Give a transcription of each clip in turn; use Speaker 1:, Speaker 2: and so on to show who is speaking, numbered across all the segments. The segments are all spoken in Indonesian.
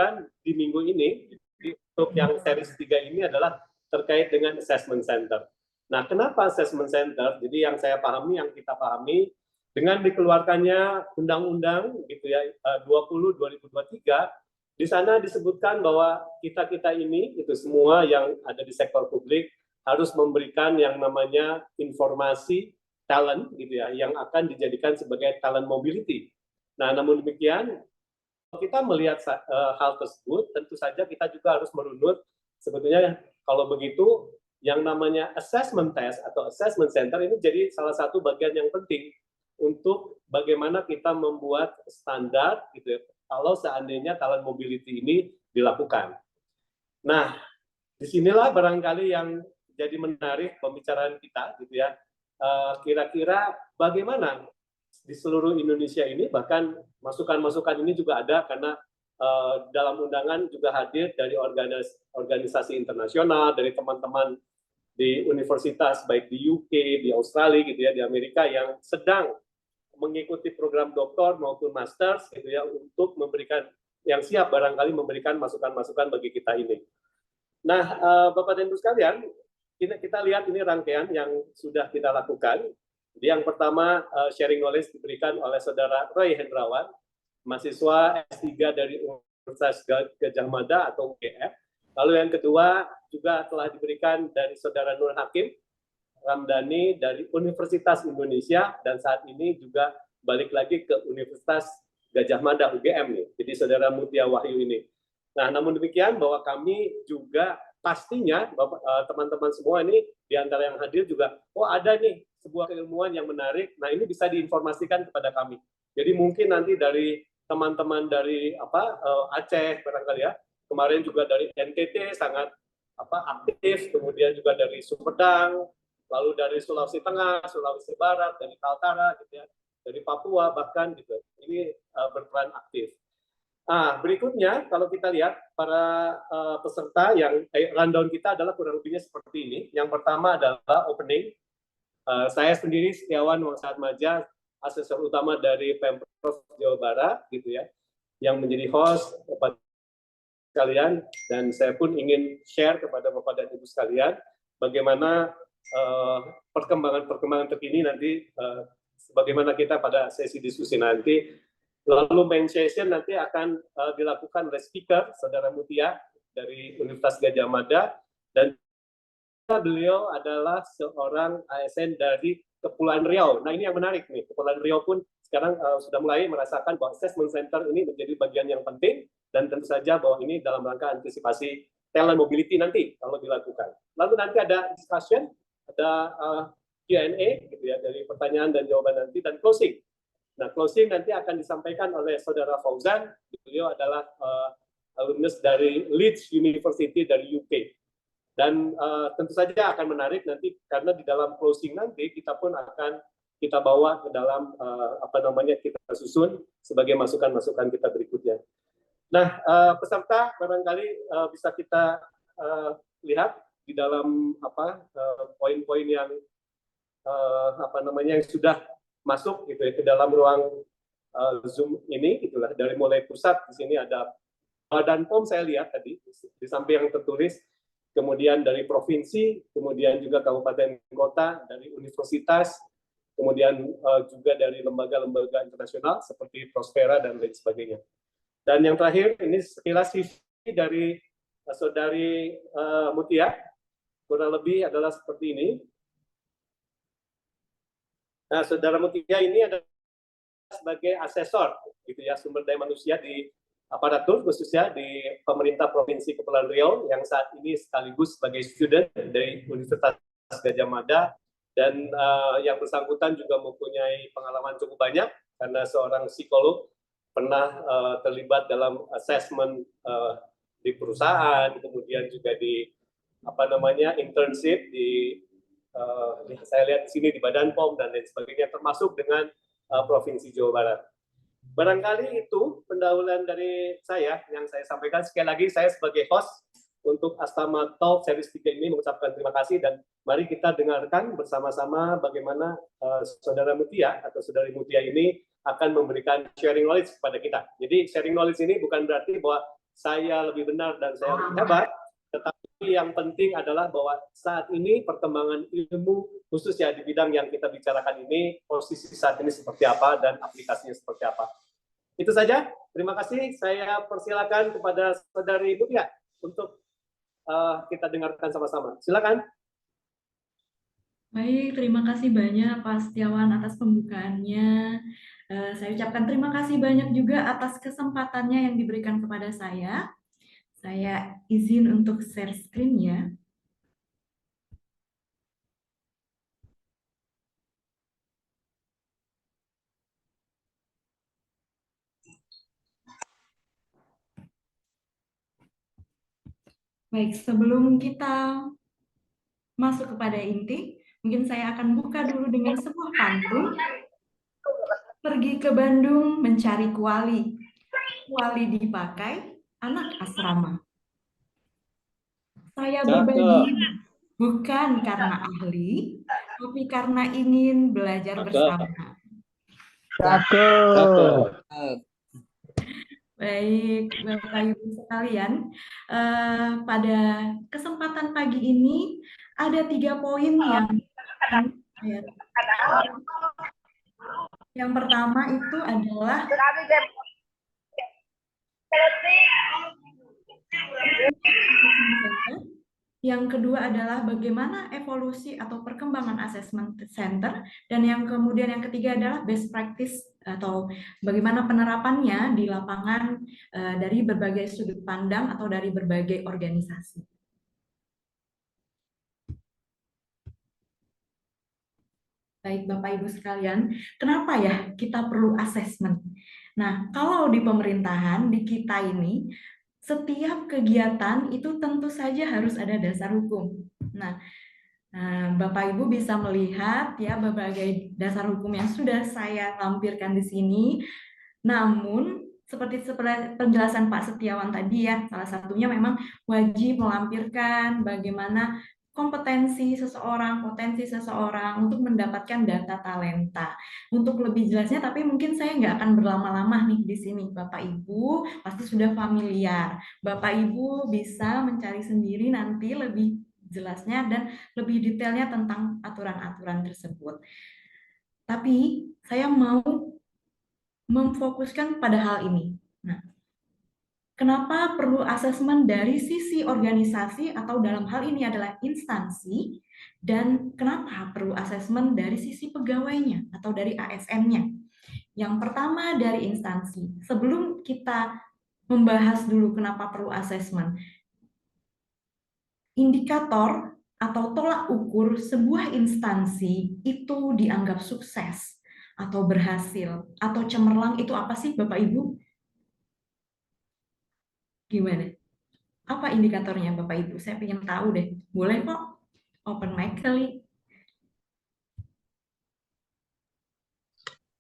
Speaker 1: lakukan di minggu ini untuk yang series 3 ini adalah terkait dengan assessment center. Nah, kenapa assessment center? Jadi yang saya pahami, yang kita pahami, dengan dikeluarkannya undang-undang gitu ya 20/2023, di sana disebutkan bahwa kita ini itu semua yang ada di sektor publik harus memberikan yang namanya informasi talent gitu ya, yang akan dijadikan sebagai talent mobility. Nah, namun demikian kita melihat hal tersebut, tentu saja kita juga harus merunut sebetulnya kalau begitu yang namanya assessment test atau assessment center ini jadi salah satu bagian yang penting untuk bagaimana kita membuat standar gitu ya, kalau seandainya talent mobility ini dilakukan. Nah, disinilah barangkali yang jadi menarik pembicaraan kita gitu ya. Kira-kira bagaimana di seluruh Indonesia ini, bahkan masukan-masukan ini juga ada karena dalam undangan juga hadir dari organisasi internasional, dari teman-teman di universitas baik di UK, di Australia gitu ya, di Amerika yang sedang mengikuti program doktor maupun masters gitu ya untuk memberikan yang siap barangkali memberikan masukan-masukan bagi kita ini. Nah, Bapak dan Ibu sekalian, kita lihat ini rangkaian yang sudah kita lakukan. Jadi yang pertama sharing knowledge diberikan oleh Saudara Roy Hendrawan, mahasiswa S3 dari Universitas Gadjah Mada atau UGM. Lalu yang kedua juga telah diberikan dari Saudara Nur Hakim Ramdhani dari Universitas Indonesia dan saat ini juga balik lagi ke Universitas Gadjah Mada UGM nih. Jadi Saudara Mutia Wahyu ini. Nah, namun demikian bahwa kami juga pastinya teman-teman semua ini di antara yang hadir juga, oh ada nih sebuah keilmuan yang menarik. Nah, ini bisa diinformasikan kepada kami. Jadi mungkin nanti dari teman-teman dari Aceh barangkali ya, kemarin juga dari NTT sangat aktif, kemudian juga dari Sumedang, lalu dari Sulawesi Tengah, Sulawesi Barat, dari Kaltara gitu ya, dari Papua bahkan gitu. Ini berperan aktif. Nah, berikutnya kalau kita lihat para peserta yang rundown kita adalah kurang lebihnya seperti ini. Yang pertama adalah opening. Saya sendiri Setiawan Wangsaat Maja, asesor utama dari Pemprov Jawa Barat gitu ya, yang menjadi host kepada sekalian, dan saya pun ingin share kepada Bapak dan Ibu sekalian bagaimana perkembangan terkini nanti sebagaimana kita pada sesi diskusi nanti. Lalu main session nanti akan dilakukan oleh speaker Saudara Mutia dari Universitas Gadjah Mada, dan beliau adalah seorang ASN dari Kepulauan Riau. Nah, ini yang menarik nih, Kepulauan Riau pun sekarang sudah mulai merasakan bahwa assessment center ini menjadi bagian yang penting, dan tentu saja bahwa ini dalam rangka antisipasi talent mobility nanti kalau dilakukan. Lalu nanti ada discussion, ada Q&A gitu ya, dari pertanyaan dan jawaban nanti, dan closing. Nah, closing nanti akan disampaikan oleh Saudara Fauzan, beliau adalah alumnus dari Leeds University dari UK. Dan tentu saja akan menarik nanti karena di dalam closing nanti kita pun akan kita bawa ke dalam kita susun sebagai masukan-masukan kita berikutnya. Nah, peserta barangkali bisa kita lihat di dalam poin-poin yang yang sudah masuk gitu ya, ke dalam ruang Zoom ini gitulah. Dari mulai pusat di sini ada Badan POM saya lihat tadi di samping yang tertulis, kemudian dari provinsi, kemudian juga kabupaten kota, dari universitas, kemudian juga dari lembaga-lembaga internasional seperti Prospera dan lain sebagainya. Dan yang terakhir ini sekilas CV dari Saudari Mutia, kurang lebih adalah seperti ini. Nah, Saudara Mutia ini adalah sebagai asesor gitu ya, sumber daya manusia di aparatur khususnya di pemerintah Provinsi Kepulauan Riau yang saat ini sekaligus sebagai student dari Universitas Gadjah Mada, dan yang bersangkutan juga mempunyai pengalaman cukup banyak karena seorang psikolog, pernah terlibat dalam assessment di perusahaan, kemudian juga di internship di saya lihat di sini di Badan POM dan lain sebagainya, termasuk dengan Provinsi Jawa Barat. Barangkali itu pendahuluan dari saya yang saya sampaikan. Sekali lagi saya sebagai host untuk Astama Talk Series 3 ini mengucapkan terima kasih, dan mari kita dengarkan bersama-sama bagaimana Saudara Mutia atau Saudari Mutia ini akan memberikan sharing knowledge kepada kita. Jadi sharing knowledge ini bukan berarti bahwa saya lebih benar dan saya lebih hebat, tetapi yang penting adalah bahwa saat ini perkembangan ilmu, khususnya di bidang yang kita bicarakan ini, posisi saat ini seperti apa dan aplikasinya seperti apa. Itu saja. Terima kasih. Saya persilakan kepada Saudari Mutia untuk kita dengarkan sama-sama. Silakan.
Speaker 2: Baik, terima kasih banyak Pak Setiawan atas pembukaannya. Saya ucapkan terima kasih banyak juga atas kesempatannya yang diberikan kepada saya. Saya izin untuk share screen ya. Baik, sebelum kita masuk kepada inti, mungkin saya akan buka dulu dengan sebuah pantun. Pergi ke Bandung mencari kuali. Kuali dipakai anak asrama. Saya berbagi bukan karena ahli, tapi karena ingin belajar bersama. Baik, Bapak Ibu sekalian, pada kesempatan pagi ini ada 3 poin yang pertama itu adalah yang kedua adalah bagaimana evolusi atau perkembangan assessment center, dan yang kemudian yang ketiga adalah best practice atau bagaimana penerapannya di lapangan dari berbagai sudut pandang atau dari berbagai organisasi. Baik Bapak Ibu sekalian, kenapa ya kita perlu assessment? Nah, kalau di pemerintahan, di kita ini, setiap kegiatan itu tentu saja harus ada dasar hukum. Nah, Bapak Ibu bisa melihat ya berbagai dasar hukum yang sudah saya lampirkan di sini. Namun seperti penjelasan Pak Setiawan tadi ya, salah satunya memang wajib melampirkan bagaimana kompetensi seseorang, potensi seseorang untuk mendapatkan data talenta. Untuk lebih jelasnya, tapi mungkin saya nggak akan berlama-lama nih di sini. Bapak Ibu pasti sudah familiar. Bapak Ibu bisa mencari sendiri nanti lebih jelasnya dan lebih detailnya tentang aturan-aturan tersebut. Tapi saya mau memfokuskan pada hal ini. Nah, kenapa perlu asesmen dari sisi organisasi atau dalam hal ini adalah instansi, dan kenapa perlu asesmen dari sisi pegawainya atau dari ASN-nya? Yang pertama dari instansi. Sebelum kita membahas dulu kenapa perlu asesmen, indikator atau tolak ukur sebuah instansi itu dianggap sukses atau berhasil atau cemerlang itu apa sih Bapak Ibu? Gimana? Apa indikatornya Bapak Ibu? Saya ingin tahu deh. Boleh kok open mic kali.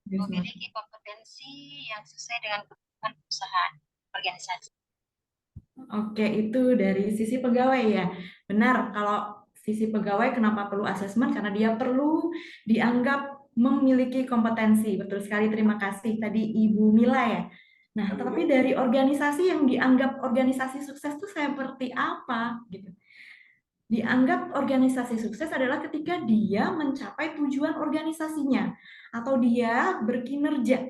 Speaker 3: Memiliki kompetensi yang sesuai dengan kebutuhan perusahaan, organisasi.
Speaker 2: Oke, itu dari sisi pegawai ya. Benar, kalau sisi pegawai kenapa perlu asesmen? Karena dia perlu dianggap memiliki kompetensi. Betul sekali, terima kasih tadi Ibu Mila ya. Nah, tetapi dari organisasi yang dianggap organisasi sukses itu seperti apa? Gitu. Dianggap organisasi sukses adalah ketika dia mencapai tujuan organisasinya atau dia berkinerja.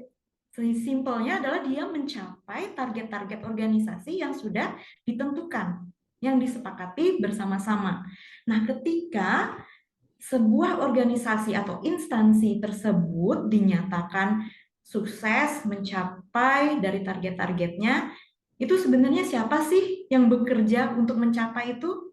Speaker 2: Simpelnya adalah dia mencapai target-target organisasi yang sudah ditentukan, yang disepakati bersama-sama. Nah, ketika sebuah organisasi atau instansi tersebut dinyatakan sukses mencapai dari target-targetnya, itu sebenarnya siapa sih yang bekerja untuk mencapai itu?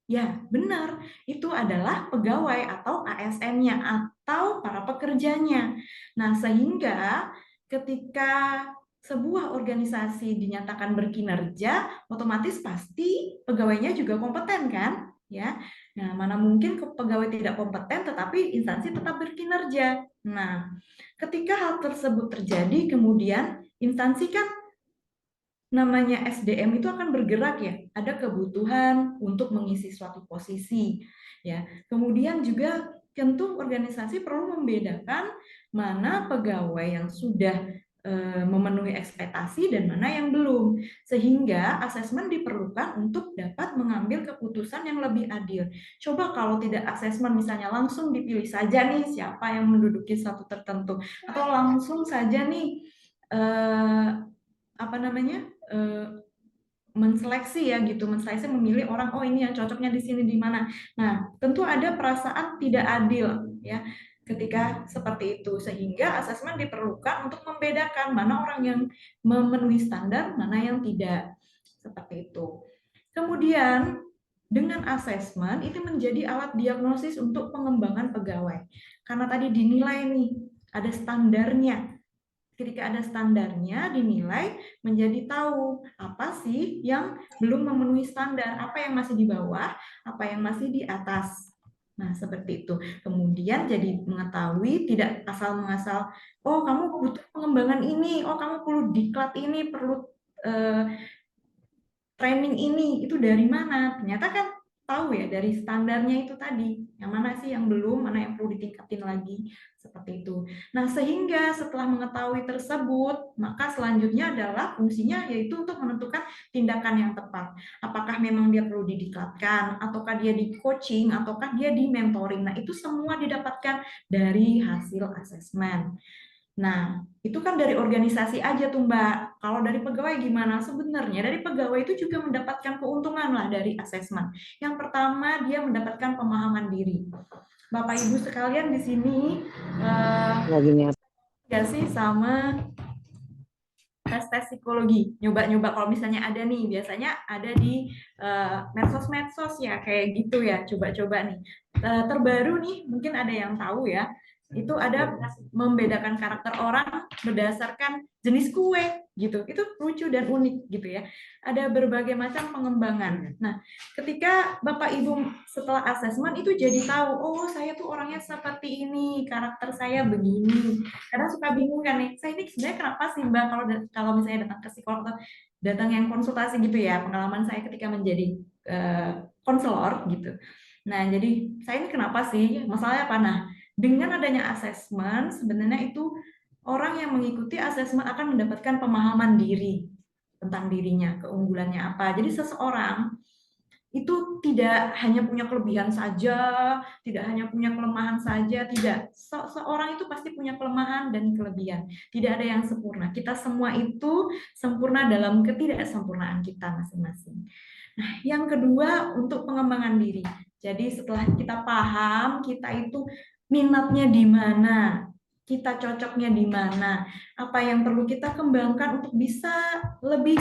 Speaker 2: Ya, benar. Itu adalah pegawai atau ASN-nya atau para pekerjanya. Nah, sehingga ketika sebuah organisasi dinyatakan berkinerja, otomatis pasti pegawainya juga kompeten kan? Ya. Nah, mana mungkin pegawai tidak kompeten tetapi instansi tetap berkinerja. Nah, ketika hal tersebut terjadi, kemudian instansi kan namanya SDM itu akan bergerak ya, ada kebutuhan untuk mengisi suatu posisi ya. Kemudian juga tentu organisasi perlu membedakan mana pegawai yang sudah memenuhi ekspektasi dan mana yang belum. Sehingga asesmen diperlukan untuk dapat mengambil keputusan yang lebih adil. Coba kalau tidak asesmen, misalnya langsung dipilih saja nih siapa yang menduduki satu tertentu, atau langsung saja nih menseleksi ya gitu, menseleksi memilih orang, oh ini yang cocoknya di sini di mana. Nah, tentu ada perasaan tidak adil ya ketika seperti itu, sehingga asesmen diperlukan untuk membedakan mana orang yang memenuhi standar, mana yang tidak, seperti itu. Kemudian dengan asesmen itu menjadi alat diagnosis untuk pengembangan pegawai, karena tadi dinilai nih ada standarnya. Ketika ada standarnya, dinilai menjadi tahu apa sih yang belum memenuhi standar, apa yang masih di bawah, apa yang masih di atas. Nah, seperti itu. Kemudian jadi mengetahui, tidak asal mengasal, oh kamu butuh pengembangan ini, oh kamu perlu diklat ini, perlu training ini, itu dari mana? Ternyata kan tahu ya dari standarnya itu tadi, yang mana sih yang belum, mana yang perlu ditingkatin lagi, seperti itu. Nah, sehingga setelah mengetahui tersebut, maka selanjutnya adalah fungsinya yaitu untuk menentukan tindakan yang tepat. Apakah memang dia perlu didiklatkan, ataukah dia di coaching, ataukah dia di mentoring. Nah, itu semua didapatkan dari hasil asesmen. Nah, itu kan dari organisasi aja tuh Mbak. Kalau dari pegawai gimana? Sebenarnya dari pegawai itu juga mendapatkan keuntungan lah dari asesmen. Yang pertama, dia mendapatkan pemahaman diri. Bapak Ibu sekalian di sini nggak sih sama tes psikologi? Nyoba-nyoba kalau misalnya ada nih, biasanya ada di medsos-medsos ya kayak gitu ya. Coba-coba nih. Terbaru nih, mungkin ada yang tahu ya. Itu ada membedakan karakter orang berdasarkan jenis kue gitu. Itu lucu dan unik gitu ya. Ada berbagai macam pengembangan. Nah, ketika Bapak Ibu setelah asesmen itu jadi tahu, oh saya tuh orangnya seperti ini, karakter saya begini. Kadang suka bingung kan nih, saya ini sebenarnya kenapa sih Mbak kalau misalnya datang ke psikolog atau datang yang konsultasi gitu ya, pengalaman saya ketika menjadi konselor gitu. Nah, jadi saya ini kenapa sih? Masalahnya apa? Nah, dengan adanya asesmen, sebenarnya itu orang yang mengikuti asesmen akan mendapatkan pemahaman diri tentang dirinya, keunggulannya apa. Jadi seseorang itu tidak hanya punya kelebihan saja, tidak hanya punya kelemahan saja, tidak. Seorang itu pasti punya kelemahan dan kelebihan. Tidak ada yang sempurna. Kita semua itu sempurna dalam ketidaksempurnaan kita masing-masing. Nah, yang kedua untuk pengembangan diri. Jadi setelah kita paham, kita itu minatnya di mana, kita cocoknya di mana, apa yang perlu kita kembangkan untuk bisa lebih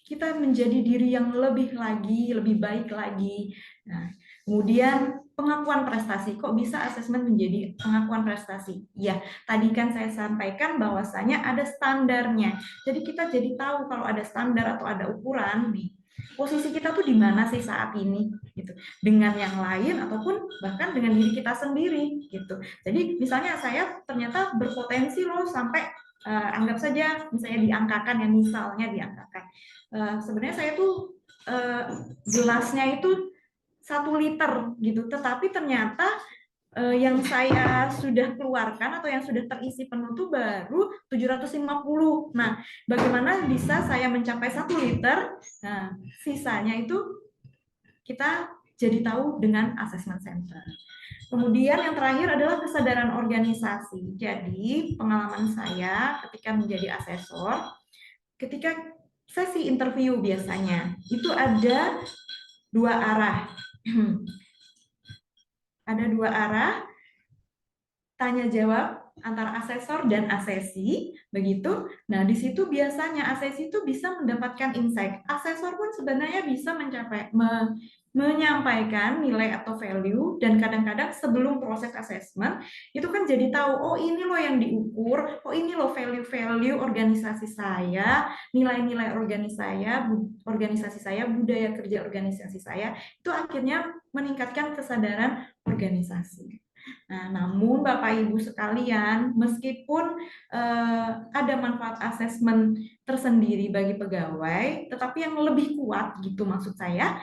Speaker 2: kita menjadi diri yang lebih lagi, lebih baik lagi. Nah, kemudian pengakuan prestasi. Kok bisa asesmen menjadi pengakuan prestasi? Ya, tadi kan saya sampaikan bahwasanya ada standarnya. Jadi kita jadi tahu kalau ada standar atau ada ukuran nih. Posisi kita tuh di mana sih saat ini gitu, dengan yang lain ataupun bahkan dengan diri kita sendiri gitu. Jadi misalnya saya ternyata berpotensi loh sampai anggap saja misalnya diangkakan ya, misalnya diangkakan. Sebenarnya saya tuh gelasnya itu 1 liter gitu, tetapi ternyata yang saya sudah keluarkan atau yang sudah terisi penuh itu baru 750. Nah, bagaimana bisa saya mencapai 1 liter? Nah, sisanya itu kita jadi tahu dengan assessment center. Kemudian yang terakhir adalah kesadaran organisasi. Jadi, pengalaman saya ketika menjadi asesor, ketika sesi interview biasanya, itu ada 2 arah. Ada 2 arah, tanya jawab antara asesor dan asesi, begitu. Nah, di situ biasanya asesi itu bisa mendapatkan insight. Asesor pun sebenarnya bisa menyampaikan nilai atau value, dan kadang-kadang sebelum proses assessment itu kan jadi tahu, oh ini loh yang diukur, oh ini loh value-value organisasi saya, nilai-nilai organisasi saya, budaya kerja organisasi saya, itu akhirnya meningkatkan kesadaran organisasi. Nah, namun Bapak Ibu sekalian, meskipun ada manfaat asesmen tersendiri bagi pegawai, tetapi yang lebih kuat gitu maksud saya,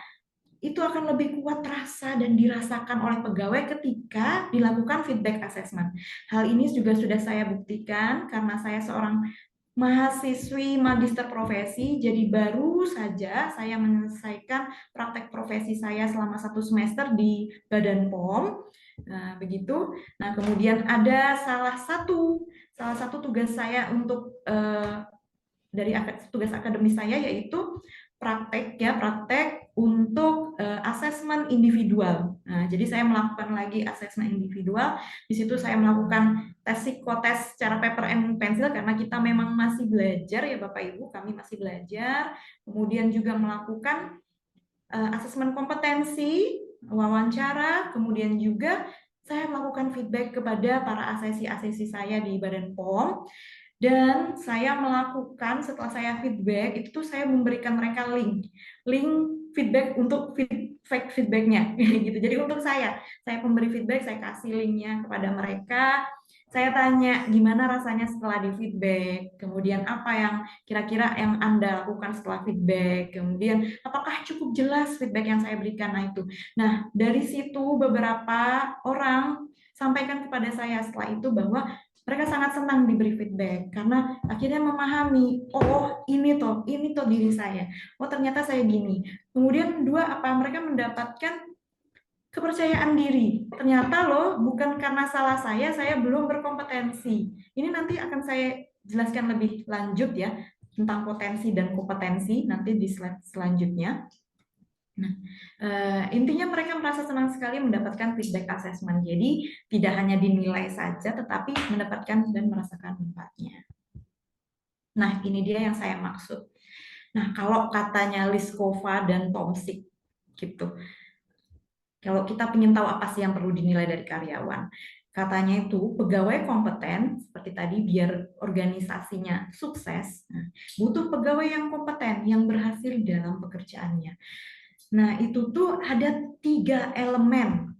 Speaker 2: itu akan lebih kuat terasa dan dirasakan oleh pegawai ketika dilakukan feedback assessment. Hal ini juga sudah saya buktikan karena saya seorang mahasiswi magister profesi, jadi baru saja saya menyelesaikan praktek profesi saya selama 1 semester di Badan POM. Nah, begitu. Nah, kemudian ada salah satu tugas saya untuk dari tugas akademis saya yaitu praktek untuk asesmen individual. Nah, jadi saya melakukan lagi asesmen individual. Di situ saya melakukan tes psikotes secara paper and pencil karena kita memang masih belajar ya Bapak Ibu, kami masih belajar. Kemudian juga melakukan asesmen kompetensi, wawancara, kemudian juga saya melakukan feedback kepada para asesi-asesi saya di Badan POM. Dan saya melakukan setelah saya feedback itu tuh saya memberikan mereka link feedback untuk feedbacknya gitu. Jadi untuk saya pemberi feedback, saya kasih linknya kepada mereka. Saya tanya gimana rasanya setelah di feedback, kemudian apa yang kira-kira yang Anda lakukan setelah feedback, kemudian apakah cukup jelas feedback yang saya berikan. Nah itu. Nah dari situ beberapa orang sampaikan kepada saya setelah itu bahwa mereka sangat senang diberi feedback karena akhirnya memahami, oh ini toh diri saya, oh ternyata saya gini. Kemudian dua, mereka mendapatkan kepercayaan diri. Ternyata loh bukan karena salah saya belum berkompetensi. Ini nanti akan saya jelaskan lebih lanjut ya tentang potensi dan kompetensi nanti di slide selanjutnya. Nah, intinya mereka merasa senang sekali mendapatkan feedback assessment. Jadi tidak hanya dinilai saja, tetapi mendapatkan dan merasakan manfaatnya. Nah, ini dia yang saya maksud. Nah, kalau katanya Liskova dan Tomsik gitu, kalau kita ingin tahu apa sih yang perlu dinilai dari karyawan, katanya itu pegawai kompeten seperti tadi biar organisasinya sukses. Nah, butuh pegawai yang kompeten yang berhasil dalam pekerjaannya. Nah, itu tuh ada 3 elemen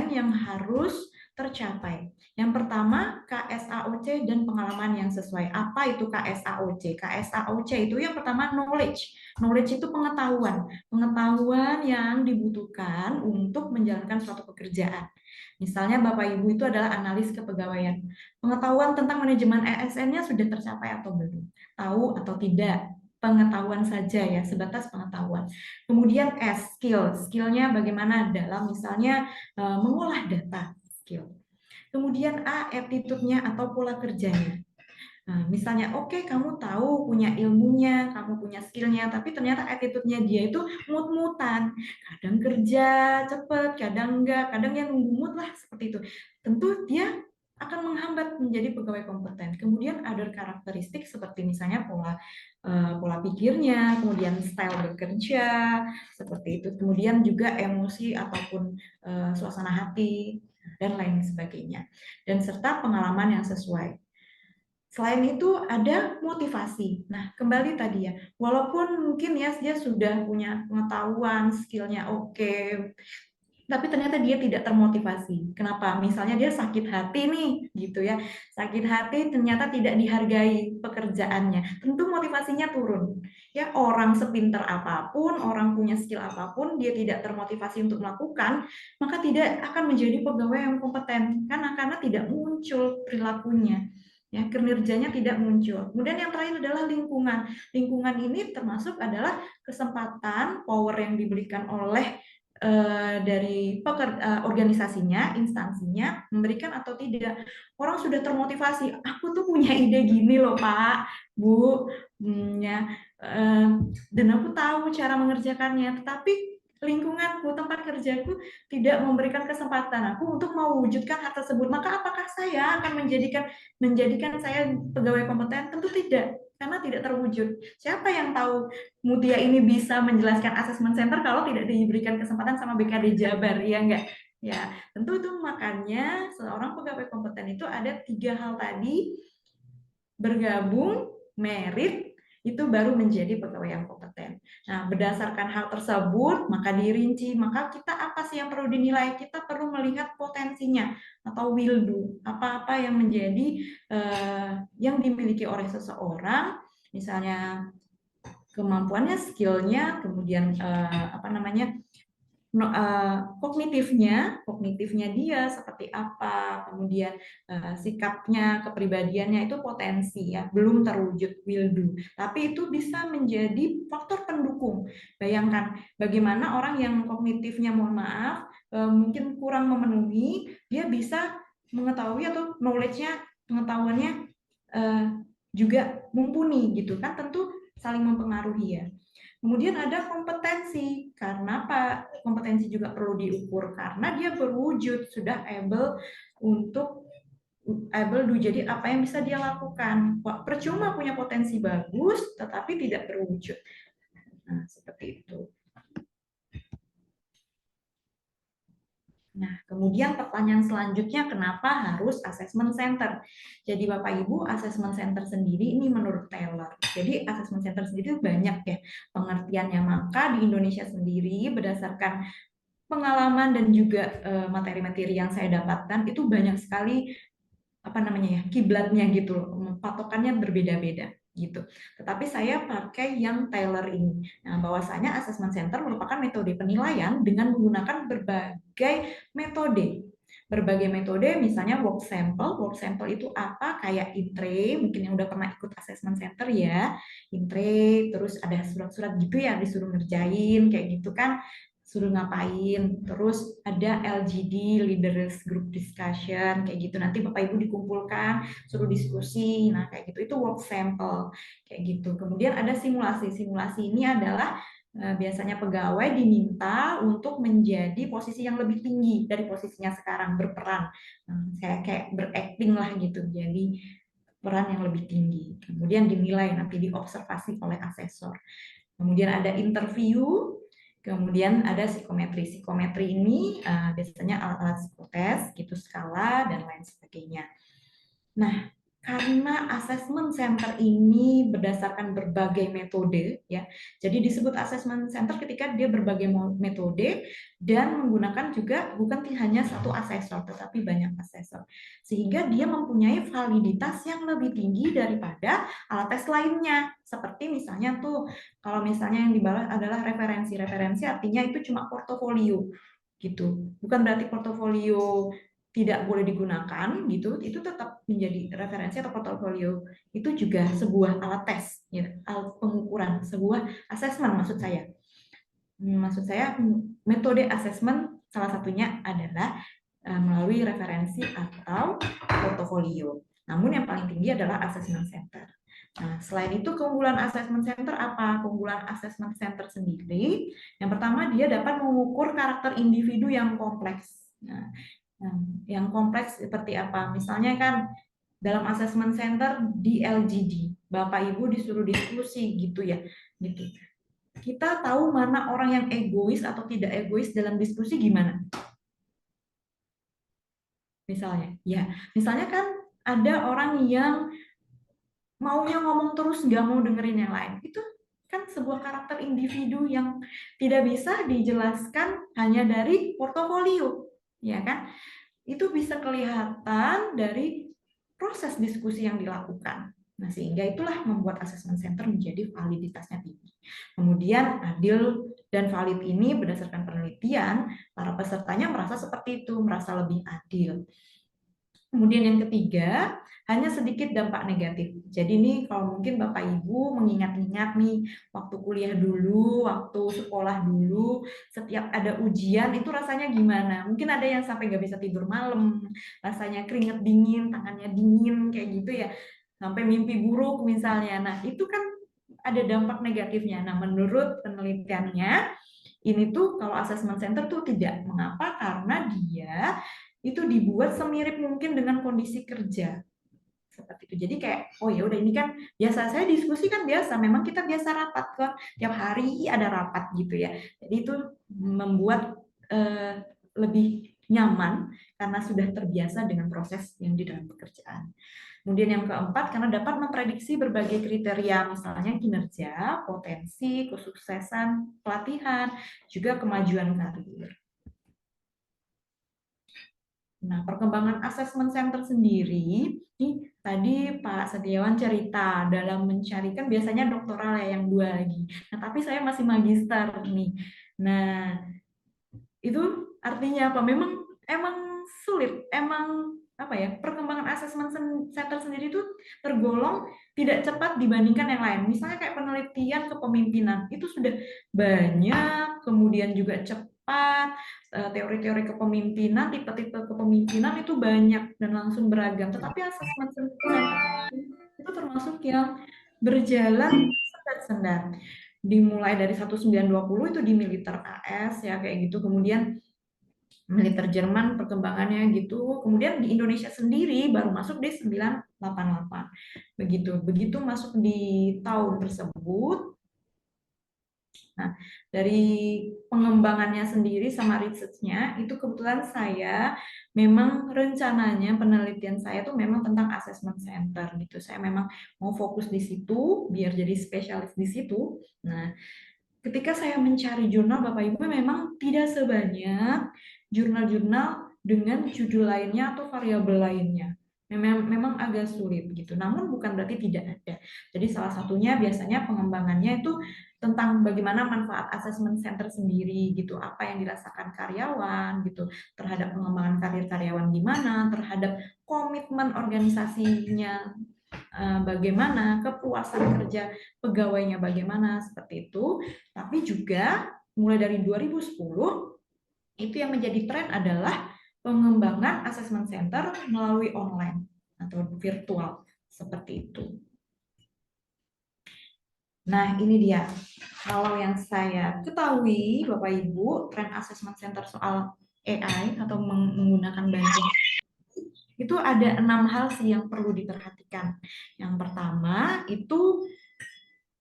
Speaker 2: yang harus tercapai. Yang pertama, KSAOC dan pengalaman yang sesuai. Apa itu KSAOC? KSAOC itu yang pertama knowledge. Knowledge itu pengetahuan. Pengetahuan yang dibutuhkan untuk menjalankan suatu pekerjaan. Misalnya Bapak Ibu itu adalah analis kepegawaian. Pengetahuan tentang manajemen ASN-nya sudah tercapai atau belum? Tahu atau tidak? Pengetahuan saja ya, sebatas pengetahuan. Kemudian S, skillnya bagaimana dalam misalnya mengolah data, skill. Kemudian A, attitude-nya atau pola kerjanya. Nah, misalnya oke, kamu tahu punya ilmunya, kamu punya skillnya, tapi ternyata attitude-nya dia itu mut-mutan. Kadang kerja cepet, kadang enggak, kadang ya nunggu mood lah seperti itu. Tentu dia akan menghambat menjadi pegawai kompeten. Kemudian ada karakteristik seperti misalnya pola pikirnya, kemudian style bekerja, seperti itu. Kemudian juga emosi ataupun suasana hati dan lain sebagainya. Dan serta pengalaman yang sesuai. Selain itu ada motivasi. Nah, kembali tadi ya, walaupun mungkin ya dia sudah punya pengetahuan, skillnya oke, tapi ternyata dia tidak termotivasi. Kenapa? Misalnya dia sakit hati nih, gitu ya. Sakit hati ternyata tidak dihargai pekerjaannya. Tentu motivasinya turun. Ya, orang sepintar apapun, orang punya skill apapun, dia tidak termotivasi untuk melakukan, maka tidak akan menjadi pegawai yang kompeten. Karena tidak muncul perilakunya. Ya, kinerjanya tidak muncul. Kemudian yang terakhir adalah lingkungan. Lingkungan ini termasuk adalah kesempatan, power yang diberikan oleh dari organisasinya, instansinya, memberikan atau tidak. Orang sudah termotivasi, aku tuh punya ide gini loh Pak, Bu, ya, dan aku tahu cara mengerjakannya, tetapi lingkunganku, tempat kerjaku tidak memberikan kesempatan aku untuk mewujudkan hal tersebut. Maka apakah saya akan menjadikan saya pegawai kompeten? Tentu tidak, karena tidak terwujud. Siapa yang tahu Mutia ini bisa menjelaskan assessment center kalau tidak diberikan kesempatan sama BKD Jabar, ya enggak? Ya, tentu itu makanya seorang pegawai kompeten itu ada 3 hal tadi, bergabung, merit, itu baru menjadi pegawai yang kompeten. Nah, berdasarkan hal tersebut, maka dirinci, maka kita apa sih yang perlu dinilai? Kita perlu melihat potensinya atau will do, apa-apa yang menjadi yang dimiliki oleh seseorang, misalnya kemampuannya, skillnya, kemudian kognitifnya dia seperti apa, kemudian sikapnya, kepribadiannya itu potensi ya, belum terwujud will do. Tapi itu bisa menjadi faktor pendukung. Bayangkan bagaimana orang yang kognitifnya mohon maaf mungkin kurang memenuhi, dia bisa mengetahui atau knowledge-nya, pengetahuannya juga mumpuni gitu kan, tentu saling mempengaruhi ya. Kemudian ada kompetensi, karena apa? Kompetensi juga perlu diukur karena dia berwujud sudah able do, jadi apa yang bisa dia lakukan. Wah, percuma punya potensi bagus tetapi tidak berwujud. Nah, seperti itu. Nah, kemudian pertanyaan selanjutnya, kenapa harus assessment center? Jadi Bapak Ibu, assessment center sendiri ini menurut Taylor. Jadi assessment center sendiri banyak ya pengertiannya. Maka di Indonesia sendiri berdasarkan pengalaman dan juga materi-materi yang saya dapatkan itu banyak sekali kiblatnya gitu, patokannya berbeda-beda gitu. Tetapi saya pakai yang Taylor ini. Nah, bahwasanya assessment center merupakan metode penilaian dengan menggunakan berbagai metode. Berbagai metode, misalnya work sample. Work sample itu apa? Kayak intre, mungkin yang udah pernah ikut assessment center ya. Intre, terus ada surat-surat gitu ya, disuruh ngerjain, kayak gitu kan. Suruh ngapain, terus ada LGD, Leaders Group Discussion, kayak gitu. Nanti Bapak Ibu dikumpulkan, suruh diskusi, nah kayak gitu, itu work sample, kayak gitu. Kemudian ada simulasi. Simulasi ini adalah biasanya pegawai diminta untuk menjadi posisi yang lebih tinggi dari posisinya sekarang, berperan. Saya kayak berakting lah gitu, jadi peran yang lebih tinggi. Kemudian dinilai, nanti diobservasi oleh asesor. Kemudian ada interview, kemudian ada psikometri. Psikometri ini biasanya alat-alat psikotes, gitu, skala, dan lain sebagainya. Nah, karena assessment center ini berdasarkan berbagai metode, ya, jadi disebut assessment center ketika dia berbagai metode dan menggunakan juga bukan hanya satu asesor, tetapi banyak asesor, sehingga dia mempunyai validitas yang lebih tinggi daripada alat tes lainnya. Seperti misalnya tuh, kalau misalnya yang dibalas adalah referensi. Referensi artinya itu cuma portofolio, gitu. Bukan berarti portofolio tidak boleh digunakan gitu, itu tetap menjadi referensi atau portofolio. Itu juga sebuah alat tes, ya, alat pengukuran, sebuah assessment maksud saya. Maksud saya metode assessment salah satunya adalah melalui referensi atau portofolio. Namun yang paling tinggi adalah assessment center. Nah, selain itu keunggulan assessment center apa? Keunggulan assessment center sendiri, yang pertama dia dapat mengukur karakter individu yang kompleks. Nah, yang kompleks seperti apa? Misalnya kan dalam assessment center di LGD, Bapak Ibu disuruh diskusi gitu ya, gitu. Kita tahu mana orang yang egois atau tidak egois dalam diskusi gimana? Misalnya kan ada orang yang maunya ngomong terus, nggak mau dengerin yang lain. Itu kan sebuah karakter individu yang tidak bisa dijelaskan hanya dari portofolio, ya kan? Itu bisa kelihatan dari proses diskusi yang dilakukan. Nah, sehingga itulah membuat assessment center menjadi validitasnya tinggi. Kemudian adil dan valid ini berdasarkan penelitian, para pesertanya merasa seperti itu, merasa lebih adil. Kemudian yang ketiga, hanya sedikit dampak negatif. Jadi ini kalau mungkin Bapak Ibu mengingat-ingat nih, waktu kuliah dulu, waktu sekolah dulu, setiap ada ujian itu rasanya gimana? Mungkin ada yang sampai nggak bisa tidur malam, rasanya keringet dingin, tangannya dingin, kayak gitu ya. Sampai mimpi buruk misalnya. Nah, itu kan ada dampak negatifnya. Nah, menurut penelitiannya, ini tuh kalau assessment center tuh tidak. Mengapa? Karena dia itu dibuat semirip mungkin dengan kondisi kerja seperti itu. Jadi kayak oh ya udah ini kan biasa, saya diskusi kan biasa, memang kita biasa rapat kan, tiap hari ada rapat gitu ya. Jadi itu membuat lebih nyaman karena sudah terbiasa dengan proses yang di dalam pekerjaan. Kemudian yang keempat, karena dapat memprediksi berbagai kriteria, misalnya kinerja, potensi, kesuksesan, pelatihan, juga kemajuan karir. Nah, perkembangan assessment center sendiri, ini tadi Pak Setiawan cerita dalam mencarikan biasanya doktoral ya yang 2 lagi. Nah, tapi saya masih magister nih. Nah, Itu artinya apa? Emang sulit, emang apa ya? Perkembangan asesmen center sendiri itu tergolong tidak cepat dibandingkan yang lain. Misalnya kayak penelitian kepemimpinan itu sudah banyak, kemudian juga cepat, teori-teori kepemimpinan, tipe-tipe kepemimpinan itu banyak dan langsung beragam. Tetapi asesmen center itu termasuk yang berjalan sendat-sendat. Dimulai dari 1920 itu di militer AS ya kayak gitu, kemudian militer Jerman perkembangannya gitu, kemudian di Indonesia sendiri baru masuk di 988 begitu masuk di tahun tersebut. Nah, dari pengembangannya sendiri sama research-nya, itu kebetulan saya memang rencananya penelitian saya tuh memang tentang assessment center gitu. Saya memang mau fokus di situ, biar jadi spesialis di situ. Nah, ketika saya mencari jurnal, Bapak Ibu, memang tidak sebanyak jurnal-jurnal dengan judul lainnya atau variabel lainnya. Memang agak sulit gitu. Namun bukan berarti tidak ada. Jadi salah satunya biasanya pengembangannya itu tentang bagaimana manfaat assessment center sendiri gitu, apa yang dirasakan karyawan gitu terhadap pengembangan karir karyawan gimana, terhadap komitmen organisasinya bagaimana, kepuasan kerja pegawainya bagaimana, seperti itu. Tapi juga mulai dari 2010 itu yang menjadi tren adalah pengembangan assessment center melalui online atau virtual seperti itu. Nah, ini dia. Kalau yang saya ketahui, Bapak Ibu, tren assessment center soal AI atau menggunakan bantuan itu ada 6 hal sih yang perlu diperhatikan. Yang pertama itu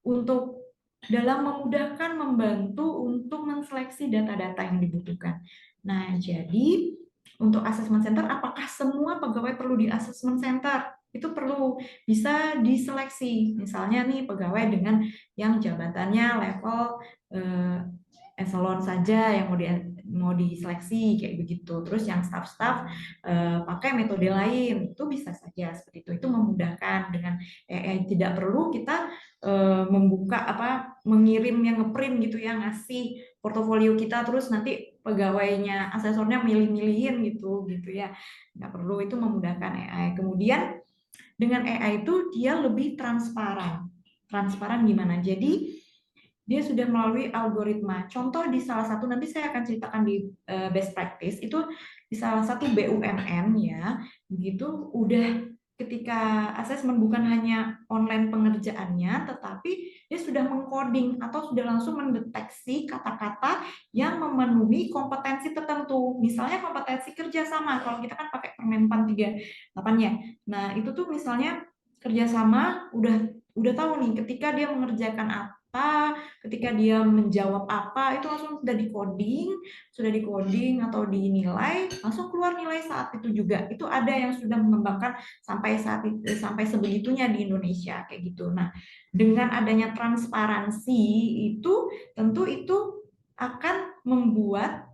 Speaker 2: untuk dalam memudahkan, membantu untuk menseleksi data-data yang dibutuhkan. Nah, jadi untuk assessment center, apakah semua pegawai perlu di assessment center? Itu perlu bisa diseleksi. Misalnya nih pegawai dengan yang jabatannya level eselon saja yang mau diseleksi kayak begitu. Terus yang staff-staff pakai metode lain itu bisa saja seperti itu. Itu memudahkan dengan tidak perlu kita membuka mengirim yang ngeprint gitu ya, ngasih portofolio kita terus nanti pegawainya asesornya milih-milihin gitu ya, nggak perlu. Itu memudahkan AI. Kemudian dengan AI itu dia lebih transparan gimana, jadi dia sudah melalui algoritma. Contoh di salah satu, nanti saya akan ceritakan di best practice, itu di salah satu BUMN ya, begitu udah ketika asesmen bukan hanya online pengerjaannya, tetapi dia sudah mengcoding atau sudah langsung mendeteksi kata-kata yang memenuhi kompetensi tertentu. Misalnya kompetensi kerjasama, kalau kita kan pakai Permenpan 38 ya. Nah, itu tuh misalnya kerjasama udah tahu nih ketika dia mengerjakan apa, ketika dia menjawab apa, itu langsung sudah di-coding atau dinilai, langsung keluar nilai saat itu juga. Itu ada yang sudah mengembangkan sampai sebegitunya di Indonesia kayak gitu. Nah, dengan adanya transparansi itu tentu itu akan membuat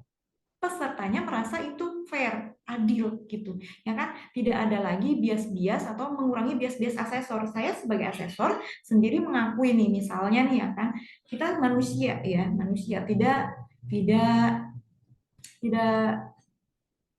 Speaker 2: pesertanya merasa itu fair, adil gitu. Ya kan? Tidak ada lagi bias-bias atau mengurangi bias-bias asesor. Saya sebagai asesor sendiri mengakui nih, misalnya nih ya kan, kita manusia ya,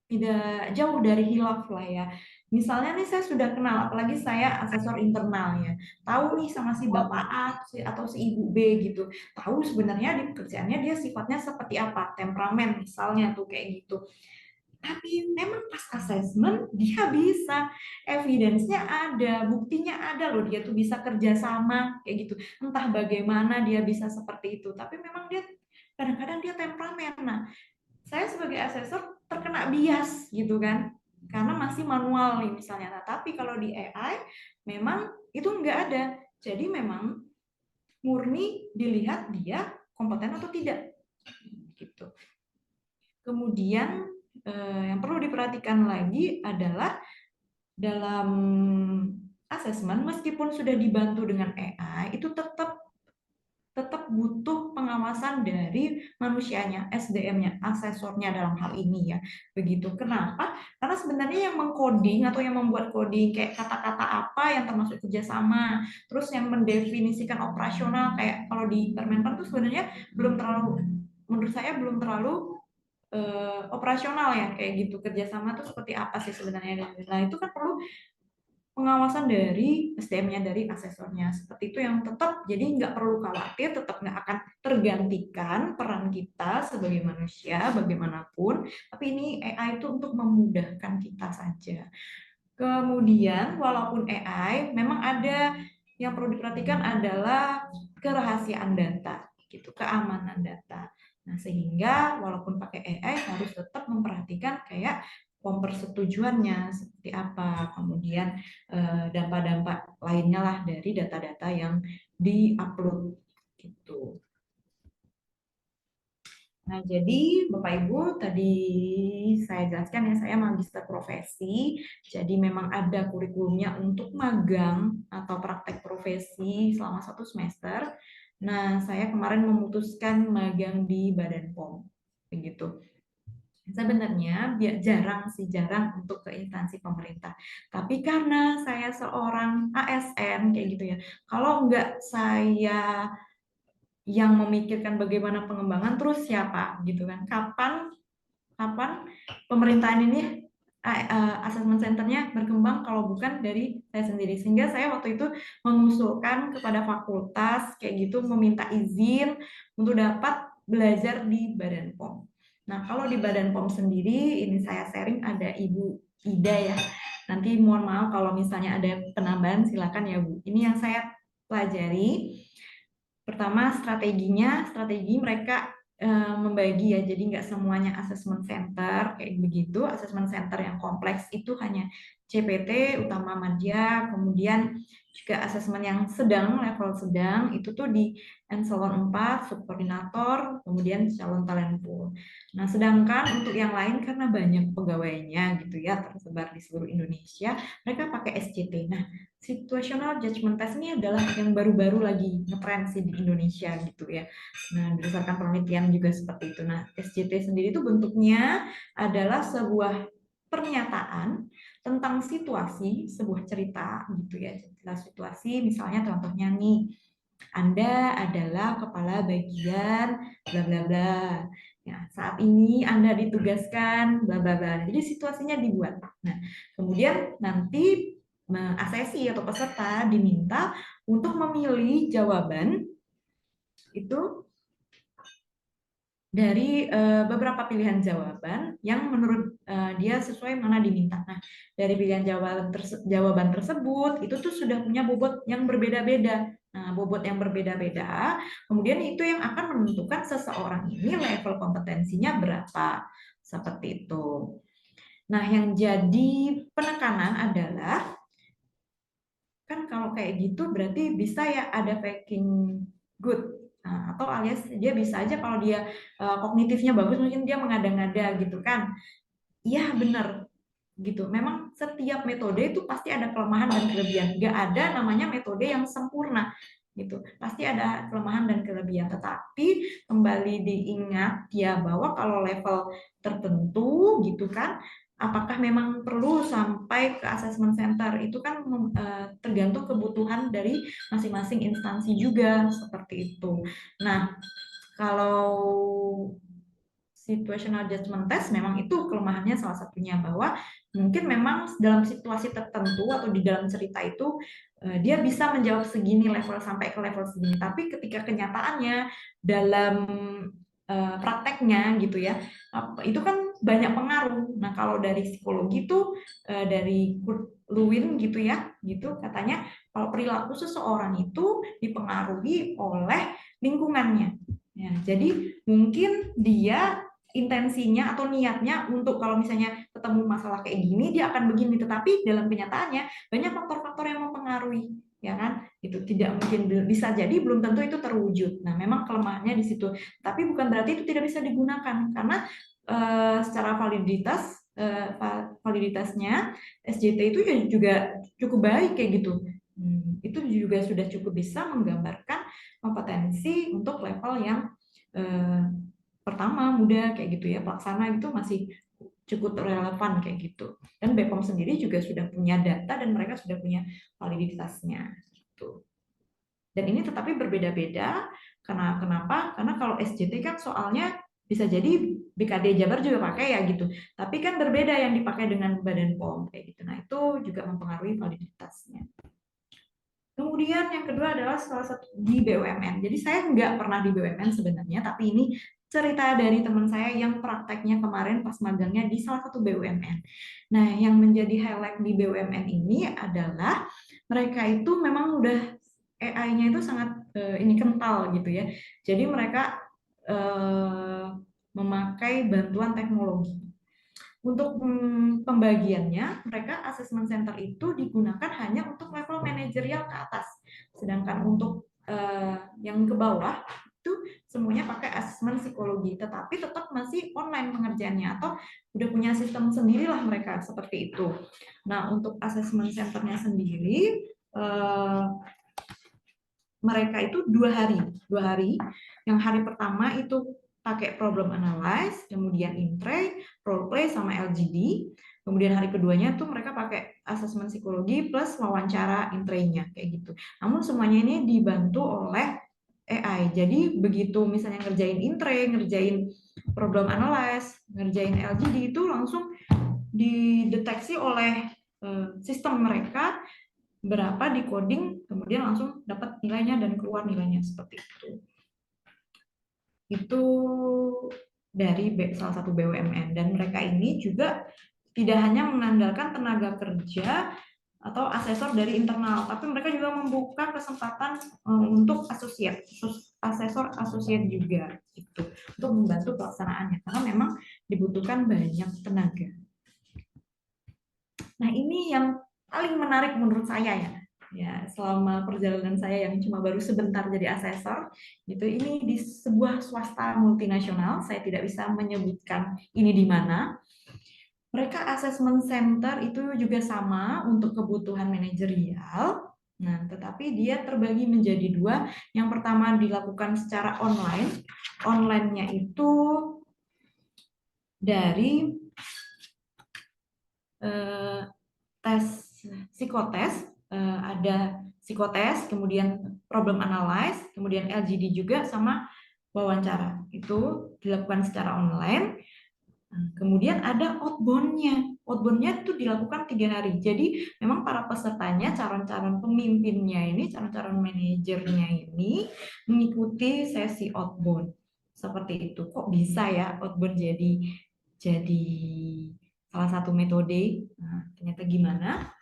Speaker 2: tidak jauh dari hilaf lah ya. Misalnya nih saya sudah kenal, apalagi saya asesor internal ya, tahu nih sama si Bapak A atau si Ibu B gitu, tahu sebenarnya di pekerjaannya dia sifatnya seperti apa, temperamen misalnya tuh kayak gitu. Tapi memang pas assessment dia bisa, evidence-nya ada, buktinya ada loh, dia tuh bisa kerja sama kayak gitu. Entah bagaimana dia bisa seperti itu, tapi memang dia kadang-kadang dia temperamen. Nah, saya sebagai asesor terkena bias gitu kan, karena masih manual nih misalnya. Nah, tapi kalau di AI memang itu nggak ada, jadi memang murni dilihat dia kompeten atau tidak gitu. Kemudian yang perlu diperhatikan lagi adalah dalam asesmen meskipun sudah dibantu dengan AI itu tetap butuh pengawasan dari manusianya, SDM-nya, asesornya dalam hal ini ya. Begitu. Kenapa? Karena sebenarnya yang mengcoding atau yang membuat coding kayak kata-kata apa yang termasuk kerjasama, terus yang mendefinisikan operasional kayak kalau di Permenpan itu sebenarnya belum terlalu, menurut saya belum terlalu operasional ya kayak gitu, kerjasama tuh seperti apa sih sebenarnya. Nah itu kan perlu pengawasan dari SDM-nya, dari asesornya, seperti itu yang tetap, jadi nggak perlu khawatir, tetap nggak akan tergantikan peran kita sebagai manusia bagaimanapun, tapi ini AI itu untuk memudahkan kita saja. Kemudian walaupun AI memang ada yang perlu diperhatikan adalah kerahasiaan data, gitu, keamanan data. Nah, sehingga walaupun pakai AI harus tetap memperhatikan kayak persetujuannya seperti apa, kemudian dampak-dampak lainnya lah dari data-data yang di-upload gitu. Nah, jadi Bapak Ibu tadi saya jelaskan ya, saya magister profesi, jadi memang ada kurikulumnya untuk magang atau praktek profesi selama 1 semester. Nah, saya kemarin memutuskan magang di Badan POM, begitu. Sebenarnya jarang untuk ke instansi pemerintah. Tapi karena saya seorang ASN kayak gitu ya, kalau nggak saya yang memikirkan bagaimana pengembangan, terus siapa gitu kan? Kapan pemerintahan ini assessment centernya berkembang kalau bukan dari saya sendiri. Sehingga saya waktu itu mengusulkan kepada fakultas kayak gitu, meminta izin untuk dapat belajar di Badan POM. Nah, kalau di Badan POM sendiri, ini saya sharing ada Ibu Ida ya. Nanti mohon maaf kalau misalnya ada penambahan, silakan ya Bu. Ini yang saya pelajari. Pertama, strategi mereka membagi ya, jadi nggak semuanya assessment center kayak begitu. Assessment center yang kompleks itu hanya CPT, utama madya, kemudian juga assessment yang sedang, level sedang, itu tuh di Eselon 4, subkoordinator, kemudian calon talent pool. Nah, sedangkan untuk yang lain karena banyak pegawainya gitu ya, tersebar di seluruh Indonesia, mereka pakai SCT. Nah, situational judgment test ini adalah yang baru-baru lagi ngetren sih di Indonesia gitu ya. Nah, berdasarkan penelitian juga seperti itu. Nah, SJT sendiri itu bentuknya adalah sebuah pernyataan tentang situasi, sebuah cerita gitu ya. Cerita situasi, misalnya contohnya nih, Anda adalah kepala bagian bla bla bla. Ya, saat ini Anda ditugaskan bla bla bla. Jadi situasinya dibuat. Nah, kemudian nanti asesi atau peserta diminta untuk memilih jawaban itu dari beberapa pilihan jawaban yang menurut dia sesuai mana diminta. Nah, dari pilihan jawaban tersebut itu tuh sudah punya bobot yang berbeda-beda. Nah, bobot yang berbeda-beda, kemudian itu yang akan menentukan seseorang ini level kompetensinya berapa. Seperti itu. Nah, yang jadi penekanan adalah kan kalau kayak gitu berarti bisa ya ada faking good. Nah, atau alias dia bisa aja kalau dia kognitifnya bagus mungkin dia mengada-ngada gitu kan. Iya benar gitu. Memang setiap metode itu pasti ada kelemahan dan kelebihan. Nggak ada namanya metode yang sempurna gitu. Pasti ada kelemahan dan kelebihan. Tetapi kembali diingat ya bahwa kalau level tertentu gitu kan, apakah memang perlu sampai ke assessment center itu kan tergantung kebutuhan dari masing-masing instansi juga seperti itu. Nah, kalau situational judgment test memang itu kelemahannya salah satunya bahwa mungkin memang dalam situasi tertentu atau di dalam cerita itu dia bisa menjawab segini level sampai ke level segini, tapi ketika kenyataannya dalam prakteknya gitu ya itu kan banyak pengaruh. Nah, kalau dari psikologi itu dari Kurt Lewin gitu ya gitu katanya kalau perilaku seseorang itu dipengaruhi oleh lingkungannya ya, jadi mungkin dia intensinya atau niatnya untuk kalau misalnya ketemu masalah kayak gini dia akan begini, tetapi dalam kenyataannya banyak faktor-faktor yang mempengaruhi ya kan, itu tidak mungkin, bisa jadi belum tentu itu terwujud. Nah, memang kelemahannya di situ, tapi bukan berarti itu tidak bisa digunakan karena secara validitasnya SJT itu juga cukup baik kayak gitu. Itu juga sudah cukup bisa menggambarkan kompetensi untuk level yang pertama muda kayak gitu ya, pelaksana itu masih cukup relevan kayak gitu. Dan BPOM sendiri juga sudah punya data dan mereka sudah punya validitasnya gitu. Dan ini tetapi berbeda-beda karena kenapa? Karena kalau SJT kan soalnya bisa jadi BKD Jabar juga pakai ya gitu. Tapi kan berbeda yang dipakai dengan Badan POM kayak gitu. Nah, itu juga mempengaruhi validitasnya. Kemudian yang kedua adalah salah satu di BUMN. Jadi saya nggak pernah di BUMN sebenarnya, tapi ini cerita dari teman saya yang prakteknya kemarin pas magangnya di salah satu BUMN. Nah, yang menjadi highlight di BUMN ini adalah mereka itu memang udah AI-nya itu sangat ini kental gitu ya. Jadi mereka memakai bantuan teknologi. Untuk pembagiannya, mereka assessment center itu digunakan hanya untuk level manajerial ke atas. Sedangkan untuk yang ke bawah itu semuanya pakai assessment psikologi, tetapi tetap masih online pengerjaannya atau udah punya sistem sendirilah mereka seperti itu. Nah, untuk assessment centernya sendiri mereka itu 2 hari. Yang hari pertama itu pakai problem analyze, kemudian intray, role play sama LGD. Kemudian hari keduanya tuh mereka pakai asesmen psikologi plus wawancara intraynya kayak gitu. Namun semuanya ini dibantu oleh AI. Jadi begitu misalnya ngerjain intray, ngerjain problem analyze, ngerjain LGD itu langsung dideteksi oleh sistem mereka berapa di coding, kemudian langsung dapat nilainya dan keluar nilainya seperti itu. Itu dari salah satu BUMN, dan mereka ini juga tidak hanya mengandalkan tenaga kerja atau asesor dari internal, tapi mereka juga membuka kesempatan untuk asesor asosiat juga gitu, untuk membantu pelaksanaannya karena memang dibutuhkan banyak tenaga. Nah, ini yang paling menarik menurut saya ya selama perjalanan saya yang cuma baru sebentar jadi asesor gitu. Ini di sebuah swasta multinasional, saya tidak bisa menyebutkan ini di mana. Mereka assessment center itu juga sama untuk kebutuhan manajerial. Nah, tetapi dia terbagi menjadi 2. Yang pertama dilakukan secara online. Online-nya itu dari tes psikotes, ada psikotes, kemudian problem analyze, kemudian LGD juga sama wawancara. Itu dilakukan secara online. Kemudian ada outbound-nya. Outbound-nya itu dilakukan 3 hari. Jadi memang para pesertanya, calon-calon pemimpinnya ini, calon-calon manajernya ini mengikuti sesi outbound. Seperti itu. Kok bisa ya outbound jadi salah satu metode? Nah, ternyata gimana?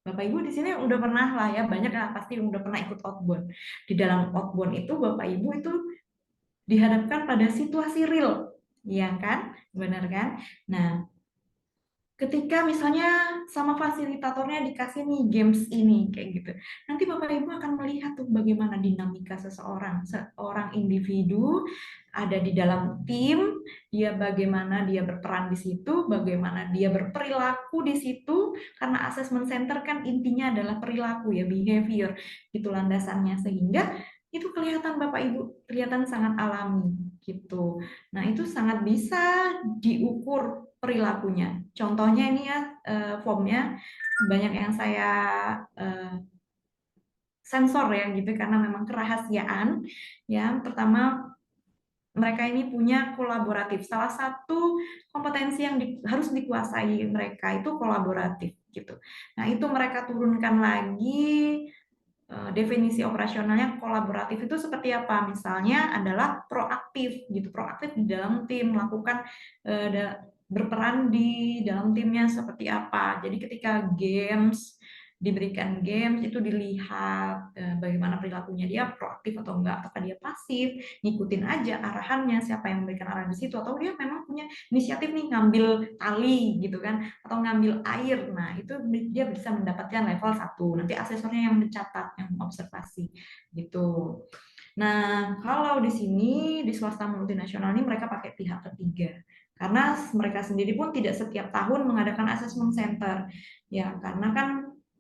Speaker 2: Bapak Ibu di sini udah pernah lah ya, banyak yang pasti udah pernah ikut outbound. Di dalam outbound itu Bapak Ibu itu dihadapkan pada situasi real, ya kan? Benar kan? Nah, ketika misalnya sama fasilitatornya dikasih nih games ini kayak gitu, nanti Bapak Ibu akan melihat tuh bagaimana dinamika seorang individu ada di dalam tim, dia bagaimana dia berperan di situ, bagaimana dia berperilaku di situ, karena assessment center kan intinya adalah perilaku ya, behavior itu landasannya, sehingga itu kelihatan Bapak Ibu, kelihatan sangat alami gitu. Nah, itu sangat bisa diukur perilakunya. Contohnya ini ya, formnya banyak yang saya sensor ya gitu karena memang kerahasiaan. Ya, pertama mereka ini punya kolaboratif. Salah satu kompetensi yang harus dikuasai mereka itu kolaboratif gitu. Nah, itu mereka turunkan lagi definisi operasionalnya. Kolaboratif itu seperti apa? Misalnya adalah proaktif gitu, proaktif di dalam tim, melakukan berperan di dalam timnya seperti apa. Jadi ketika diberikan games itu dilihat bagaimana perilakunya, dia proaktif atau enggak, apakah dia pasif, ngikutin aja arahannya siapa yang memberikan arahan di situ, atau dia memang punya inisiatif nih ngambil tali gitu kan, atau ngambil air. Nah, itu dia bisa mendapatkan level 1. Nanti asesornya yang mencatat, yang observasi gitu. Nah, kalau di sini di swasta multinasional ini mereka pakai pihak ketiga. Karena mereka sendiri pun tidak setiap tahun mengadakan assessment center. Ya, karena kan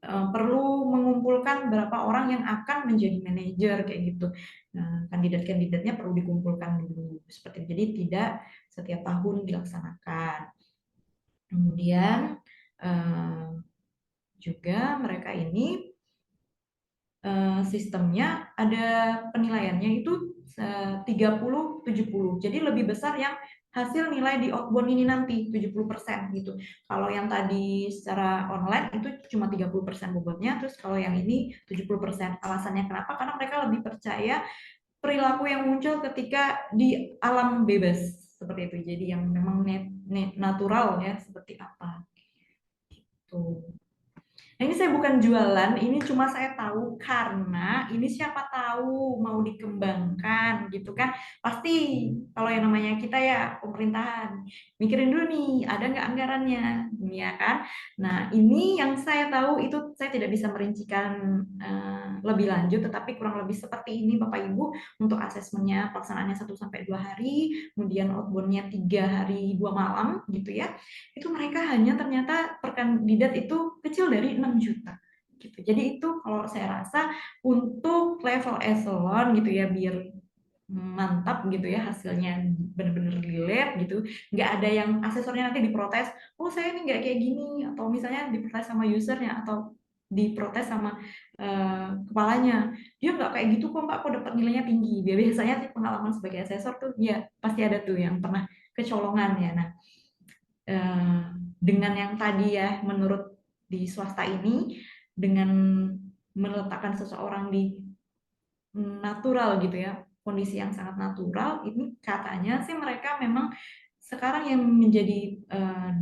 Speaker 2: perlu mengumpulkan berapa orang yang akan menjadi manajer kayak gitu. Nah, kandidat-kandidatnya perlu dikumpulkan dulu. Seperti jadi tidak setiap tahun dilaksanakan. Kemudian juga mereka ini sistemnya ada penilaiannya itu 30-70. Jadi lebih besar yang hasil nilai di outbound ini nanti 70% gitu. Kalau yang tadi secara online itu cuma 30% bobotnya, terus kalau yang ini 70%. Alasannya kenapa? Karena mereka lebih percaya perilaku yang muncul ketika di alam bebas seperti itu. Jadi yang memang natural ya seperti apa. Gitu. Nah, ini saya bukan jualan, ini cuma saya tahu karena ini siapa tahu mau dikembangkan gitu kan. Pasti kalau yang namanya kita ya pemerintahan, mikirin dulu nih ada nggak anggarannya, ya kan. Nah ini yang saya tahu itu saya tidak bisa merincikan lebih lanjut, tetapi kurang lebih seperti ini Bapak Ibu untuk asesmennya pelaksanaannya 1-2 hari, kemudian outbound-nya 3 hari 2 malam gitu ya. Itu mereka hanya ternyata per kandidat itu kecil dari 6 juta gitu. Jadi itu kalau saya rasa untuk level eselon gitu ya biar mantap gitu ya hasilnya benar-benar di lab gitu, nggak ada yang asesornya nanti diprotes, oh saya ini nggak kayak gini, atau misalnya diprotes sama usernya atau diprotes sama kepalanya, dia nggak kayak gitu kok Mbak, kok dapat nilainya tinggi. Biasanya sih pengalaman sebagai asesor tuh ya pasti ada tuh yang pernah kecolongan ya. Nah dengan yang tadi ya menurut di swasta ini dengan meletakkan seseorang di natural gitu ya kondisi yang sangat natural ini katanya sih mereka memang sekarang yang menjadi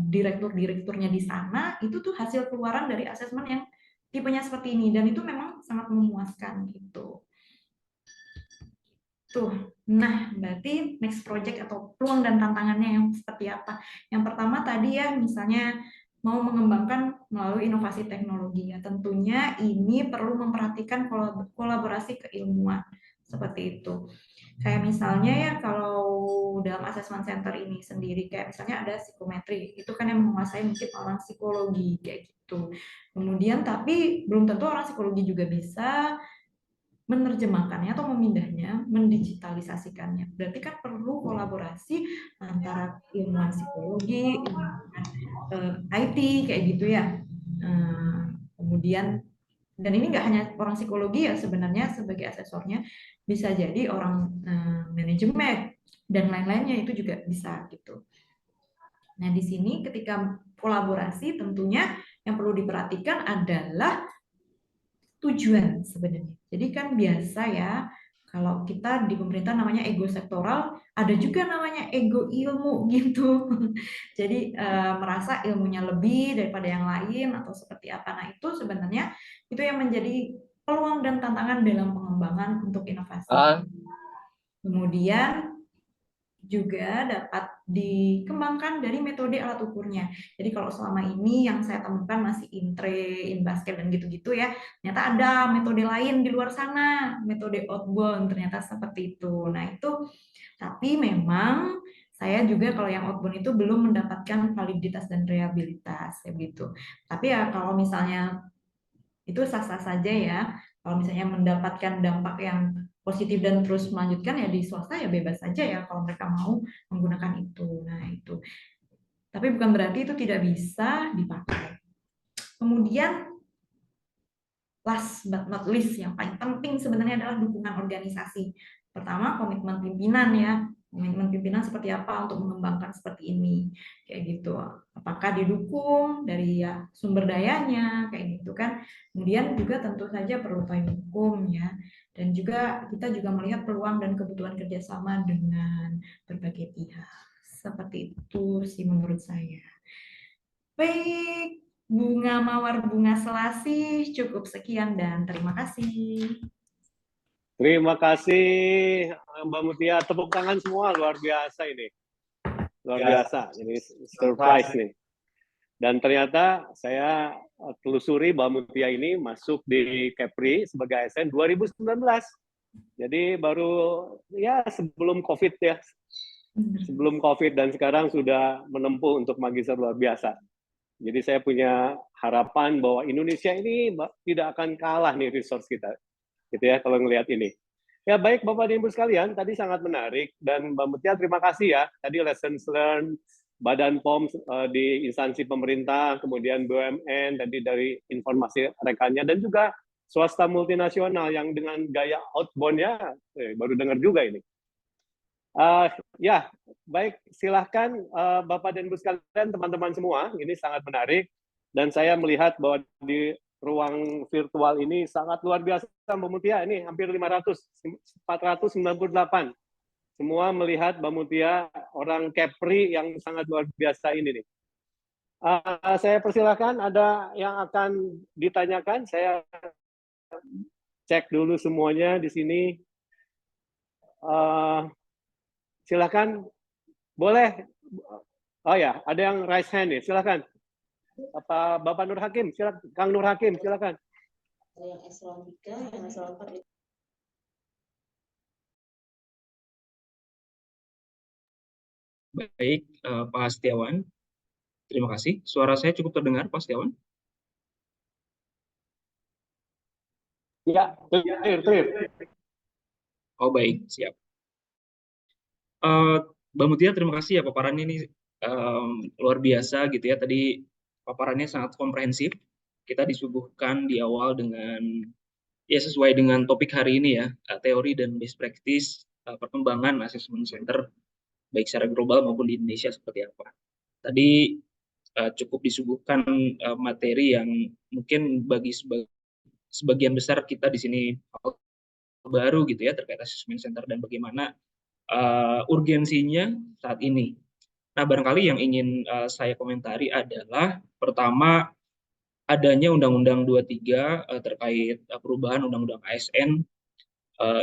Speaker 2: direktur-direkturnya di sana itu tuh hasil keluaran dari asesmen yang tipenya seperti ini dan itu memang sangat memuaskan gitu. Tuh, nah berarti next project atau peluang dan tantangannya yang seperti apa? Yang pertama tadi ya misalnya mau mengembangkan melalui inovasi teknologi ya tentunya ini perlu memperhatikan kolaborasi keilmuan seperti itu. Kayak misalnya ya kalau dalam assessment center ini sendiri kayak misalnya ada psikometri itu kan yang menguasai mungkin orang psikologi kayak gitu. Kemudian tapi belum tentu orang psikologi juga bisa menerjemahkannya atau memindahnya, mendigitalisasikannya. Berarti kan perlu kolaborasi antara ilmuwan psikologi, ilmuwan IT kayak gitu ya. Kemudian dan ini nggak hanya orang psikologi ya sebenarnya sebagai asesornya bisa jadi orang manajemen dan lain-lainnya itu juga bisa gitu. Nah di sini ketika kolaborasi tentunya yang perlu diperhatikan adalah tujuan sebenarnya. Jadi kan biasa ya, kalau kita di pemerintah namanya ego sektoral, ada juga namanya ego ilmu gitu. Jadi merasa ilmunya lebih daripada yang lain atau seperti apa. Nah itu sebenarnya itu yang menjadi peluang dan tantangan dalam pengembangan untuk inovasi. Kemudian juga dapat dikembangkan dari metode alat ukurnya. Jadi kalau selama ini yang saya temukan masih intre, InBasket dan gitu-gitu ya, ternyata ada metode lain di luar sana, metode outbound ternyata seperti itu. Nah itu, tapi memang saya juga kalau yang outbound itu belum mendapatkan validitas dan reliabilitas, ya gitu. Tapi ya kalau misalnya itu sah-sah saja ya, kalau misalnya mendapatkan dampak yang positif dan terus melanjutkan ya di swasta ya bebas saja ya kalau mereka mau menggunakan itu. Nah itu. Tapi bukan berarti itu tidak bisa dipakai. Kemudian last but not least yang paling penting sebenarnya adalah dukungan organisasi. Pertama komitmen pimpinan ya. Komitmen pimpinan seperti apa untuk mengembangkan seperti ini kayak gitu, apakah didukung dari ya sumber dayanya kayak gitu kan. Kemudian juga tentu saja perlu payung hukum ya, dan juga kita juga melihat peluang dan kebutuhan kerjasama dengan berbagai pihak seperti itu sih menurut saya. Baik, Bunga Mawar Bunga Selasih cukup sekian dan terima kasih.
Speaker 1: Terima kasih Mbak Mutia, tepuk tangan semua, luar biasa ini. Luar biasa, ini surprise nih. Dan ternyata saya telusuri Mbak Mutia ini masuk di Kepri sebagai ASN 2019. Jadi baru ya sebelum COVID ya. Sebelum COVID dan sekarang sudah menempuh untuk magister luar biasa. Jadi saya punya harapan bahwa Indonesia ini tidak akan kalah nih resource kita. Gitu ya kalau ngelihat ini. Ya baik Bapak dan Ibu sekalian, tadi sangat menarik dan Mbak Mutia terima kasih ya. Tadi lessons learned, Badan POM di instansi pemerintah, kemudian BUMN, tadi dari informasi rekannya dan juga swasta multinasional yang dengan gaya outbound-nya, baru dengar juga ini. Ya, baik, silahkan Bapak dan Ibu sekalian, teman-teman semua, ini sangat menarik. Dan saya melihat bahwa di ruang virtual ini sangat luar biasa, Mbak Mutia, ini hampir 500, 498. Semua melihat Mbak Mutia, orang Kepri yang sangat luar biasa ini nih. Saya persilahkan, ada yang akan ditanyakan, saya cek dulu semuanya di sini. Silakan, boleh. Oh ya, ada yang raise hand nih, silakan. Bapak Nur Hakim, silakan. Kang Nur Hakim, silakan.
Speaker 4: Yang eselon 3, yang eselon 4 itu.
Speaker 5: Baik, Pak Setiawan. Terima kasih. Suara saya cukup terdengar, Pak Setiawan?
Speaker 1: Ya, clear.
Speaker 5: Oh, baik, siap. Mbak Mutia, terima kasih ya paparannya ini luar biasa gitu ya. Tadi paparannya sangat komprehensif. Kita disuguhkan di awal dengan ya sesuai dengan topik hari ini ya, teori dan best practice perkembangan assessment center baik secara global maupun di Indonesia seperti apa. Tadi cukup disuguhkan materi yang mungkin bagi sebagian besar kita di sini baru gitu ya terkait assessment center dan bagaimana urgensinya saat ini. Nah, barangkali yang ingin saya komentari adalah pertama adanya Undang-Undang 23 terkait perubahan Undang-Undang ASN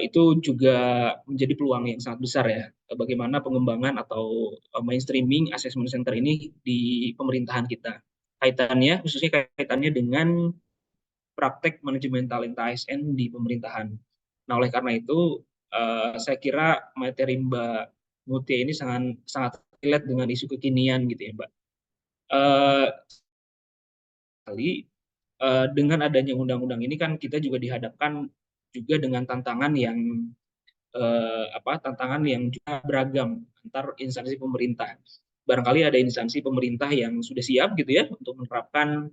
Speaker 5: itu juga menjadi peluang yang sangat besar ya. Bagaimana pengembangan atau mainstreaming assessment center ini di pemerintahan kita. Khususnya kaitannya dengan praktek manajemen talenta ASN di pemerintahan. Nah, oleh karena itu, saya kira materi Mbak Mutia ini sangat relate dengan isu kekinian gitu ya, Mbak. Dengan adanya undang-undang ini kan kita juga dihadapkan juga dengan tantangan yang juga beragam antar instansi pemerintah. Barangkali ada instansi pemerintah yang sudah siap gitu ya untuk menerapkan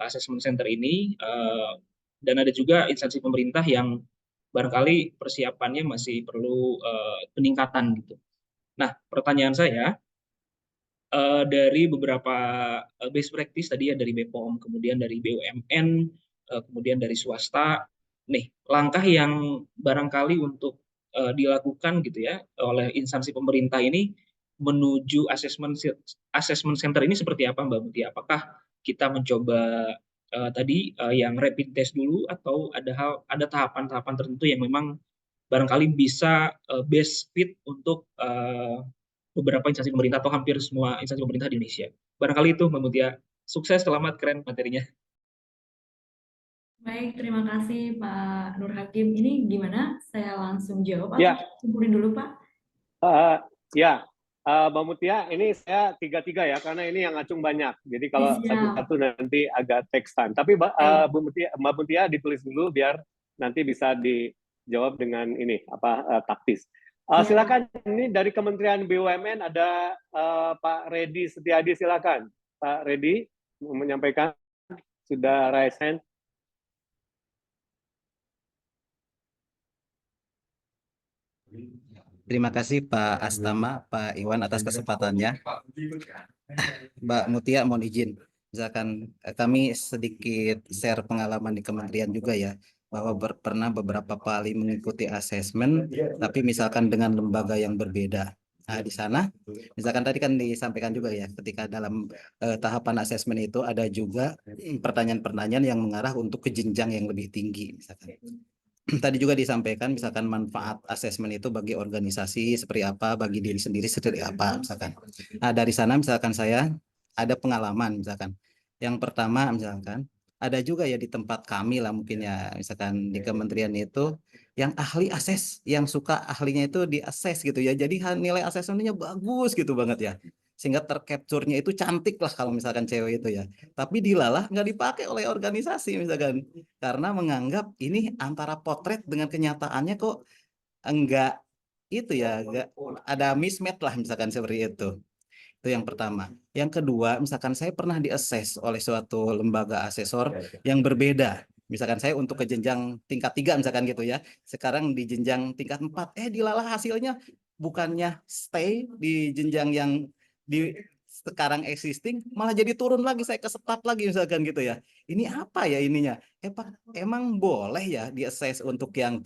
Speaker 5: assessment center ini, dan ada juga instansi pemerintah yang barangkali persiapannya masih perlu peningkatan gitu. Nah, pertanyaan saya dari beberapa best practice tadi ya dari BPOM, kemudian dari BUMN, kemudian dari swasta, nih langkah yang barangkali untuk dilakukan gitu ya oleh instansi pemerintah ini menuju assessment center ini seperti apa, Mbak Mutia? Apakah kita mencoba yang rapid test dulu atau ada tahapan-tahapan tertentu yang memang barangkali bisa best fit untuk beberapa instansi pemerintah atau hampir semua instansi pemerintah di Indonesia. Barangkali itu, Mbak Mutia. Sukses, selamat, keren materinya.
Speaker 2: Baik, terima kasih Pak Nur Hakim. Ini gimana? Saya langsung jawab
Speaker 1: Ya.
Speaker 2: atau simpulin dulu, Pak?
Speaker 1: Ya, Mbak Mutia, ini saya tiga-tiga ya, karena ini yang ngacung banyak. Jadi kalau satu-satu nanti agak text time. Tapi Mbak Mutia ditulis dulu biar nanti bisa dijawab dengan ini taktis. Silakan, ini dari Kementerian BUMN ada Pak Redi Setiadi, silakan. Pak Redi menyampaikan, sudah raise hand.
Speaker 6: Terima kasih Pak Astama, Pak Iwan atas kesempatannya. Mbak Mutia, mohon izin. Misalkan kami sedikit share pengalaman di kementerian juga ya, bahwa pernah beberapa kali mengikuti asesmen, tapi misalkan dengan lembaga yang berbeda. Nah, di sana, misalkan tadi kan disampaikan juga ya, ketika dalam tahapan asesmen itu ada juga pertanyaan-pertanyaan yang mengarah untuk ke jenjang yang lebih tinggi, misalkan. Tadi juga disampaikan misalkan manfaat asesmen itu bagi organisasi seperti apa, bagi diri sendiri seperti apa misalkan. Nah, dari sana misalkan saya ada pengalaman misalkan. Yang pertama misalkan ada juga ya di tempat kami lah mungkin ya, misalkan di kementerian itu yang ahli ases, yang suka ahlinya itu di ases gitu ya. Jadi nilai asesmennya bagus gitu banget ya. Sehingga tercapture-nya itu cantik lah kalau misalkan cewek itu ya. Tapi dilalah nggak dipakai oleh organisasi misalkan. Karena menganggap ini antara potret dengan kenyataannya kok enggak itu ya, enggak ada mismatch lah misalkan seperti itu. Itu yang pertama. Yang kedua, misalkan saya pernah di-assess oleh suatu lembaga asesor yang berbeda. Misalkan saya untuk ke jenjang tingkat 3 misalkan gitu ya. Sekarang di jenjang tingkat 4, dilalah hasilnya bukannya stay di jenjang yang di sekarang existing, malah jadi turun lagi, saya ke start lagi misalkan gitu ya. Ini apa ya ininya? Emang boleh ya di-assess untuk yang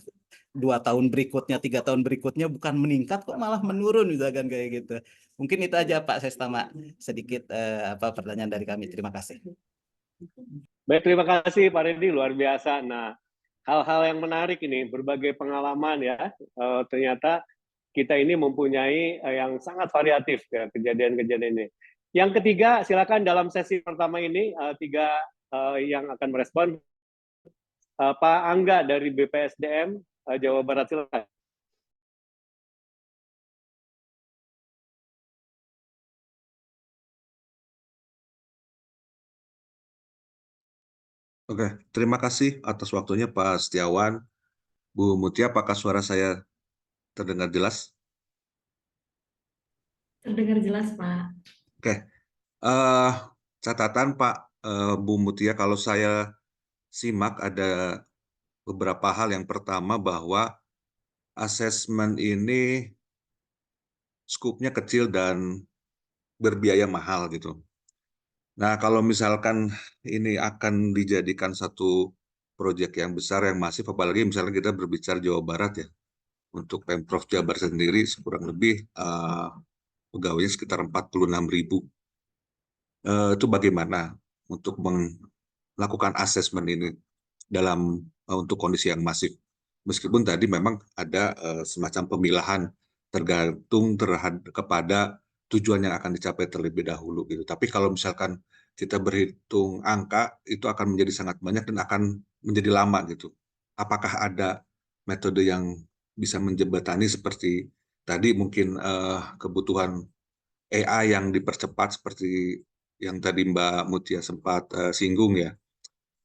Speaker 6: 2 tahun berikutnya, 3 tahun berikutnya bukan meningkat kok malah menurun misalkan kayak gitu. Mungkin itu aja Pak Sestama, sedikit pertanyaan dari kami. Terima kasih.
Speaker 1: Baik, terima kasih Pak Reddy, luar biasa. Nah, hal-hal yang menarik ini, berbagai pengalaman ya, ternyata kita ini mempunyai yang sangat variatif ya, kejadian-kejadian ini. Yang ketiga, silakan dalam sesi pertama ini, tiga yang akan merespon. Pak Angga dari BPSDM Jawa Barat, silakan.
Speaker 7: Oke, terima kasih atas waktunya Pak Setiawan. Bu Mutia, apakah suara saya terdengar jelas?
Speaker 2: Terdengar jelas, Pak.
Speaker 7: Oke, catatan Pak Bu Mutia, kalau saya simak ada beberapa hal. Yang pertama bahwa asesmen ini skupnya kecil dan berbiaya mahal gitu. Nah, kalau misalkan ini akan dijadikan satu proyek yang besar, yang masif, apalagi misalnya kita berbicara Jawa Barat ya, untuk Pemprov Jabar sendiri kurang lebih pegawainya sekitar 46.000. Itu bagaimana untuk melakukan asesmen ini dalam untuk kondisi yang masif? Meskipun tadi memang ada semacam pemilahan tergantung kepada tujuan yang akan dicapai terlebih dahulu gitu. Tapi kalau misalkan kita berhitung angka, itu akan menjadi sangat banyak dan akan menjadi lama gitu. Apakah ada metode yang bisa menjembatani seperti tadi mungkin kebutuhan AI yang dipercepat seperti yang tadi Mbak Mutia sempat singgung ya.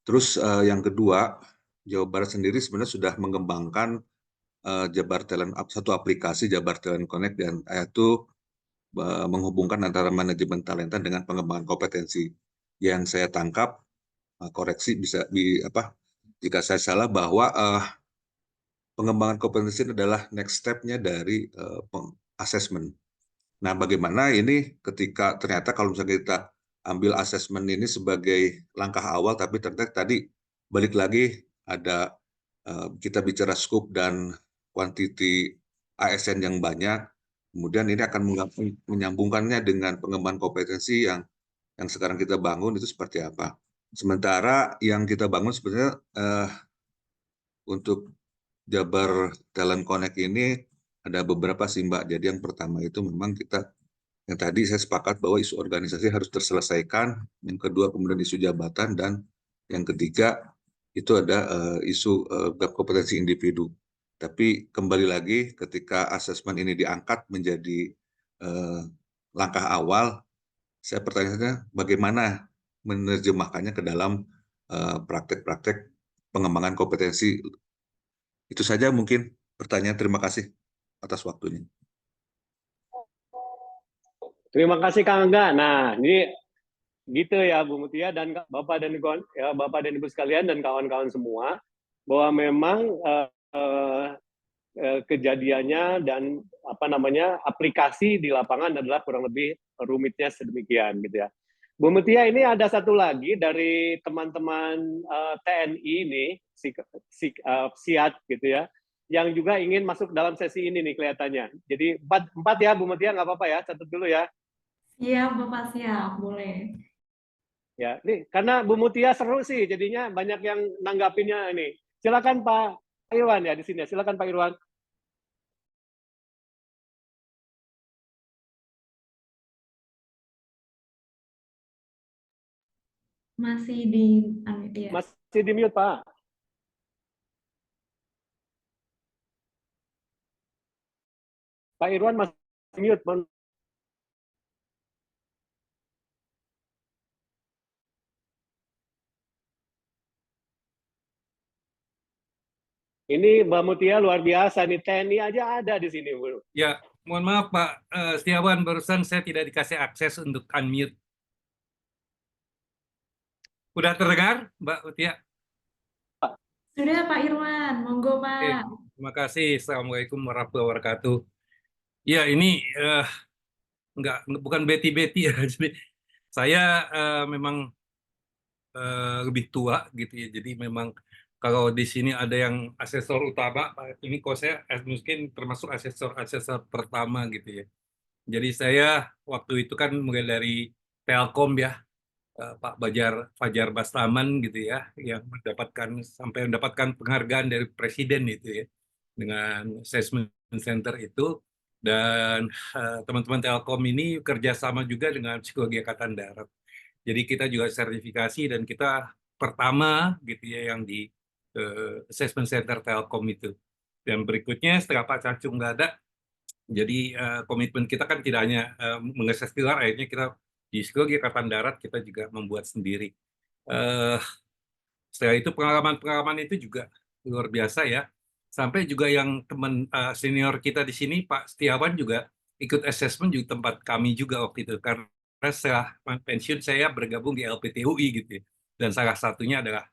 Speaker 7: Terus yang kedua, Jawa Barat sendiri sebenarnya sudah mengembangkan Jabar Talent, satu aplikasi Jabar Talent Connect, dan itu menghubungkan antara manajemen talenta dengan pengembangan kompetensi. Yang saya tangkap, koreksi bisa jika saya salah, bahwa pengembangan kompetensi adalah next step-nya dari assessment. Nah, bagaimana ini ketika ternyata kalau misalnya kita ambil assessment ini sebagai langkah awal, tapi ternyata tadi balik lagi ada kita bicara scope dan quantity ASN yang banyak, kemudian ini akan menyambungkannya dengan pengembangan kompetensi yang sekarang kita bangun itu seperti apa. Sementara yang kita bangun sebenarnya untuk Jabar Talent Connect ini ada beberapa sih Mbak. Jadi yang pertama itu memang kita, yang tadi saya sepakat bahwa isu organisasi harus terselesaikan, yang kedua kemudian isu jabatan, dan yang ketiga itu ada isu gap kompetensi individu. Tapi kembali lagi ketika asesmen ini diangkat menjadi langkah awal, saya pertanyaannya bagaimana menerjemahkannya ke dalam praktek-praktek pengembangan kompetensi. Itu saja mungkin pertanyaan. Terima kasih atas waktunya.
Speaker 1: Terima kasih Kang Angga. Nah, ini gitu ya Bu Mutia dan Bapak dan Ibu sekalian dan kawan-kawan semua, bahwa memang kejadiannya dan aplikasi di lapangan adalah kurang lebih rumitnya sedemikian gitu ya. Bu Mutia, ini ada satu lagi dari teman-teman TNI ini, SIAT gitu ya, yang juga ingin masuk dalam sesi ini nih kelihatannya. Jadi empat ya Bu Mutia, nggak apa-apa ya, catat dulu ya.
Speaker 2: Siap, Bapak, siap. Boleh.
Speaker 1: Ya, nih karena Bu Mutia seru sih, jadinya banyak yang nanggapinnya ini. Silakan Pak Irwan ya di sini. Silakan Pak Irwan.
Speaker 2: Masih di ya.
Speaker 1: Masih di mute Pak. Pak Irwan masih mute. Ini Mbak Mutia luar biasa nih, TNI aja ada di sini, Bu.
Speaker 8: Ya, mohon maaf Pak Setiawan, barusan saya tidak dikasih akses untuk unmute. Udah terdengar, Mbak Mutia?
Speaker 2: Sudah Pak Irwan, monggo
Speaker 8: Oke,
Speaker 2: Pak.
Speaker 8: terima kasih. Assalamualaikum warahmatullahi wabarakatuh. Ya, ini bukan Betty-Betty ya. Jadi saya memang lebih tua gitu ya. Jadi memang kalau di sini ada yang asesor utama, ini kok saya mungkin termasuk asesor pertama gitu ya. Jadi saya waktu itu kan mulai dari Telkom ya, Pak Fajar Bastaman gitu ya, yang sampai mendapatkan penghargaan dari Presiden itu ya, dengan assessment center itu. Dan teman-teman Telkom ini kerjasama juga dengan Psikologi Angkatan Darat. Jadi kita juga sertifikasi dan kita pertama gitu ya yang di assessment center Telkom itu. Dan berikutnya setelah Pak Cacung nggak ada, jadi komitmen kita kan tidak hanya mengakses pilar, akhirnya kita di Psikologi Angkatan Darat kita juga membuat sendiri. Setelah itu pengalaman-pengalaman itu juga luar biasa ya. Sampai juga yang teman senior kita di sini, Pak Setiawan juga ikut assessment di tempat kami juga waktu itu. Karena setelah pensiun saya bergabung di LPTUI gitu ya. Dan salah satunya adalah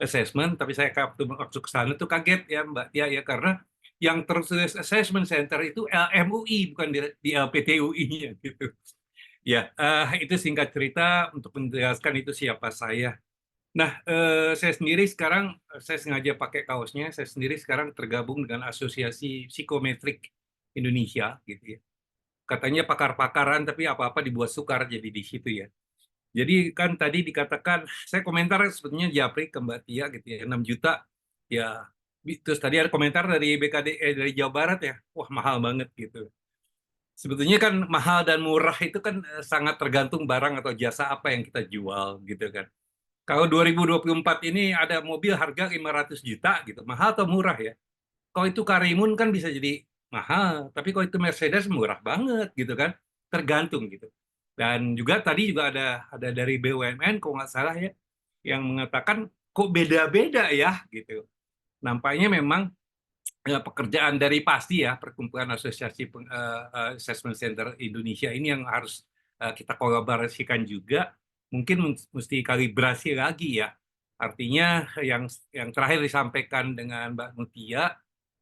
Speaker 8: assessment, tapi saya waktu ke sana tuh kaget ya Mbak Tia ya, karena yang tertulis assessment center itu LMUI bukan di LPTUI-nya gitu. Ya, itu singkat cerita untuk menjelaskan itu siapa saya. Nah, saya sendiri sekarang, saya sengaja pakai kaosnya, saya sendiri sekarang tergabung dengan Asosiasi Psikometrik Indonesia, gitu ya. Katanya pakar-pakaran, tapi apa-apa dibuat sukar jadi di situ ya. Jadi kan tadi dikatakan, saya komentar sebetulnya Japri ke Mbak Tia gitu ya, 6 juta, ya. Terus tadi ada komentar dari dari Jawa Barat ya, wah mahal banget gitu. Sebetulnya kan mahal dan murah itu kan sangat tergantung barang atau jasa apa yang kita jual gitu kan. Kalau 2024 ini ada mobil harga 500 juta gitu, mahal atau murah ya? Kalau itu Karimun kan bisa jadi mahal, tapi kalau itu Mercedes murah banget gitu kan, tergantung gitu. Dan juga tadi juga ada dari BUMN, kalau nggak salah ya, yang mengatakan kok beda-beda ya gitu. Nampaknya memang pekerjaan dari pasti ya Perkumpulan Asosiasi Assessment Center Indonesia ini yang harus kita kolaborasikan juga. Mungkin mesti kalibrasi lagi ya. Artinya yang terakhir disampaikan dengan Mbak Mutia,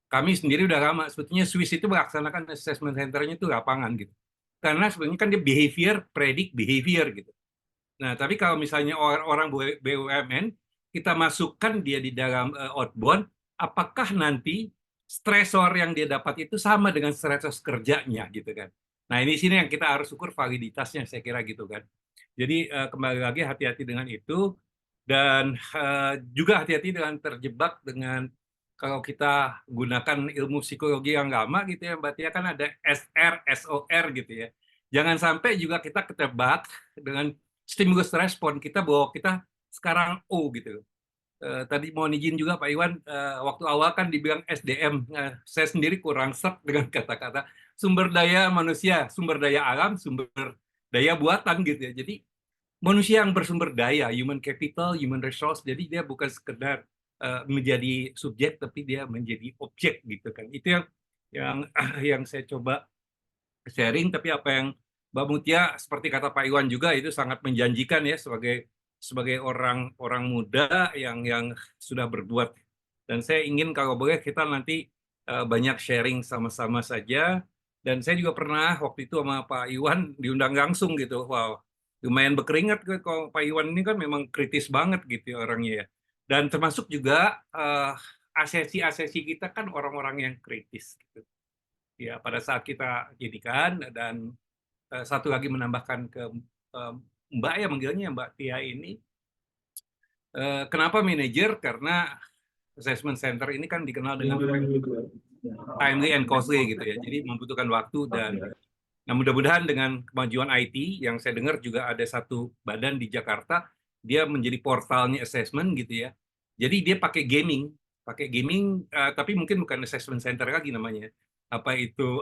Speaker 8: kami sendiri udah lama sebetulnya Swiss itu melaksanakan assessment center-nya itu lapangan gitu. Karena sebenarnya kan dia behavior, predict behavior gitu. Nah, tapi kalau misalnya orang BUMN, kita masukkan dia di dalam outbound, apakah nanti stresor yang dia dapat itu sama dengan stresor kerjanya gitu kan. Nah, ini sini yang kita harus ukur validitasnya saya kira gitu kan. Jadi kembali lagi hati-hati dengan itu dan juga hati-hati dengan terjebak dengan kalau kita gunakan ilmu psikologi yang lama gitu ya Mbak Tia, kan ada SR, SOR gitu ya. Jangan sampai juga kita ketebak dengan stimulus respon kita bahwa kita sekarang O gitu. Tadi mau izin juga Pak Iwan, waktu awal kan dibilang SDM. Saya sendiri kurang serp dengan kata-kata sumber daya manusia, sumber daya alam, sumber daya buatan gitu ya. Jadi manusia yang bersumber daya, human capital, human resource, jadi dia bukan sekedar menjadi subjek, tapi dia menjadi objek gitu kan. Itu yang saya coba sharing, tapi apa yang Mbak Mutia seperti kata Pak Iwan juga itu sangat menjanjikan ya sebagai orang muda yang sudah berbuat. Dan saya ingin kalau boleh kita nanti banyak sharing sama-sama saja. Dan saya juga pernah waktu itu sama Pak Iwan diundang langsung gitu. Wow, lumayan berkeringat kalau Pak Iwan ini kan memang kritis banget gitu orangnya ya. Dan termasuk juga asesi kita kan orang-orang yang kritis gitu. Ya pada saat kita jadikan. Dan satu lagi menambahkan ke Mbak ya, manggilnya Mbak Tia ini, kenapa manajer? Karena assessment center ini kan dikenal dengan timely and costly gitu ya, jadi membutuhkan waktu. Dan nah mudah-mudahan dengan kemajuan IT yang saya dengar juga ada satu badan di Jakarta, dia menjadi portalnya assessment gitu ya, jadi dia pakai gaming tapi mungkin bukan assessment center lagi namanya, apa itu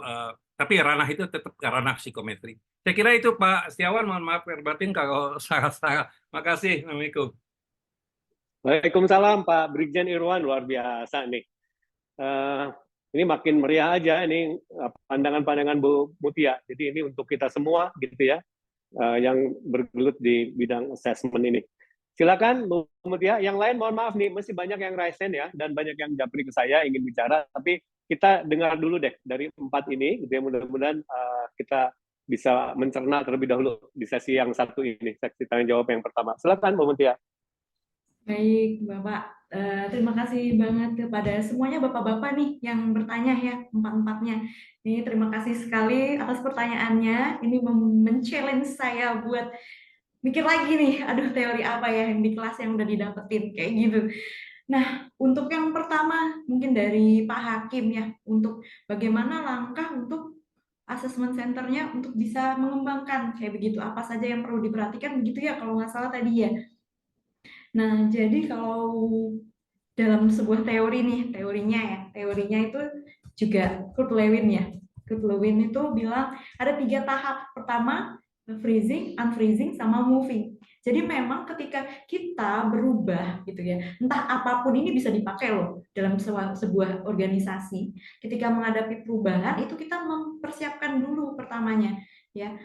Speaker 8: tapi ranah itu tetap ranah psikometri. Saya kira itu Pak Setiawan, mohon maaf lahir batin kalau salah. Makasih. Assalamualaikum.
Speaker 1: Waalaikumsalam Pak Brigjen Irwan, luar biasa nih. Ini makin meriah aja ini pandangan-pandangan Bu Mutia. Jadi ini untuk kita semua gitu ya, yang bergelut di bidang assessment ini. Silakan Bu Mutia. Yang lain mohon maaf nih, masih banyak yang raise hand ya, dan banyak yang japri ke saya ingin bicara. Tapi kita dengar dulu deh dari 4 ini, gitu ya. Mudah-mudahan kita bisa mencerna terlebih dahulu di sesi yang satu ini, sesi tanya jawab yang pertama. Silakan Bu Mutia.
Speaker 2: Baik, Bapak. Terima kasih banget kepada semuanya Bapak-Bapak nih yang bertanya ya, empat-empatnya. Ini terima kasih sekali atas pertanyaannya. Ini men-challenge saya buat mikir lagi nih, aduh teori apa ya yang di kelas yang udah didapetin, kayak gitu. Nah, untuk yang pertama mungkin dari Pak Hakim ya, untuk bagaimana langkah untuk assessment centernya untuk bisa mengembangkan kayak begitu, apa saja yang perlu diperhatikan begitu ya kalau nggak salah tadi ya. Nah, jadi kalau dalam sebuah teori nih, teorinya itu juga Kurt Lewin ya. Kurt Lewin itu bilang ada 3 tahap. Pertama, freezing, unfreezing, sama moving. Jadi memang ketika kita berubah gitu ya, entah apapun ini bisa dipakai loh dalam sebuah organisasi. Ketika menghadapi perubahan itu kita mempersiapkan dulu pertamanya ya,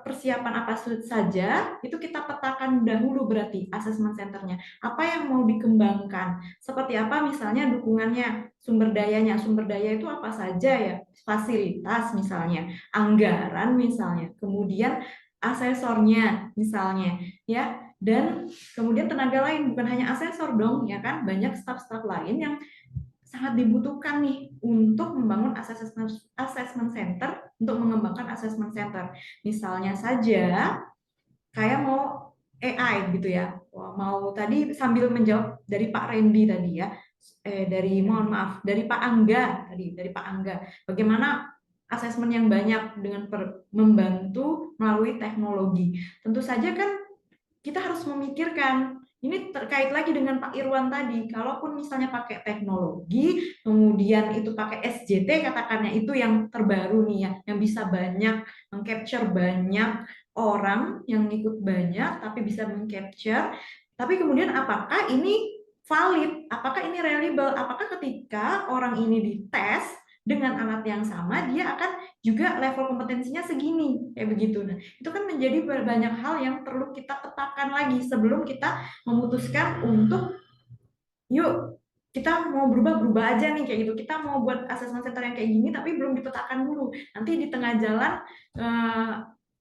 Speaker 2: persiapan apa saja itu kita petakan dahulu berarti assessment centernya. Apa yang mau dikembangkan? Seperti apa misalnya dukungannya, sumber dayanya. Sumber daya itu apa saja ya? Fasilitas misalnya, anggaran misalnya, kemudian asesornya misalnya ya, dan kemudian tenaga lain, bukan hanya asesor dong ya kan, banyak staf-staf lain yang sangat dibutuhkan nih untuk membangun assessment center, untuk mengembangkan assessment center. Misalnya saja kayak mau AI gitu ya, mau tadi sambil menjawab dari Pak Randy tadi ya, dari Pak Angga tadi, dari Pak Angga, bagaimana asesmen yang banyak dengan membantu melalui teknologi. Tentu saja kan kita harus memikirkan, ini terkait lagi dengan Pak Irwan tadi, kalaupun misalnya pakai teknologi, kemudian itu pakai SJT katakannya, itu yang terbaru nih ya, yang bisa banyak mengcapture banyak orang yang ikut banyak, tapi bisa mengcapture, tapi kemudian apakah ini valid, apakah ini reliable, apakah ketika orang ini dites dengan alat yang sama, dia akan juga level kompetensinya segini, kayak begitu. Nah, itu kan menjadi banyak hal yang perlu kita petakan lagi sebelum kita memutuskan untuk yuk kita mau berubah aja nih kayak gitu. Kita mau buat assessment center yang kayak gini tapi belum dipetakan dulu. Nanti di tengah jalan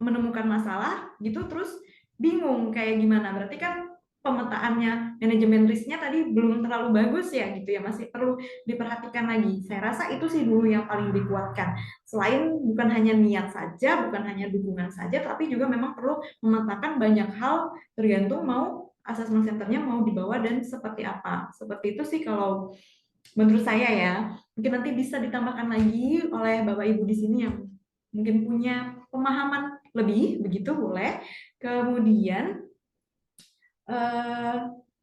Speaker 2: menemukan masalah gitu terus bingung kayak gimana. Berarti kan pemetaannya, manajemen risknya tadi belum terlalu bagus ya gitu ya, masih perlu diperhatikan lagi. Saya rasa itu sih dulu yang paling dikuatkan. Selain bukan hanya niat saja, bukan hanya dukungan saja, tapi juga memang perlu memetakan banyak hal tergantung mau assessment centernya mau dibawa dan seperti apa. Seperti itu sih kalau menurut saya ya. Mungkin nanti bisa ditambahkan lagi oleh Bapak Ibu di sini yang mungkin punya pemahaman lebih, begitu boleh. Kemudian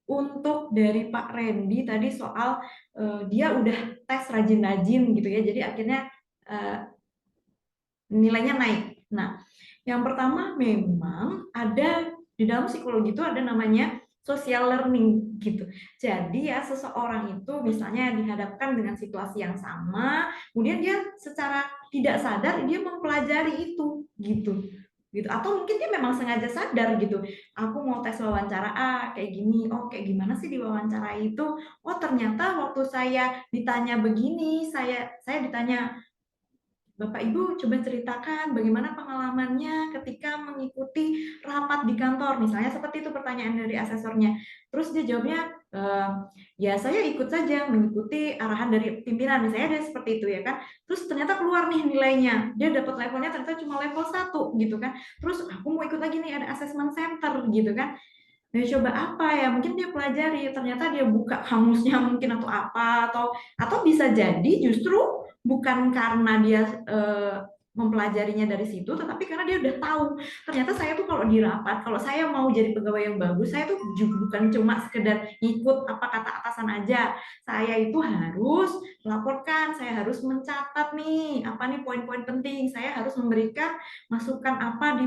Speaker 2: untuk dari Pak Randy tadi soal dia udah tes rajin-rajin gitu ya, jadi akhirnya nilainya naik. Nah, yang pertama memang ada di dalam psikologi itu ada namanya social learning gitu. Jadi ya seseorang itu misalnya dihadapkan dengan situasi yang sama, kemudian dia secara tidak sadar dia mempelajari itu gitu. Atau mungkin dia memang sengaja sadar gitu, aku mau tes wawancara kayak gini, oh kayak gimana sih di wawancara itu, oh ternyata waktu saya ditanya begini, saya ditanya, Bapak Ibu coba ceritakan bagaimana pengalamannya ketika mengikuti rapat di kantor, misalnya seperti itu pertanyaan dari asesornya. Terus dia jawabnya, ya saya ikut saja mengikuti arahan dari pimpinan, misalnya dia seperti itu ya kan. Terus ternyata keluar nih nilainya, dia dapat levelnya ternyata cuma level 1 gitu kan. Terus aku mau ikut lagi nih ada assessment center gitu kan. Dia coba apa ya, mungkin dia pelajari, ternyata dia buka kamusnya mungkin atau apa, atau bisa jadi justru bukan karena dia mempelajarinya dari situ, tetapi karena dia udah tahu ternyata saya tuh kalau di rapat, kalau saya mau jadi pegawai yang bagus, saya tuh bukan cuma sekedar ikut apa kata atasan aja, saya itu harus melaporkan, saya harus mencatat nih apa nih poin-poin penting, saya harus memberikan masukan apa di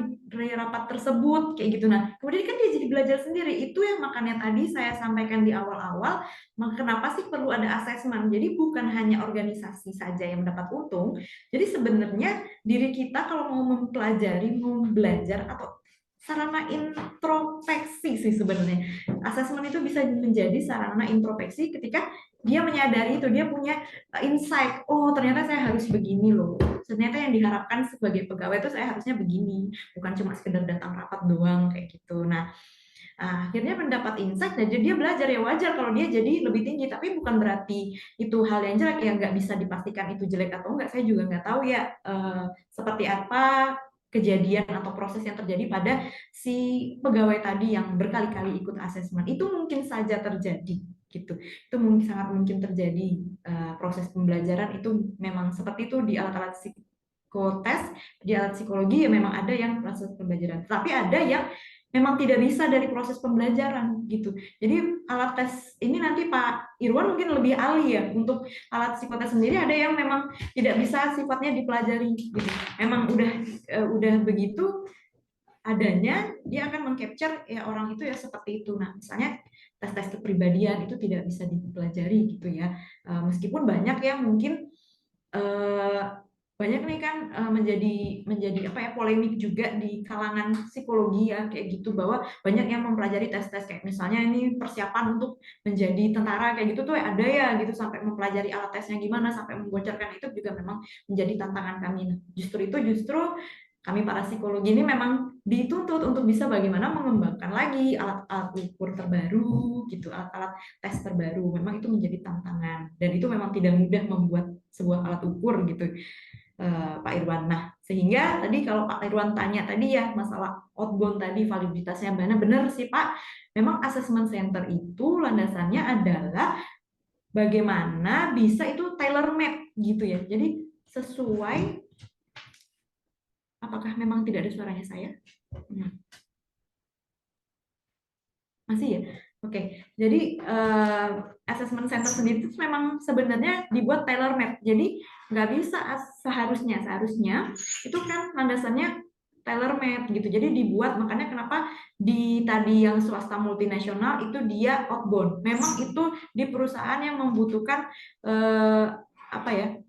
Speaker 2: rapat tersebut kayak gitu. Nah, kemudian kan dia jadi belajar sendiri. Itu yang makanya tadi saya sampaikan di awal-awal, kenapa sih perlu ada asesmen. Jadi bukan hanya organisasi saja yang mendapat untung. Jadi sebenarnya diri kita kalau mau mempelajari, mau belajar atau sarana introspeksi sih sebenarnya. Asesmen itu bisa menjadi sarana introspeksi ketika dia menyadari itu, dia punya insight, oh ternyata saya harus begini loh. Ternyata yang diharapkan sebagai pegawai itu saya harusnya begini, bukan cuma sekedar datang rapat doang kayak gitu. Nah, akhirnya mendapat insight dan jadi dia belajar, ya wajar kalau dia jadi lebih tinggi, tapi bukan berarti itu hal yang jelek, yang nggak bisa dipastikan itu jelek atau enggak. Saya juga nggak tahu ya seperti apa kejadian atau proses yang terjadi pada si pegawai tadi yang berkali-kali ikut asesmen. Itu mungkin saja terjadi gitu. Itu mungkin sangat mungkin terjadi. Proses pembelajaran itu memang seperti itu di alat-alat psikotes, di alat psikologi ya memang ada yang proses pembelajaran. Tapi ada yang memang tidak bisa dari proses pembelajaran gitu. Jadi alat tes ini nanti Pak Irwan mungkin lebih ahli ya. Untuk alat psikotes sendiri ada yang memang tidak bisa sifatnya dipelajari gitu. Memang udah begitu adanya, dia akan meng-capture ya orang itu ya seperti itu. Nah, misalnya tes-tes kepribadian itu tidak bisa dipelajari gitu ya. Meskipun banyak yang mungkin banyak nih kan menjadi apa ya, polemik juga di kalangan psikologi ya kayak gitu, bahwa banyak yang mempelajari tes-tes kayak misalnya ini persiapan untuk menjadi tentara kayak gitu tuh ada ya gitu, sampai mempelajari alat tesnya gimana, sampai membocorkan. Itu juga memang menjadi tantangan kami. Nah, justru kami para psikologi ini memang dituntut untuk bisa bagaimana mengembangkan lagi alat-alat ukur terbaru gitu, alat-alat tes terbaru. Memang itu menjadi tantangan dan itu memang tidak mudah membuat sebuah alat ukur gitu, Pak Irwan. Nah, sehingga tadi kalau Pak Irwan tanya tadi ya masalah outbound tadi validitasnya benar sih Pak. Memang assessment center itu landasannya adalah bagaimana bisa itu tailor made gitu ya. Jadi sesuai. Apakah memang tidak ada suaranya saya? Masih ya? Oke, jadi assessment center sendiri itu memang sebenarnya dibuat tailor made. Jadi nggak bisa seharusnya itu kan landasannya tailor made gitu. Jadi dibuat, makanya kenapa di tadi yang swasta multinasional itu dia outbound. Memang itu di perusahaan yang membutuhkan apa ya,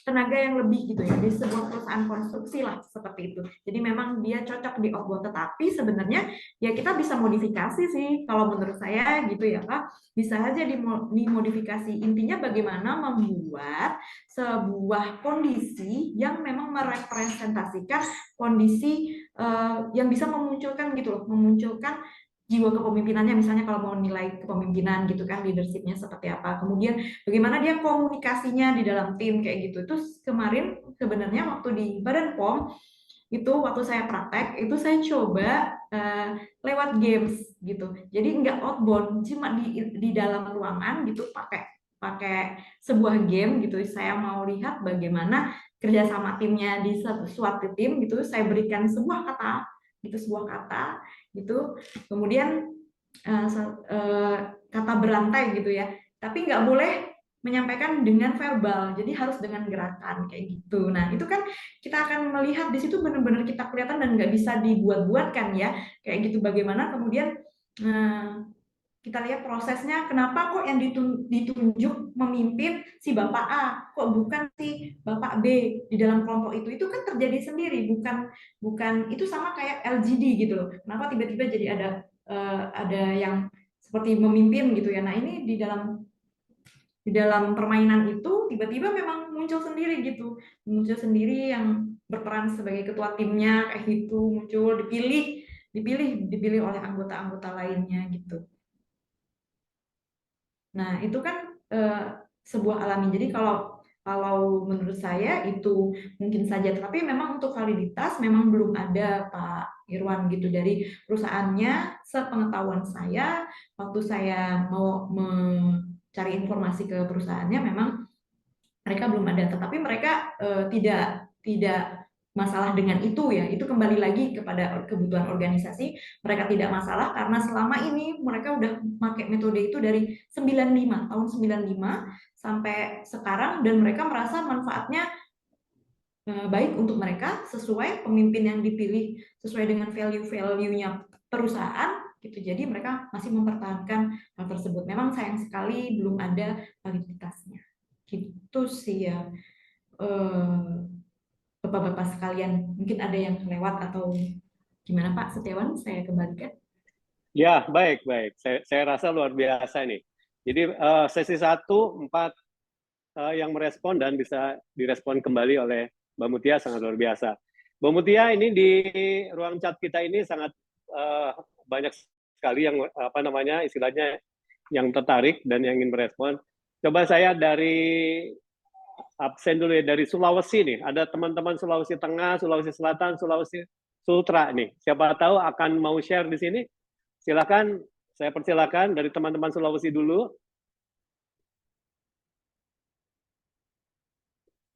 Speaker 2: tenaga yang lebih gitu ya, di sebuah perusahaan konstruksi lah seperti itu. Jadi memang dia cocok di outbound, tetapi sebenarnya ya kita bisa modifikasi sih kalau menurut saya gitu ya Pak. Bisa aja dimodifikasi. Intinya bagaimana membuat sebuah kondisi yang memang merepresentasikan kondisi yang bisa memunculkan gitu loh, memunculkan jiwa kepemimpinannya, misalnya kalau mau nilai kepemimpinan gitu kan, leadershipnya seperti apa, kemudian bagaimana dia komunikasinya di dalam tim kayak gitu. Itu kemarin sebenarnya waktu di Badan POM itu, waktu saya praktek itu saya coba lewat games gitu, jadi nggak outbound, cuma di dalam ruangan gitu, pakai sebuah game gitu. Saya mau lihat bagaimana kerjasama timnya di suatu tim gitu. Saya berikan sebuah kata gitu, kemudian kata berantai gitu ya, tapi nggak boleh menyampaikan dengan verbal, jadi harus dengan gerakan kayak gitu. Nah itu kan kita akan melihat di situ benar-benar kita kelihatan dan nggak bisa dibuat-buatkan ya kayak gitu. Bagaimana kemudian kita lihat prosesnya, kenapa kok yang ditunjuk memimpin si Bapak A, kok bukan si Bapak B di dalam kelompok itu kan terjadi sendiri, bukan itu sama kayak LGD gitu loh. Kenapa tiba-tiba jadi ada yang seperti memimpin gitu ya. Nah ini di dalam permainan itu tiba-tiba memang muncul sendiri gitu, muncul sendiri yang berperan sebagai ketua timnya kayak gitu, muncul dipilih oleh anggota-anggota lainnya gitu. Nah itu kan sebuah alami. Jadi kalau menurut saya itu mungkin saja, tapi memang untuk validitas memang belum ada Pak Irwan gitu dari perusahaannya. Sepengetahuan saya waktu saya mau cari informasi ke perusahaannya, memang mereka belum ada, tetapi mereka tidak masalah dengan itu ya. Itu kembali lagi kepada kebutuhan organisasi. Mereka tidak masalah karena selama ini mereka udah pakai metode itu dari tahun 95 sampai sekarang, dan mereka merasa manfaatnya baik untuk mereka, sesuai pemimpin yang dipilih sesuai dengan value-nya perusahaan gitu. Jadi mereka masih mempertahankan hal tersebut. Memang sayang sekali belum ada validitasnya gitu sih ya. Bapak-bapak sekalian, mungkin ada yang lewat atau Gimana Pak Setiawan? Saya kembalikan.
Speaker 1: Ya, baik. Saya rasa luar biasa nih. Jadi sesi 1, 4 yang merespon dan bisa direspon kembali oleh Mbak Mutia sangat luar biasa. Mbak Mutia, ini di ruang chat kita ini sangat banyak sekali yang istilahnya yang tertarik dan yang ingin merespon. Coba saya dari absen dulu ya, dari Sulawesi nih. Ada teman-teman Sulawesi Tengah, Sulawesi Selatan, Sulawesi Sultra nih. Siapa tahu akan mau share di sini. Silakan, saya persilakan dari teman-teman Sulawesi dulu.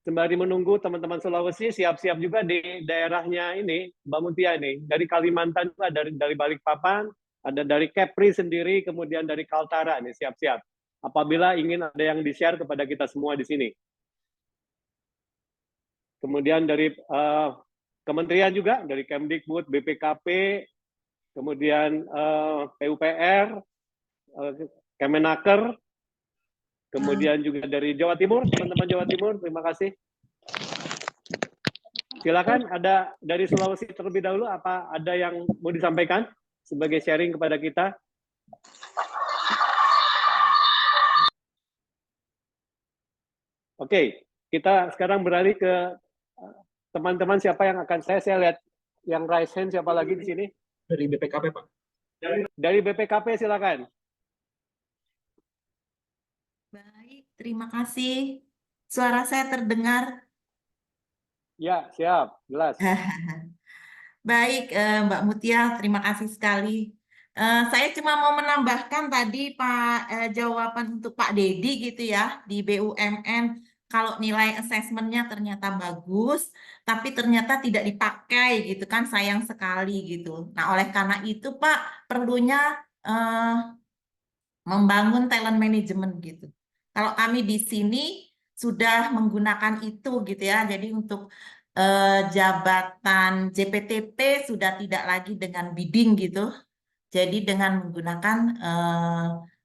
Speaker 1: Sembari menunggu teman-teman Sulawesi siap-siap juga di daerahnya ini, Mbak Mutia ini. Dari Kalimantan juga, dari Balikpapan, ada dari Kepri sendiri, kemudian dari Kaltara nih, siap-siap. Apabila ingin ada yang di-share kepada kita semua di sini. Kemudian dari kementerian juga, dari Kemdikbud, BPKP, kemudian PUPR, Kemenaker, kemudian juga dari Jawa Timur, teman-teman Jawa Timur, terima kasih. Silakan, ada dari Sulawesi terlebih dahulu, apa ada yang mau disampaikan sebagai sharing kepada kita? Oke, kita sekarang beralih ke teman-teman siapa yang akan saya lihat yang raise hand siapa lagi di sini?
Speaker 5: Dari BPKP, Pak.
Speaker 1: Dari BPKP silakan.
Speaker 9: Baik, terima kasih. Suara saya terdengar.
Speaker 1: Ya, siap, jelas.
Speaker 9: Baik, Mbak Mutia, terima kasih sekali. Saya cuma mau menambahkan tadi Pak jawaban untuk Pak Dedi gitu ya di BUMN. Kalau nilai asesmennya ternyata bagus, tapi ternyata tidak dipakai gitu kan, sayang sekali gitu. Nah, oleh karena itu Pak perlunya membangun talent management gitu. Kalau kami di sini sudah menggunakan itu gitu ya. Jadi untuk jabatan JPTP sudah tidak lagi dengan bidding gitu. Jadi dengan menggunakan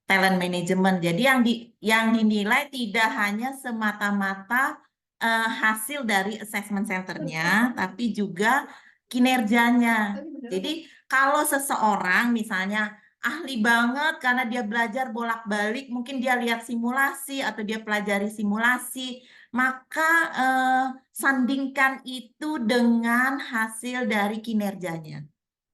Speaker 9: talent management. Jadi yang dinilai tidak hanya semata-mata hasil dari assessment centernya, tapi juga kinerjanya. Jadi kalau seseorang misalnya ahli banget karena dia belajar bolak-balik, mungkin dia lihat simulasi atau dia pelajari simulasi, maka sandingkan itu dengan hasil dari kinerjanya.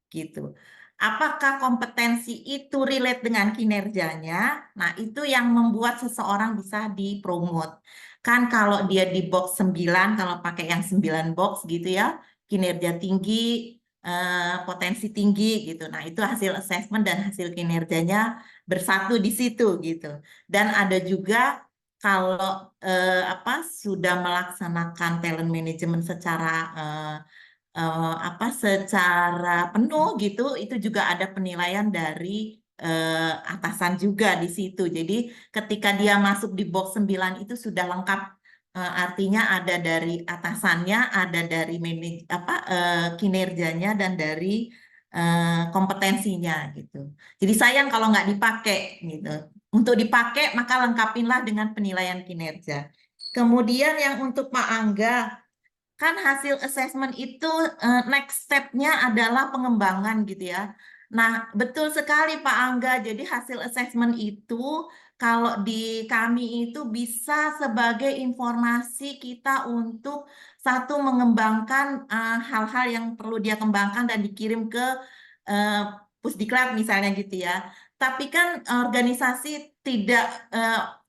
Speaker 9: Gitu. Apakah kompetensi itu relate dengan kinerjanya? Nah, itu yang membuat seseorang bisa dipromot. Kan kalau dia di box 9, kalau pakai yang 9 box gitu ya, kinerja tinggi, potensi tinggi gitu. Nah, itu hasil assessment dan hasil kinerjanya bersatu di situ gitu. Dan ada juga kalau sudah melaksanakan talent management secara secara penuh gitu, itu juga ada penilaian dari atasan juga di situ. Jadi ketika dia masuk di box 9 itu sudah lengkap, artinya ada dari atasannya, ada dari kinerjanya dan dari kompetensinya gitu. Jadi sayang kalau nggak dipakai gitu. Untuk dipakai maka lengkapinlah dengan penilaian kinerja. Kemudian yang untuk Pak Angga, kan hasil assessment itu next step-nya adalah pengembangan gitu ya. Nah, betul sekali Pak Angga. Jadi hasil assessment itu kalau di kami itu bisa sebagai informasi kita untuk satu mengembangkan hal-hal yang perlu dia kembangkan dan dikirim ke Pusdiklat misalnya gitu ya. Tapi kan organisasi tidak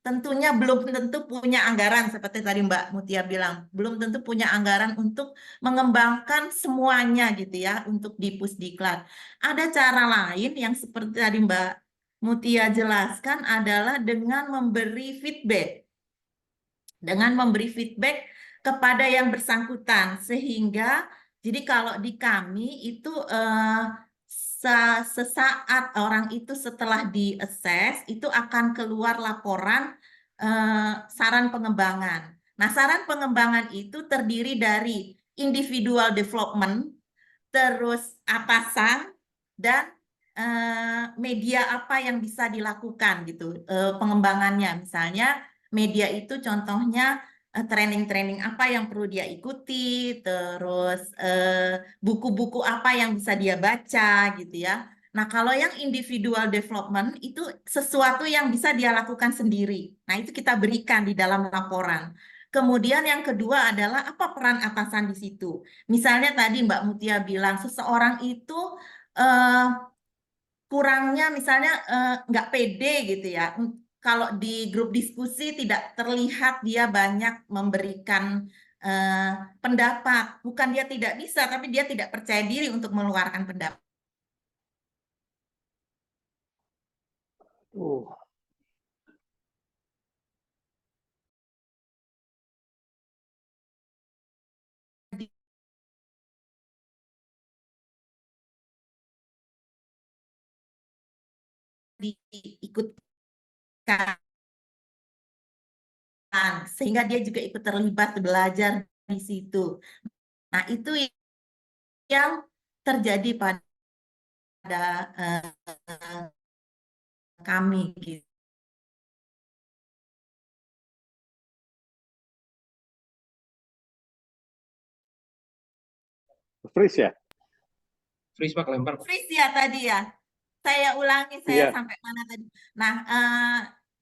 Speaker 9: tentunya belum tentu punya anggaran seperti tadi Mbak Mutia bilang, belum tentu punya anggaran untuk mengembangkan semuanya gitu ya untuk di Pusdiklat. Ada cara lain yang seperti tadi Mbak Mutia jelaskan adalah dengan memberi feedback. Dengan memberi feedback kepada yang bersangkutan sehingga jadi kalau di kami itu sesaat orang itu setelah di-assess itu akan keluar laporan saran pengembangan. Nah, saran pengembangan itu terdiri dari individual development, terus atasan, dan media apa yang bisa dilakukan gitu pengembangannya. Misalnya media itu contohnya training-training apa yang perlu dia ikuti, terus buku-buku apa yang bisa dia baca gitu ya. Nah, kalau yang individual development itu sesuatu yang bisa dia lakukan sendiri. Nah, itu kita berikan di dalam laporan. Kemudian yang kedua adalah apa peran atasan di situ. Misalnya tadi Mbak Mutia bilang seseorang itu eh, kurangnya misalnya nggak pede gitu ya. Kalau di grup diskusi tidak terlihat dia banyak memberikan pendapat. Bukan dia tidak bisa, tapi dia tidak percaya diri untuk mengeluarkan pendapat. Diikutkan sehingga dia juga ikut terlibat belajar di situ. Nah, itu yang terjadi pada kami gitu.
Speaker 1: Freeze ya?
Speaker 5: Freeze Pak, lempar.
Speaker 9: Freeze ya tadi ya. Saya ulangi, saya
Speaker 1: Iya.
Speaker 9: sampai mana tadi. Nah,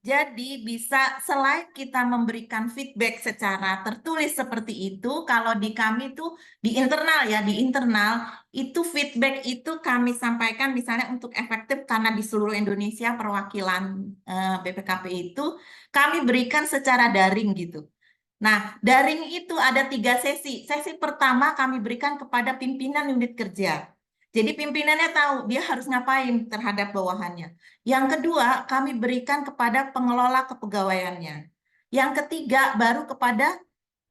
Speaker 9: jadi bisa selain kita memberikan feedback secara tertulis seperti itu, kalau di kami tuh di internal ya, di internal itu feedback itu kami sampaikan misalnya untuk efektif karena di seluruh Indonesia perwakilan BPKP itu kami berikan secara daring gitu. Nah, daring itu ada 3 sesi. Sesi pertama kami berikan kepada pimpinan unit kerja. Jadi pimpinannya tahu dia harus ngapain terhadap bawahannya. Yang kedua, kami berikan kepada pengelola kepegawaiannya. Yang ketiga, baru kepada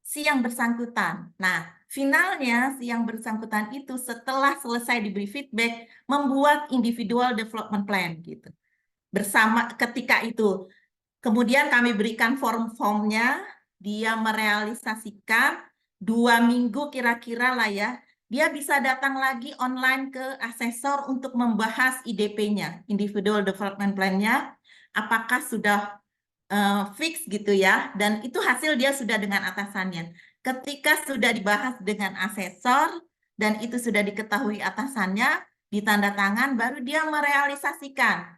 Speaker 9: si yang bersangkutan. Nah, finalnya si yang bersangkutan itu setelah selesai diberi feedback, membuat individual development plan gitu. Bersama ketika itu. Kemudian kami berikan form-formnya, dia merealisasikan 2 minggu kira-kira lah ya. Dia bisa datang lagi online ke asesor untuk membahas IDP-nya, Individual Development Plan-nya, apakah sudah fix gitu ya, dan itu hasil dia sudah dengan atasannya. Ketika sudah dibahas dengan asesor, dan itu sudah diketahui atasannya, ditanda tangan, baru dia merealisasikan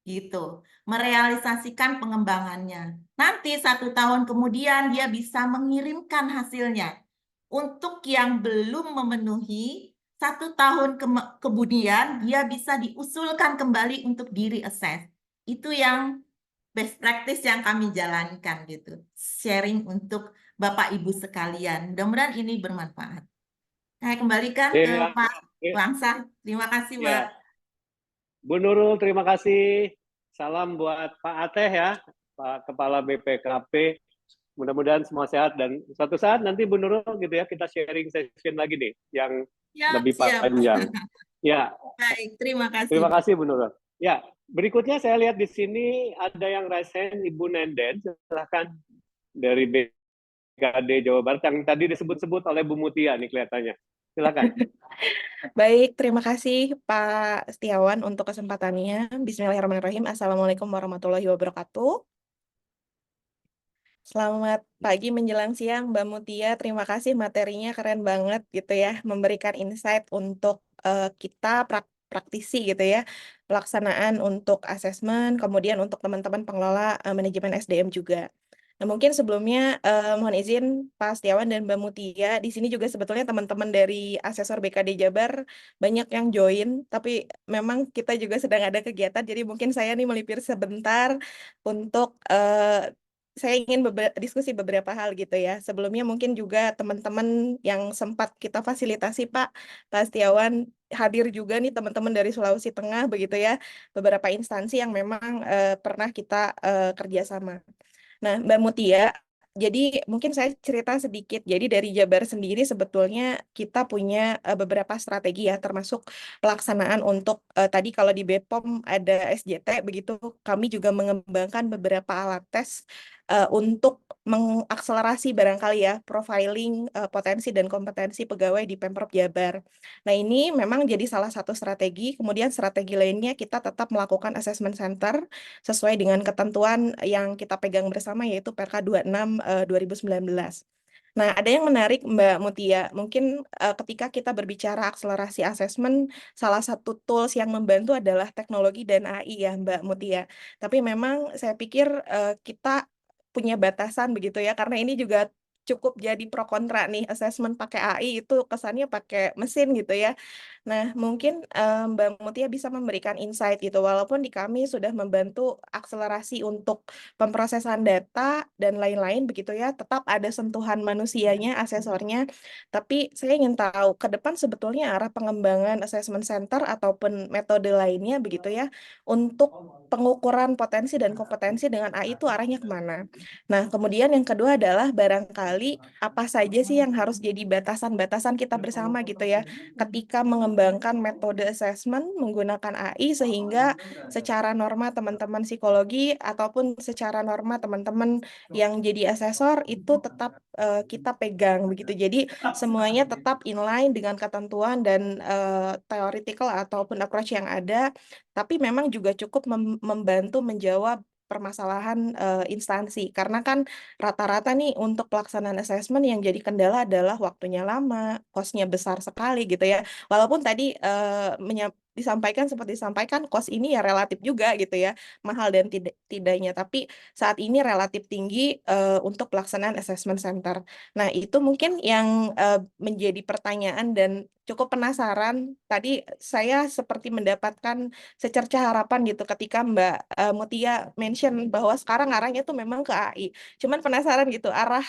Speaker 9: gitu, merealisasikan pengembangannya. Nanti 1 tahun kemudian dia bisa mengirimkan hasilnya. Untuk yang belum memenuhi 1 tahun kemudian dia bisa diusulkan kembali untuk diri assess. Itu yang best practice yang kami jalankan gitu. Sharing untuk Bapak Ibu sekalian. Mudah-mudahan ini bermanfaat. Saya kembalikan ke
Speaker 1: Iya.
Speaker 9: Pak Wangsa. Terima kasih, Pak.
Speaker 1: Ya. Bu Nurul, terima kasih. Salam buat Pak Ateh ya, Pak Kepala BPKP. Mudah-mudahan semua sehat dan suatu saat nanti Bu Nurul gitu ya, kita sharing session lagi nih yang lebih panjang. Ya.
Speaker 9: Baik, terima kasih.
Speaker 1: Terima kasih Bu Nurul. Ya, berikutnya saya lihat di sini ada yang raise hand, Ibu Nenden, silahkan dari BKD Jawa Barat yang tadi disebut-sebut oleh Bu Mutia nih kelihatannya. Silakan.
Speaker 10: Baik, terima kasih Pak Setiawan untuk kesempatannya. Bismillahirrahmanirrahim. Assalamualaikum warahmatullahi wabarakatuh. Selamat pagi menjelang siang, Mbak Mutia. Terima kasih materinya keren banget gitu ya, memberikan insight untuk kita praktisi gitu ya, pelaksanaan untuk asesmen, kemudian untuk teman-teman pengelola manajemen SDM juga. Nah, mungkin sebelumnya mohon izin Pak Setiawan dan Mbak Mutia, di sini juga sebetulnya teman-teman dari asesor BKD Jabar banyak yang join, tapi memang kita juga sedang ada kegiatan, jadi mungkin saya nih melipir sebentar untuk saya ingin diskusi beberapa hal gitu ya. Sebelumnya mungkin juga teman-teman yang sempat kita fasilitasi Pak Setiawan hadir juga nih teman-teman dari Sulawesi Tengah begitu ya. Beberapa instansi yang memang pernah kita kerjasama. Nah, Mbak Mutia, jadi mungkin saya cerita sedikit. Jadi dari Jabar sendiri sebetulnya kita punya beberapa strategi ya, termasuk pelaksanaan untuk tadi kalau di BPOM ada SJT, begitu kami juga mengembangkan beberapa alat tes untuk mengakselerasi barangkali ya profiling potensi dan kompetensi pegawai di Pemprov Jabar. Nah, ini memang jadi salah satu strategi. Kemudian strategi lainnya kita tetap melakukan assessment center sesuai dengan ketentuan yang kita pegang bersama yaitu PRK 26 2019. Nah, ada yang menarik Mbak Mutia. Mungkin ketika kita berbicara akselerasi asesmen, salah satu tools yang membantu adalah teknologi dan AI ya Mbak Mutia. Tapi memang saya pikir kita punya batasan begitu ya, karena ini juga cukup jadi pro kontra nih, asesmen pakai AI itu kesannya pakai mesin gitu ya. Nah, mungkin Mbak Mutia bisa memberikan insight gitu, walaupun di kami sudah membantu akselerasi untuk pemrosesan data dan lain-lain begitu ya, tetap ada sentuhan manusianya, asesornya. Tapi saya ingin tahu ke depan sebetulnya arah pengembangan assessment center ataupun metode lainnya begitu ya, untuk pengukuran potensi dan kompetensi dengan AI itu arahnya kemana. Nah, kemudian yang kedua adalah barangkali apa saja sih yang harus jadi batasan-batasan kita bersama gitu ya, ketika mengembangkan metode assessment menggunakan AI sehingga secara norma teman-teman psikologi ataupun secara norma teman-teman yang jadi asesor itu tetap kita pegang begitu. Jadi semuanya tetap inline dengan ketentuan dan theoretical ataupun approach yang ada, tapi memang juga cukup membantu menjawab permasalahan instansi. Karena kan rata-rata nih untuk pelaksanaan assessment yang jadi kendala adalah waktunya lama, cost-nya besar sekali gitu ya. Walaupun tadi disampaikan seperti disampaikan cost ini ya relatif juga gitu ya, mahal dan tidaknya, tapi saat ini relatif tinggi untuk pelaksanaan assessment center. Nah, itu mungkin yang menjadi pertanyaan dan cukup penasaran. Tadi saya seperti mendapatkan secerca harapan gitu ketika Mbak Mutia mention bahwa sekarang arahnya tuh memang ke AI. Cuman penasaran gitu, arah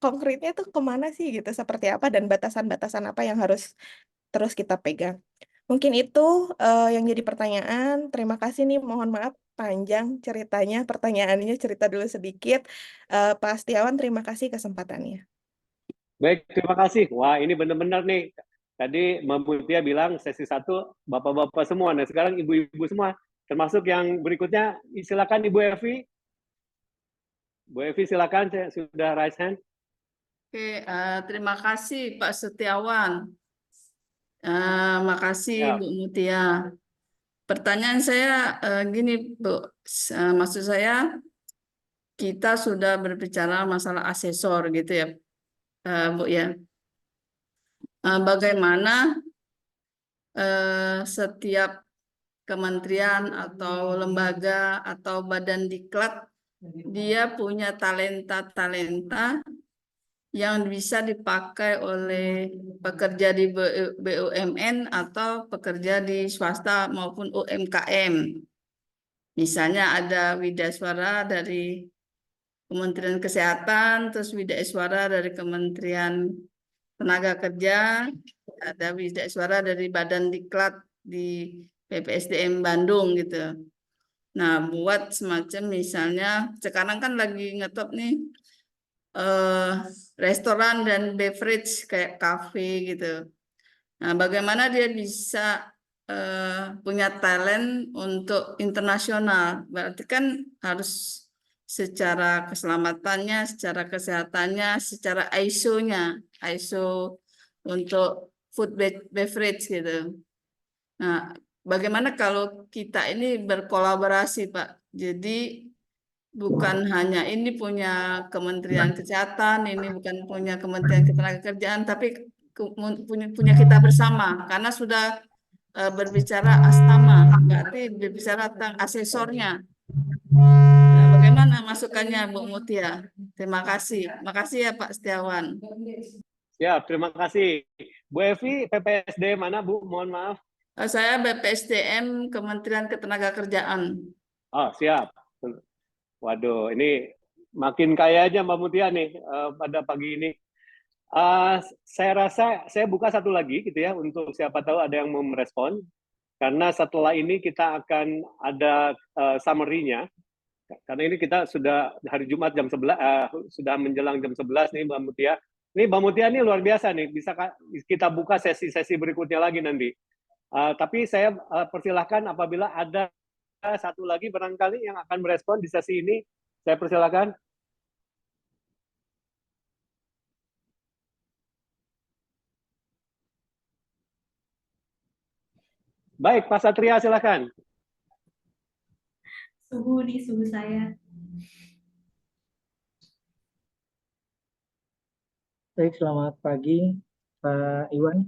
Speaker 10: konkretnya tuh kemana sih gitu, seperti apa dan batasan-batasan apa yang harus terus kita pegang. Mungkin itu yang jadi pertanyaan. Terima kasih nih, mohon maaf panjang ceritanya, pertanyaannya cerita dulu sedikit. Pak Setiawan, terima kasih kesempatannya.
Speaker 1: Baik, terima kasih. Wah, ini benar-benar nih. Tadi Mbak Mutia bilang sesi 1 bapak-bapak semua. Nah, sekarang ibu-ibu semua. Termasuk yang berikutnya, silakan Ibu Evi. Bu Evi, silakan. Sudah raise hand.
Speaker 11: Oke, terima kasih Pak Setiawan. Makasih Bu Mutia. Pertanyaan saya gini Bu, maksud saya kita sudah berbicara masalah asesor gitu ya Bu ya. Bagaimana setiap kementerian atau lembaga atau badan diklat dia punya talenta-talenta yang bisa dipakai oleh pekerja di BUMN atau pekerja di swasta maupun UMKM. Misalnya ada Widaswara dari Kementerian Kesehatan, terus Widaswara dari Kementerian Tenaga Kerja, ada Widaswara dari Badan Diklat di PPSDM Bandung gitu. Nah, buat semacam misalnya sekarang kan lagi ngetop nih restoran dan beverage kayak kafe gitu. Nah, bagaimana dia bisa punya talent untuk internasional? Berarti kan harus secara keselamatannya, secara kesehatannya, secara ISO-nya, ISO untuk food beverage gitu. Nah, bagaimana kalau kita ini berkolaborasi, Pak? Jadi bukan hanya ini punya Kementerian Kesehatan, ini bukan punya Kementerian Ketenagakerjaan, tapi punya kita bersama karena sudah berbicara astama, berarti berbicara tentang asesornya. Nah, bagaimana masukannya Bu Mutia? Terima kasih. Makasih ya Pak Setiawan.
Speaker 1: Ya, terima kasih. Bu Evi, PPSD mana Bu? Mohon maaf.
Speaker 11: Saya BPSDM Kementerian Ketenagakerjaan.
Speaker 1: Oh, siap. Waduh, ini makin kaya aja Mbak Mutia nih pada pagi ini. Saya rasa saya buka satu lagi gitu ya untuk siapa tahu ada yang mau merespon. Karena setelah ini kita akan ada summary-nya. Karena ini kita sudah hari Jumat jam 11 sudah menjelang jam 11 nih Mbak Mutia. Ini Mbak Mutia ini luar biasa nih, bisa kita buka sesi-sesi berikutnya lagi nanti. Tapi saya persilahkan apabila ada satu lagi barangkali yang akan merespon di sesi ini, saya persilakan. Baik, Pak Satria silakan.
Speaker 2: Suhu saya.
Speaker 12: Baik, selamat pagi Pak Iwan.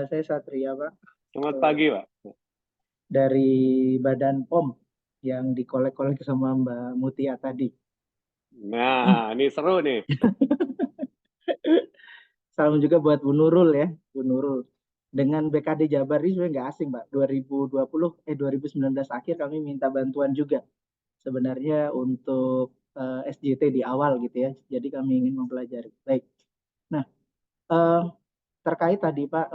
Speaker 12: Saya Satria, Pak,
Speaker 1: Selamat pagi, Pak.
Speaker 12: dari Badan POM yang dikolek-kolek sama Mbak Mutia tadi.
Speaker 1: Nah, ini seru nih.
Speaker 12: Salam juga buat Bu Nurul ya, Bu Nurul. Dengan BKD Jabar ini sebenarnya nggak asing, Mbak. 2019 akhir kami minta bantuan juga sebenarnya untuk SJT di awal gitu ya. Jadi kami ingin mempelajari. Baik. Nah, terkait tadi Pak,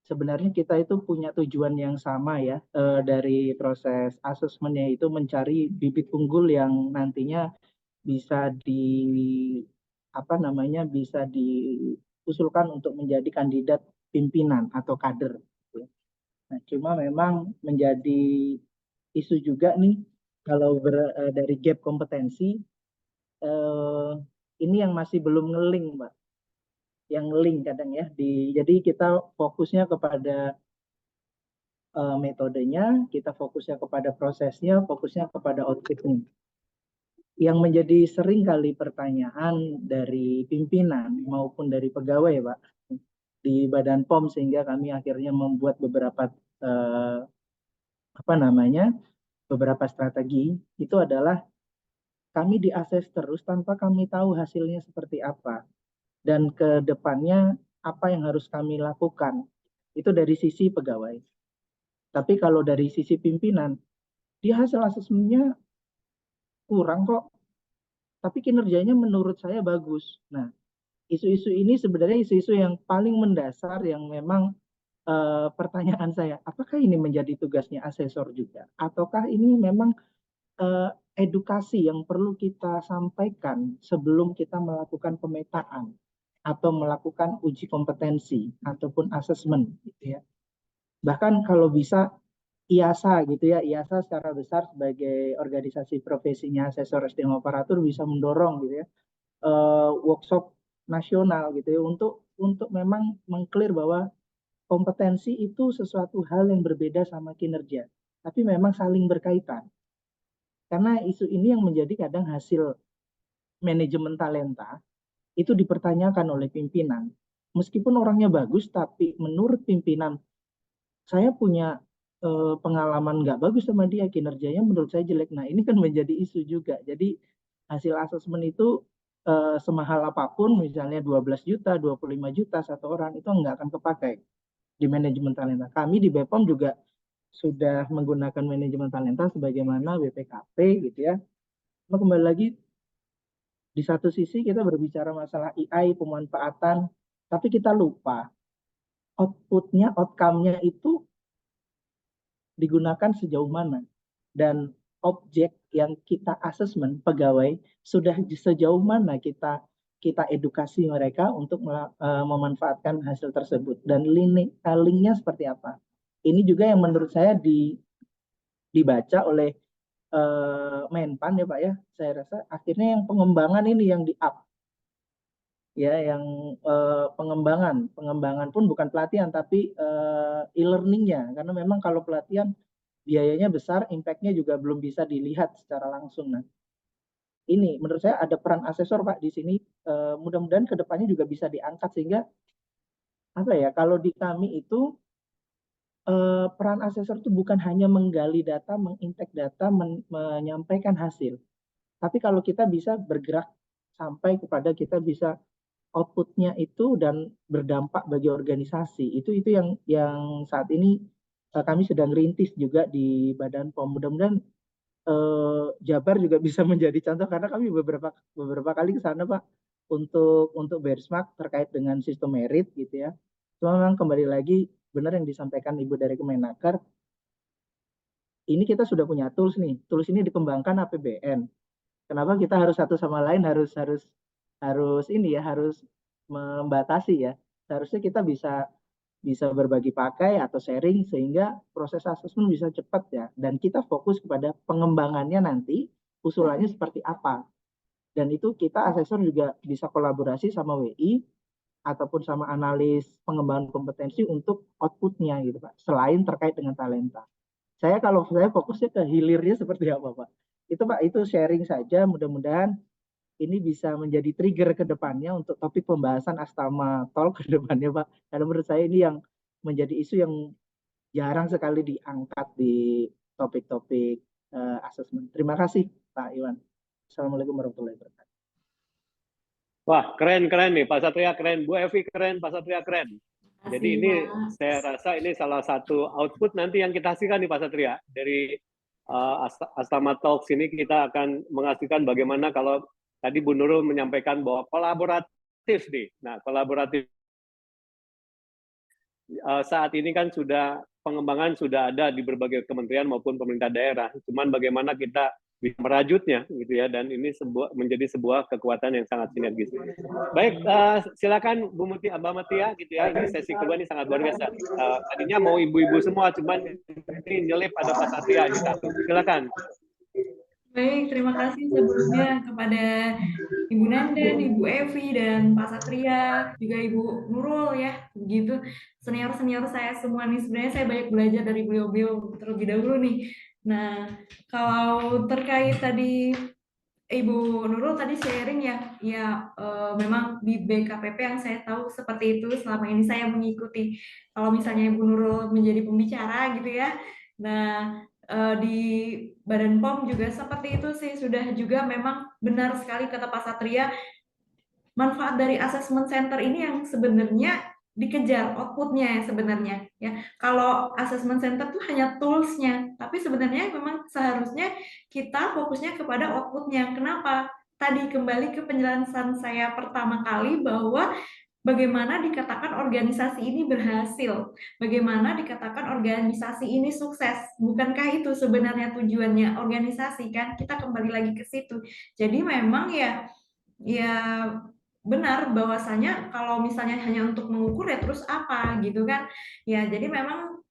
Speaker 12: sebenarnya kita itu punya tujuan yang sama ya, dari proses asesmennya itu mencari bibit unggul yang nantinya bisa bisa diusulkan untuk menjadi kandidat pimpinan atau kader. Nah, cuma memang menjadi isu juga nih kalau dari gap kompetensi ini yang masih belum ngeling, Mbak. Yang ngeling kadang ya. Jadi kita fokusnya kepada metodenya, kita fokusnya kepada prosesnya, fokusnya kepada outputnya. Yang menjadi sering kali pertanyaan dari pimpinan maupun dari pegawai, Pak, di Badan POM, sehingga kami akhirnya membuat beberapa beberapa strategi, itu adalah kami diakses terus tanpa kami tahu hasilnya seperti apa dan ke depannya apa yang harus kami lakukan. Itu dari sisi pegawai. Tapi kalau dari sisi pimpinan, dia hasil asesmennya kurang kok, tapi kinerjanya menurut saya bagus. Nah, isu-isu ini sebenarnya isu-isu yang paling mendasar yang memang pertanyaan saya, apakah ini menjadi tugasnya asesor juga? Ataukah ini memang edukasi yang perlu kita sampaikan sebelum kita melakukan pemetaan atau melakukan uji kompetensi ataupun asesmen gitu ya. Bahkan kalau bisa IASA gitu ya, IASA secara besar sebagai organisasi profesinya asesor SDM operator bisa mendorong gitu ya workshop nasional gitu ya untuk memang mengclear bahwa kompetensi itu sesuatu hal yang berbeda sama kinerja, tapi memang saling berkaitan. Karena isu ini yang menjadi kadang hasil manajemen talenta itu dipertanyakan oleh pimpinan. Meskipun orangnya bagus, tapi menurut pimpinan saya punya pengalaman nggak bagus sama dia, kinerjanya menurut saya jelek. Nah, ini kan menjadi isu juga. Jadi hasil asesmen itu semahal apapun, misalnya 12 juta, 25 juta satu orang, itu nggak akan kepakai di manajemen talenta. Kami di BPOM juga sudah menggunakan manajemen talenta sebagaimana BPKP gitu ya. Nah, kembali lagi, di satu sisi kita berbicara masalah AI, pemanfaatan, tapi kita lupa outputnya, outcome-nya itu digunakan sejauh mana. Dan objek yang kita asesmen pegawai sudah sejauh mana kita edukasi mereka untuk memanfaatkan hasil tersebut. Dan linknya seperti apa. Ini juga yang menurut saya dibaca oleh Menpan ya Pak ya. Saya rasa akhirnya yang pengembangan ini yang di-up. Ya, yang pengembangan pun bukan pelatihan tapi e-learningnya, karena memang kalau pelatihan biayanya besar, impact-nya juga belum bisa dilihat secara langsung. Nah, ini menurut saya ada peran asesor Pak di sini, mudah-mudahan kedepannya juga bisa diangkat sehingga apa ya, kalau di kami itu peran asesor itu bukan hanya menggali data, mengintek data, menyampaikan hasil, tapi kalau kita bisa bergerak sampai kepada kita bisa outputnya itu dan berdampak bagi organisasi, itu yang saat ini kami sedang rintis juga di Badan POM. Mudah-mudahan Jabar juga bisa menjadi contoh, karena kami beberapa kali ke sana Pak untuk benchmark terkait dengan sistem merit gitu ya. Cuma memang kembali lagi benar yang disampaikan Ibu dari Kemenaker, ini kita sudah punya tools nih, tools ini dikembangkan APBN. Kenapa kita harus satu sama lain harus membatasi ya. Seharusnya kita bisa berbagi pakai atau sharing sehingga proses asesmen bisa cepat ya. Dan kita fokus kepada pengembangannya nanti, usulannya seperti apa. Dan itu kita asesor juga bisa kolaborasi sama WI ataupun sama analis pengembangan kompetensi untuk outputnya gitu Pak. Selain terkait dengan talenta. Kalau saya fokusnya ke hilirnya seperti apa Pak. Itu Pak, itu sharing saja, mudah-mudahan ini bisa menjadi trigger ke depannya untuk topik pembahasan Astama Talk ke depannya, Pak. Karena menurut saya ini yang menjadi isu yang jarang sekali diangkat di topik-topik asesmen. Terima kasih, Pak Iwan. Assalamualaikum warahmatullahi wabarakatuh.
Speaker 1: Wah, keren nih Pak Satria, keren. Bu Evi keren, Pak Satria keren. Jadi ini saya rasa ini salah satu output nanti yang kita hasilkan nih Pak Satria. Dari Astama Talks ini kita akan menghasilkan bagaimana kalau tadi Bu Nurul menyampaikan bahwa kolaboratif nih. Nah, kolaboratif saat ini kan sudah pengembangan sudah ada di berbagai kementerian maupun pemerintah daerah. Cuman bagaimana kita bisa merajutnya gitu ya, dan ini menjadi sebuah kekuatan yang sangat sinergis. Baik, silakan Bu Mutia, Mbak Mutia gitu ya. Ini sesi kedua ini sangat luar biasa. Tadinya mau ibu-ibu semua, cuman ini nyelip ada Pak Satria di satu. Silakan.
Speaker 2: Baik, terima kasih sebelumnya kepada Ibu Nanden, Ibu Evi, dan Pak Satria, juga Ibu Nurul ya, begitu senior-senior saya semua nih. Sebenarnya saya banyak belajar dari beliau-beliau terlebih dahulu nih. Nah, kalau terkait tadi Ibu Nurul tadi sharing ya memang di BKPP yang saya tahu seperti itu selama ini saya mengikuti. Kalau misalnya Ibu Nurul menjadi pembicara gitu ya, nah di Badan POM juga seperti itu sih, sudah juga memang benar sekali kata Pak Satria, manfaat dari assessment center ini yang sebenarnya dikejar outputnya sebenarnya ya. Kalau assessment center itu hanya toolsnya, tapi sebenarnya memang seharusnya kita fokusnya kepada outputnya. Kenapa? Tadi kembali ke penjelasan saya pertama kali bahwa bagaimana dikatakan organisasi ini berhasil, bagaimana dikatakan organisasi ini sukses. Bukankah itu sebenarnya tujuannya organisasi kan? Kita kembali lagi ke situ. Jadi memang ya benar bahwasanya kalau misalnya hanya untuk mengukur ya terus apa gitu kan. Ya jadi memang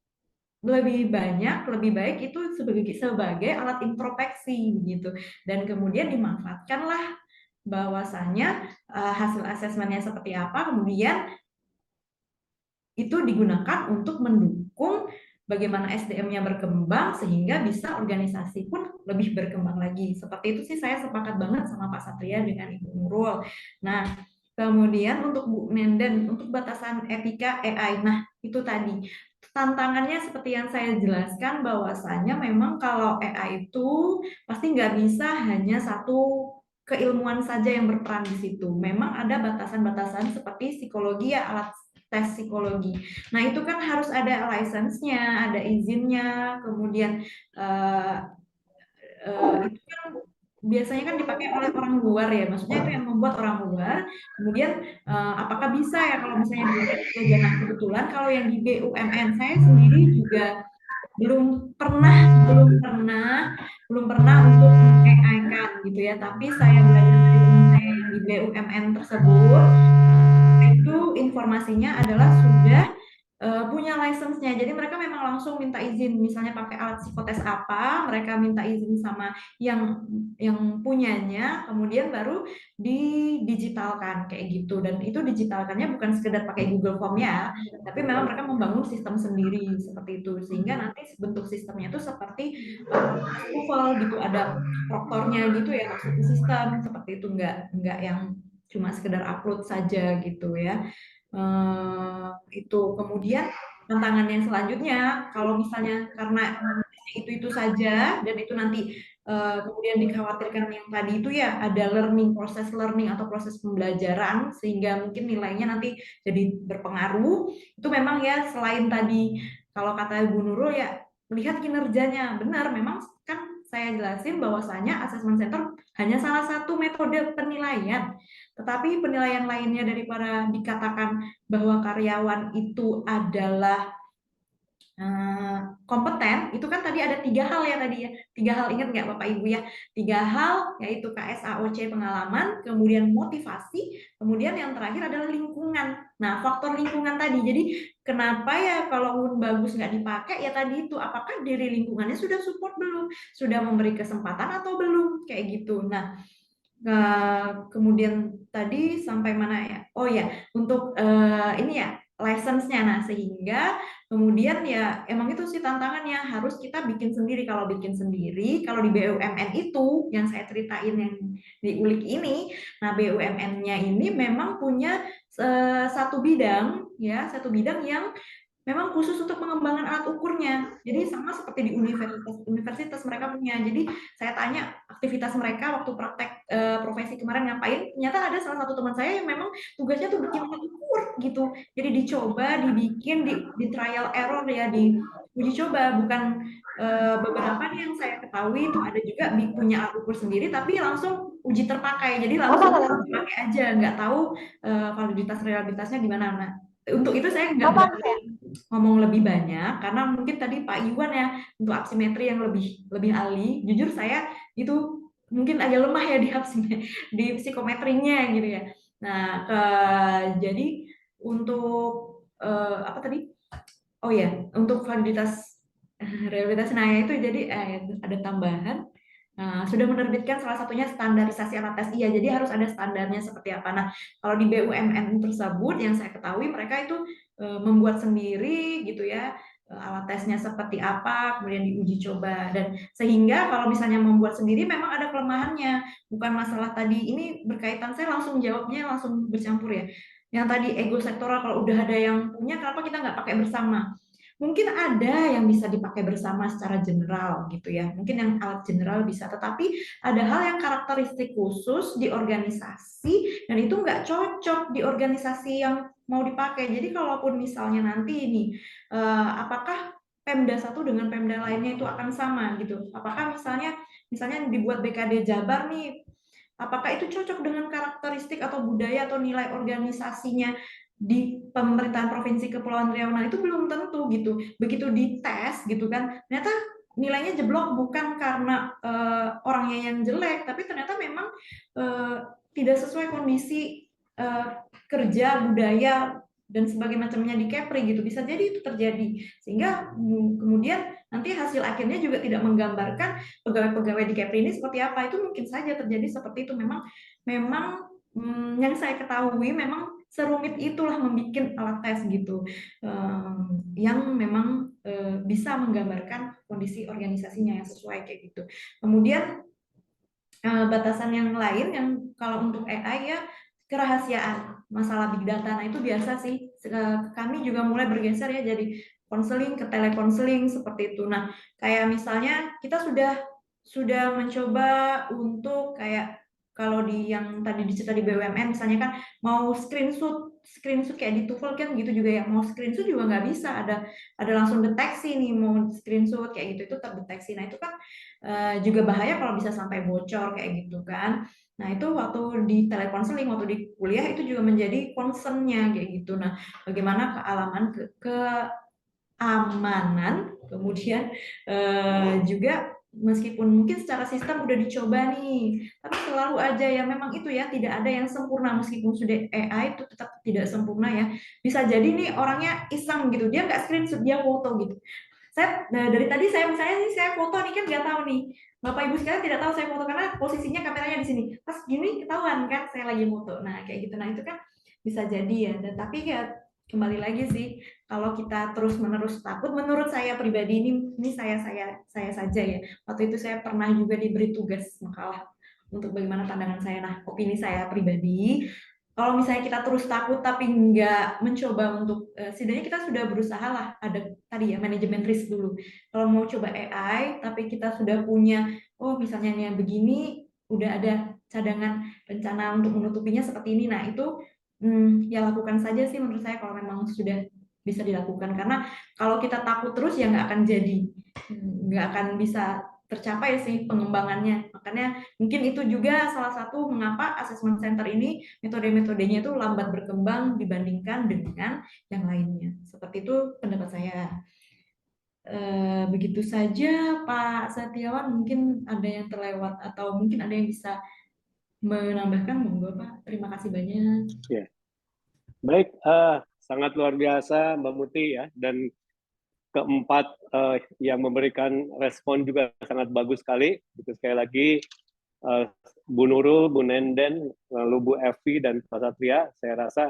Speaker 2: lebih baik itu sebagai alat introspeksi gitu. Dan kemudian dimanfaatkanlah bahwasanya hasil asesmennya seperti apa, kemudian itu digunakan untuk mendukung bagaimana SDM-nya berkembang sehingga bisa organisasi pun lebih berkembang lagi. Seperti itu sih saya sepakat banget sama Pak Satria dengan Ibu Nurul. Nah, kemudian untuk Bu Nenden, untuk batasan etika AI, nah itu tadi tantangannya seperti yang saya jelaskan bahwasanya memang kalau AI itu pasti nggak bisa hanya satu keilmuan saja yang berperan di situ. Memang ada batasan-batasan seperti psikologi ya, alat tes psikologi. Nah, itu kan harus ada license-nya, ada izinnya, kemudian itu kan biasanya kan dipakai oleh orang luar ya, maksudnya itu yang membuat orang luar. Kemudian apakah bisa ya kalau misalnya di Nah, kebetulan kalau yang di BUMN saya sendiri juga belum pernah untuk AI-kan gitu ya, tapi saya belajar dari teman saya yang di BUMN tersebut, itu informasinya adalah sudah punya license-nya. Jadi mereka memang langsung minta izin, misalnya pakai alat psikotes apa, mereka minta izin sama yang punyanya, kemudian baru didigitalkan kayak gitu. Dan itu digitalkannya bukan sekedar pakai Google Form ya, tapi memang mereka membangun sistem sendiri seperti itu, sehingga nanti bentuk sistemnya itu seperti approval gitu, ada proktornya gitu ya, masuk ke sistem seperti itu, enggak yang cuma sekedar upload saja gitu ya. Itu kemudian tantangan yang selanjutnya kalau misalnya karena itu saja dan itu nanti kemudian dikhawatirkan yang tadi itu ya ada proses learning atau proses pembelajaran sehingga mungkin nilainya nanti jadi berpengaruh. Itu memang ya selain tadi kalau kata Bu Nurul ya melihat kinerjanya, benar memang kan saya jelasin bahwasanya assessment center hanya salah satu metode penilaian, tetapi penilaian lainnya daripada dikatakan bahwa karyawan itu adalah kompeten, itu kan tadi ada 3 hal ya tadi ya. 3 hal, ingat nggak Bapak Ibu ya? 3 hal yaitu KSAOC pengalaman, kemudian motivasi, kemudian yang terakhir adalah lingkungan. Nah, faktor lingkungan tadi. Jadi kenapa ya kalau bagus nggak dipakai ya tadi itu, apakah dari lingkungannya sudah support belum? Sudah memberi kesempatan atau belum? Kayak gitu. Nah, kemudian tadi sampai mana ya? Oh ya, untuk ini ya license-nya. Nah, sehingga Kemudian ya emang itu sih tantangannya, harus kita bikin sendiri. Kalau bikin sendiri, kalau di BUMN itu yang saya ceritain yang diulik ini, nah BUMN-nya ini memang punya satu bidang ya, satu bidang yang memang khusus untuk pengembangan alat ukurnya. Jadi sama seperti di universitas mereka punya. Jadi saya tanya aktivitas mereka waktu praktek profesi kemarin ngapain, ternyata ada salah satu teman saya yang memang tugasnya tuh bikin alat ukur gitu. Jadi dicoba, dibikin, di trial error ya, di uji coba. Bukan beberapa nih yang saya ketahui itu ada juga punya alat ukur sendiri tapi langsung uji terpakai. Jadi langsung dipakai aja, nggak tahu validitas reliabilitasnya gimana. Nah, untuk itu saya nggak ngomong lebih banyak karena mungkin tadi Pak Iwan ya untuk apsimetri yang lebih ahli. Jujur saya itu mungkin agak lemah ya di psikometrinya gitu ya. Nah, jadi untuk apa tadi? Oh ya, untuk validitas reliabilitas nah itu jadi ada tambahan. Nah, sudah menerbitkan salah satunya standarisasi alat tes. Iya, jadi harus ada standarnya seperti apa. Nah, kalau di BUMN tersebut yang saya ketahui mereka itu membuat sendiri gitu ya, alat tesnya seperti apa, kemudian diuji coba. Dan sehingga kalau misalnya membuat sendiri memang ada kelemahannya. Bukan masalah tadi ini berkaitan, saya langsung jawabnya langsung bercampur ya. Yang tadi ego sektoral, kalau udah ada yang punya, kenapa kita nggak pakai bersama? Mungkin ada yang bisa dipakai bersama secara general gitu ya. Mungkin yang alat general bisa, tetapi ada hal yang karakteristik khusus di organisasi dan itu nggak cocok di organisasi yang mau dipakai. Jadi kalaupun misalnya nanti ini, apakah Pemda satu dengan Pemda lainnya itu akan sama gitu? Apakah misalnya dibuat BKD Jabar nih, apakah itu cocok dengan karakteristik atau budaya atau nilai organisasinya di pemerintahan Provinsi Kepulauan Riau? Nah, itu belum tentu gitu. Begitu dites gitu kan, ternyata nilainya jeblok bukan karena orangnya yang jelek, tapi ternyata memang tidak sesuai kondisi kerja, budaya, dan sebagainya macamnya di Kepri gitu. Bisa jadi itu terjadi. Sehingga kemudian nanti hasil akhirnya juga tidak menggambarkan pegawai-pegawai di Kepri ini seperti apa. Itu mungkin saja terjadi seperti itu. Memang yang saya ketahui memang serumit itulah membuat alat tes gitu, yang memang bisa menggambarkan kondisi organisasinya yang sesuai kayak gitu. Kemudian batasan yang lain yang kalau untuk AI ya, kerahasiaan masalah big data. Nah, itu biasa sih, kami juga mulai bergeser ya jadi konseling ke telekonseling seperti itu. Nah, kayak misalnya kita sudah mencoba untuk kayak kalau di yang tadi dicerita di BUMN misalnya kan mau screenshot kayak di TOEFL kan gitu juga ya, mau screenshot juga nggak bisa, ada langsung deteksi nih mau screenshot kayak gitu, itu terdeteksi. Nah, itu kan juga bahaya kalau bisa sampai bocor kayak gitu kan. Nah, itu waktu di telekonseling, waktu di kuliah itu juga menjadi concern-nya kayak gitu. Nah, bagaimana keamanan, kemudian juga meskipun mungkin secara sistem udah dicoba nih, tapi selalu aja ya memang itu ya, tidak ada yang sempurna. Meskipun sudah AI itu tetap tidak sempurna ya. Bisa jadi nih orangnya iseng gitu, dia nggak screenshot, dia foto gitu. Dari tadi saya foto nih kan nggak tahu nih, Bapak Ibu sekalian tidak tahu saya foto karena posisinya kameranya di sini. Pas gini ketahuan kan saya lagi foto. Nah, kayak gitu. Nah, itu kan bisa jadi ya. Dan tapi ya kembali lagi sih, kalau kita terus-menerus takut, menurut saya pribadi ini saya saja ya. Waktu itu saya pernah juga diberi tugas makalah untuk bagaimana pandangan saya. Nah, opini saya pribadi, kalau misalnya kita terus takut tapi nggak mencoba untuk setidaknya kita sudah berusaha lah, ada tadi ya manajemen risk dulu. Kalau mau coba AI tapi kita sudah punya misalnya nih begini, udah ada cadangan rencana untuk menutupinya seperti ini. Nah, itu ya lakukan saja sih menurut saya kalau memang sudah bisa dilakukan. Karena kalau kita takut terus ya nggak akan jadi, nggak akan bisa tercapai sih pengembangannya. Makanya mungkin itu juga salah satu mengapa assessment center ini metode-metodenya itu lambat berkembang dibandingkan dengan yang lainnya. Seperti itu pendapat saya. Begitu saja Pak Setiawan, mungkin ada yang terlewat atau mungkin ada yang bisa menambahkan, monggo Pak. Terima kasih banyak.
Speaker 1: Ya. Baik, sangat luar biasa Mbak Muti ya, dan keempat yang memberikan respon juga sangat bagus sekali. Sekali lagi Bu Nurul, Bu Nenden, lalu Bu Evi dan Pak Satria, saya rasa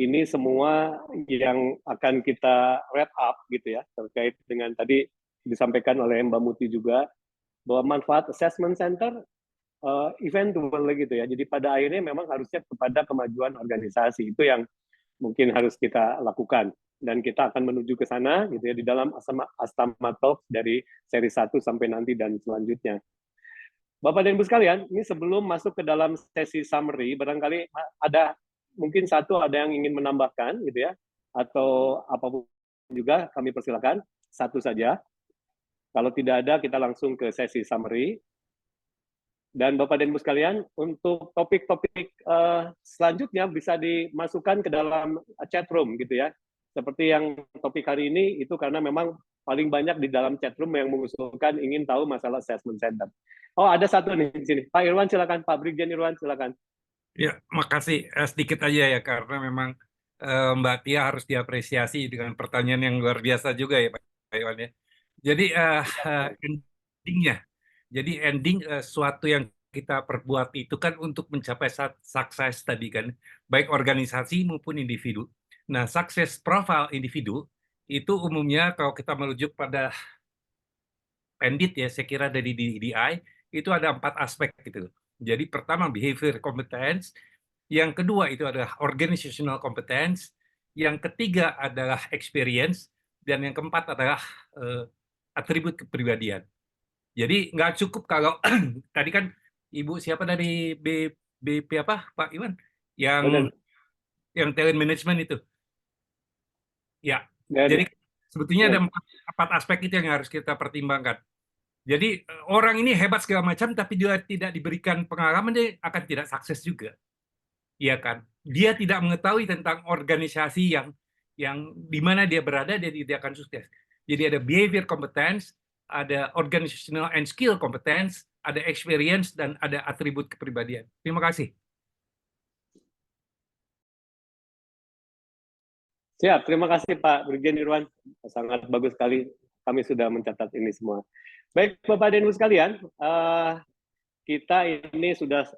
Speaker 1: ini semua yang akan kita wrap up gitu ya, terkait dengan tadi disampaikan oleh Mbak Muti juga, bahwa manfaat assessment center eventual gitu ya. Jadi pada akhirnya memang harusnya kepada kemajuan organisasi. Itu yang mungkin harus kita lakukan. Dan kita akan menuju ke sana gitu ya di dalam Astama Talks dari seri 1 sampai nanti dan selanjutnya. Bapak dan Ibu sekalian, ini sebelum masuk ke dalam sesi summary, barangkali ada mungkin ada yang ingin menambahkan gitu ya, atau apapun juga kami persilakan, satu saja. Kalau tidak ada, kita langsung ke sesi summary. Dan Bapak dan Ibu sekalian, untuk topik-topik selanjutnya bisa dimasukkan ke dalam chat room gitu ya. Seperti yang topik hari ini, itu karena memang paling banyak di dalam chat room yang mengusulkan ingin tahu masalah assessment center. Oh, ada satu nih di sini. Pak Irwan silakan, Pak Brigjen Irwan silakan.
Speaker 8: Ya, makasih. Sedikit aja ya, karena memang Mbak Tia harus diapresiasi dengan pertanyaan yang luar biasa juga ya, Pak Irwan ya. Jadi endingnya, suatu yang kita perbuat itu kan untuk mencapai sukses tadi kan, baik organisasi maupun individu. Nah, sukses profile individu itu umumnya kalau kita merujuk pada Pendit ya, saya kira dari DDI itu ada 4 aspek gitu. Jadi pertama behavior competence, yang kedua itu adalah organizational competence, yang ketiga adalah experience, dan yang keempat adalah atribut kepribadian. Jadi nggak cukup kalau tadi kan Ibu siapa dari BP apa Pak Iwan yang talent management itu. Ya, jadi sebetulnya ada 4 aspek itu yang harus kita pertimbangkan. Jadi orang ini hebat segala macam, tapi dia tidak diberikan pengalaman, dia akan tidak sukses juga, iya kan? Dia tidak mengetahui tentang organisasi yang di mana dia berada, dia tidak akan sukses. Jadi ada behavior competence, ada organizational and skill competence, ada experience, dan ada atribut kepribadian. Terima kasih.
Speaker 1: Siap, terima kasih Pak Brigjen Irwan. Sangat bagus sekali, kami sudah mencatat ini semua. Baik, Bapak dan Ibu sekalian, kita ini sudah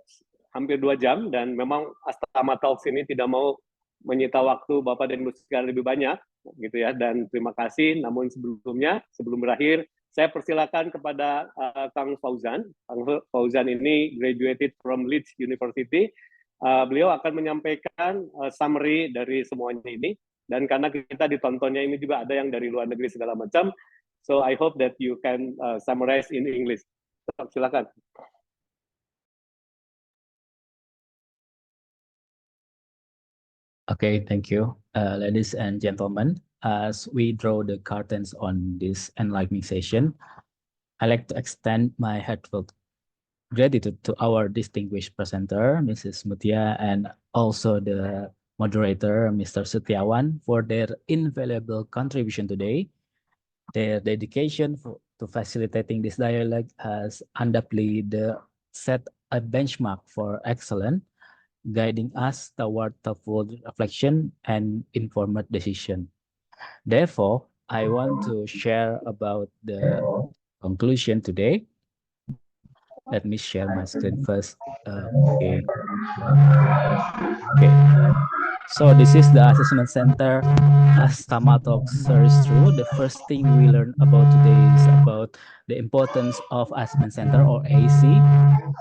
Speaker 1: hampir 2 jam, dan memang Astama Talks ini tidak mau menyita waktu Bapak dan Ibu sekalian lebih banyak, gitu ya. Dan terima kasih, namun sebelum berakhir, saya persilakan kepada Kang Fauzan. Kang Fauzan ini graduated from Leeds University. Beliau akan menyampaikan summary dari semuanya ini. Dan karena kita ditontonnya ini juga ada yang dari luar negeri segala macam, so I hope that you can summarize in English. Silakan.
Speaker 13: Okay, thank you. Ladies and gentlemen, as we draw the curtains on this enlightening session, I'd like to extend my heartfelt gratitude to our distinguished presenter, Mrs. Mutia, and also the moderator, Mr. Setiawan, for their invaluable contribution today. Their dedication to facilitating this dialogue has undoubtedly set a benchmark for excellence, guiding us toward thoughtful reflection and informed decision. Therefore, I want to share about the conclusion today. Let me share my screen first. Okay. So this is the assessment center Astama Talks series through. The first thing we learn about today is about the importance of assessment center or AC.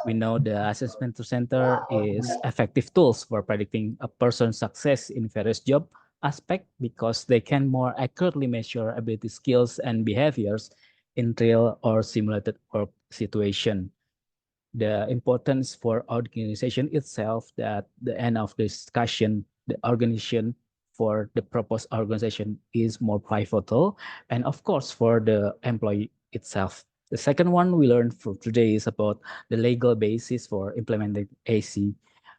Speaker 13: We know the assessment center is effective tools for predicting a person's success in various job aspects because they can more accurately measure ability, skills, and behaviors in real or simulated work situation. The importance for organization itself, that the end of the discussion, the organization for the proposed organization is more pivotal, and of course for the employee itself. The second one we learned from today is about the legal basis for implementing AC.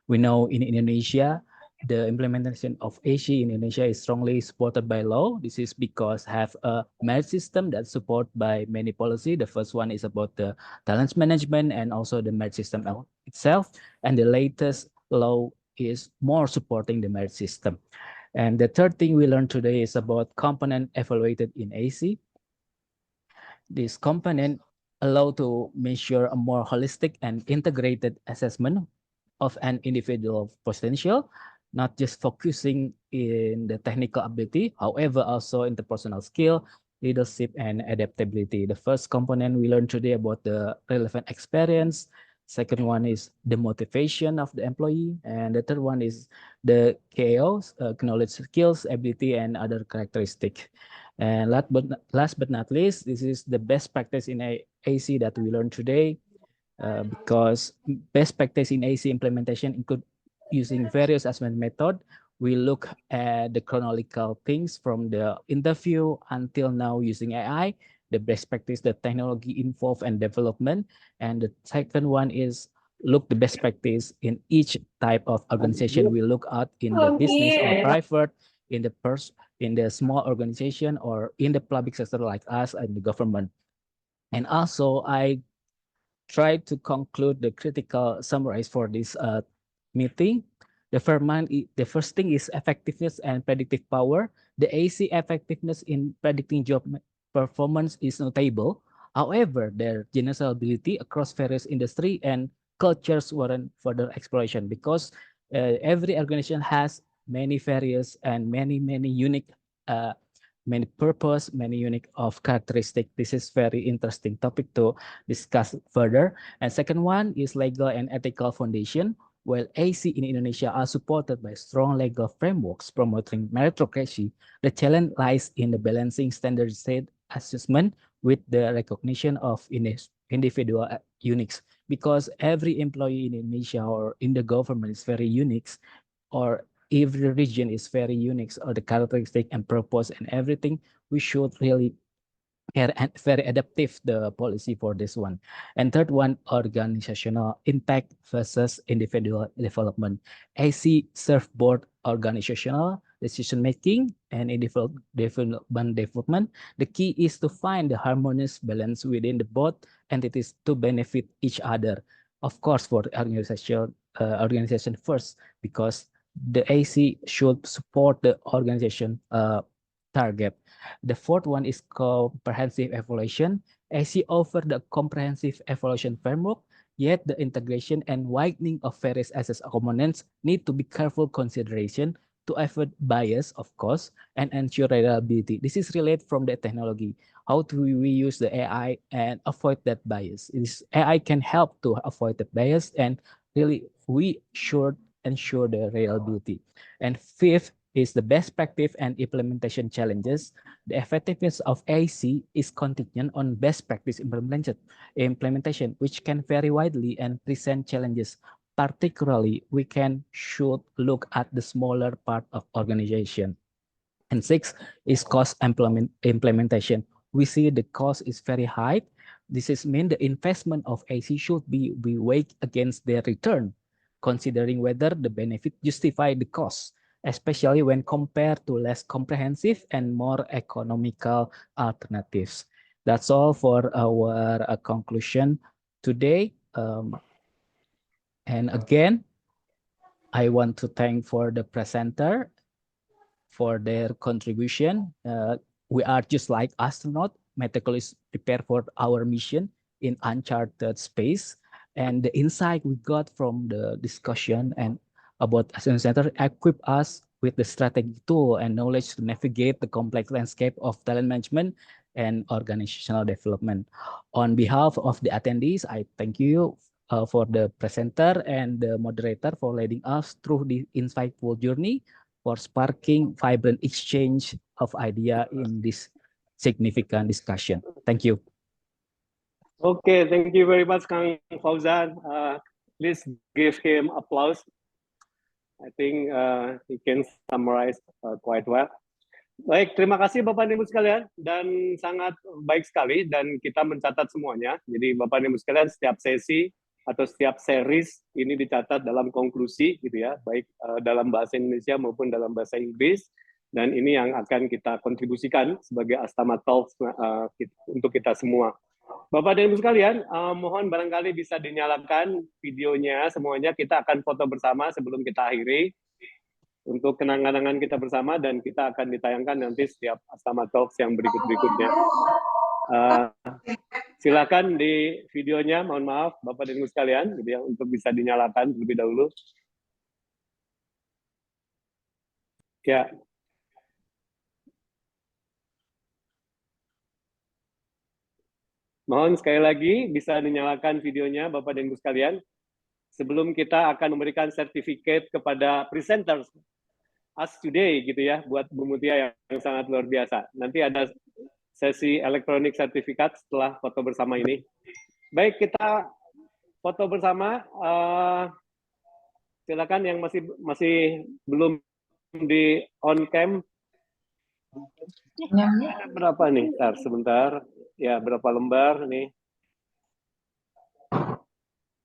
Speaker 13: We know in Indonesia, the implementation of AC in Indonesia is strongly supported by law. This is because have a merit system that's supported by many policy. The first one is about the talent management and also the merit system itself. And the latest law is more supporting the merit system. And the third thing we learned today is about component evaluated in AC. This component allow to measure a more holistic and integrated assessment of an individual potential. not just focusing in the technical ability, however, also interpersonal skill, leadership, and adaptability. The first component we learned today about the relevant experience. Second one is the motivation of the employee. And the third one is the KOs, knowledge, skills, ability, and other characteristics. And last but not least, this is the best practice in AC that we learned today, because best practice in AC implementation include using various assessment method. We look at the chronological things from the interview until now using AI, the best practice, the technology involved and development. And the second one is look the best practice in each type of organization we look at, in the business or private, in the small organization, or in the public sector like us and the government. And also I try to conclude the critical summaries for this meeting. The first thing is effectiveness and predictive power. The AC effectiveness in predicting job performance is notable. However, their generalizability across various industry and cultures warrant further exploration, because every organization has many various and many unique many purpose, many unique of characteristic. This is very interesting topic to discuss further. And second one is legal and ethical foundation. While AC in Indonesia are supported by strong legal frameworks promoting meritocracy, the challenge lies in the balancing standardized assessment with the recognition of individual uniques. Because every employee in Indonesia or in the government is very unique, or every region is very unique, or the characteristic and purpose and everything, we should really very adaptive the policy for this one. And third one, organizational impact versus individual development. AC serve both organizational decision making and development. The key is to find the harmonious balance within the both entities to benefit each other. Of course, for the organization first, because the AC should support the organization target. The fourth one is comprehensive evaluation. AC offers the comprehensive evaluation framework, yet the integration and widening of various assess components need to be careful consideration to avoid bias, of course, and ensure reliability. This is related from the technology. How do we use the AI and avoid that bias? AI can help to avoid the bias, and really we should ensure the reliability. And fifth is the best practice and implementation challenges. The effectiveness of AC is contingent on best practice implementation, which can vary widely and present challenges. Particularly, we should look at the smaller part of organization. And six is cost implementation. We see the cost is very high. This is mean the investment of AC should be weighed against their return, considering whether the benefit justify the cost, especially when compared to less comprehensive and more economical alternatives. That's all for our conclusion today. And again, I want to thank for the presenter for their contribution. We are just like astronauts, meticulously prepared for our mission in uncharted space. And the insight we got from the discussion and about Assessment Center equip us with the strategic tool and knowledge to navigate the complex landscape of talent management and organizational development. On behalf of the attendees, I thank you for the presenter and the moderator for leading us through the insightful journey, for sparking vibrant exchange of idea in this significant discussion. Thank you.
Speaker 1: Okay, thank you very much, Kang Fauzan. Please give him applause. I think he can summarize quite well. Baik, terima kasih Bapak dan Ibu sekalian, dan sangat baik sekali, dan kita mencatat semuanya. Jadi Bapak dan Ibu sekalian, setiap sesi atau setiap series ini dicatat dalam konklusi, gitu ya, baik dalam bahasa Indonesia maupun dalam bahasa Inggris. Dan ini yang akan kita kontribusikan sebagai Astama Talks untuk kita semua. Bapak dan Ibu sekalian, mohon barangkali bisa dinyalakan videonya semuanya. Kita akan foto bersama sebelum kita akhiri untuk kenang-kenangan kita bersama, dan kita akan ditayangkan nanti setiap Astama Talks yang berikut-berikutnya. Silakan di videonya, mohon maaf Bapak dan Ibu sekalian, gitu ya, untuk bisa dinyalakan terlebih dahulu. Ya. Mohon sekali lagi bisa dinyalakan videonya Bapak dan Ibu sekalian. Sebelum kita akan memberikan sertifikat kepada presenters as today gitu ya, buat Bu Mutia yang sangat luar biasa. Nanti ada sesi elektronik sertifikat setelah foto bersama ini. Baik, kita foto bersama. Silakan yang masih belum di on cam. Berapa nih? Sebentar. Ya, berapa lembar nih?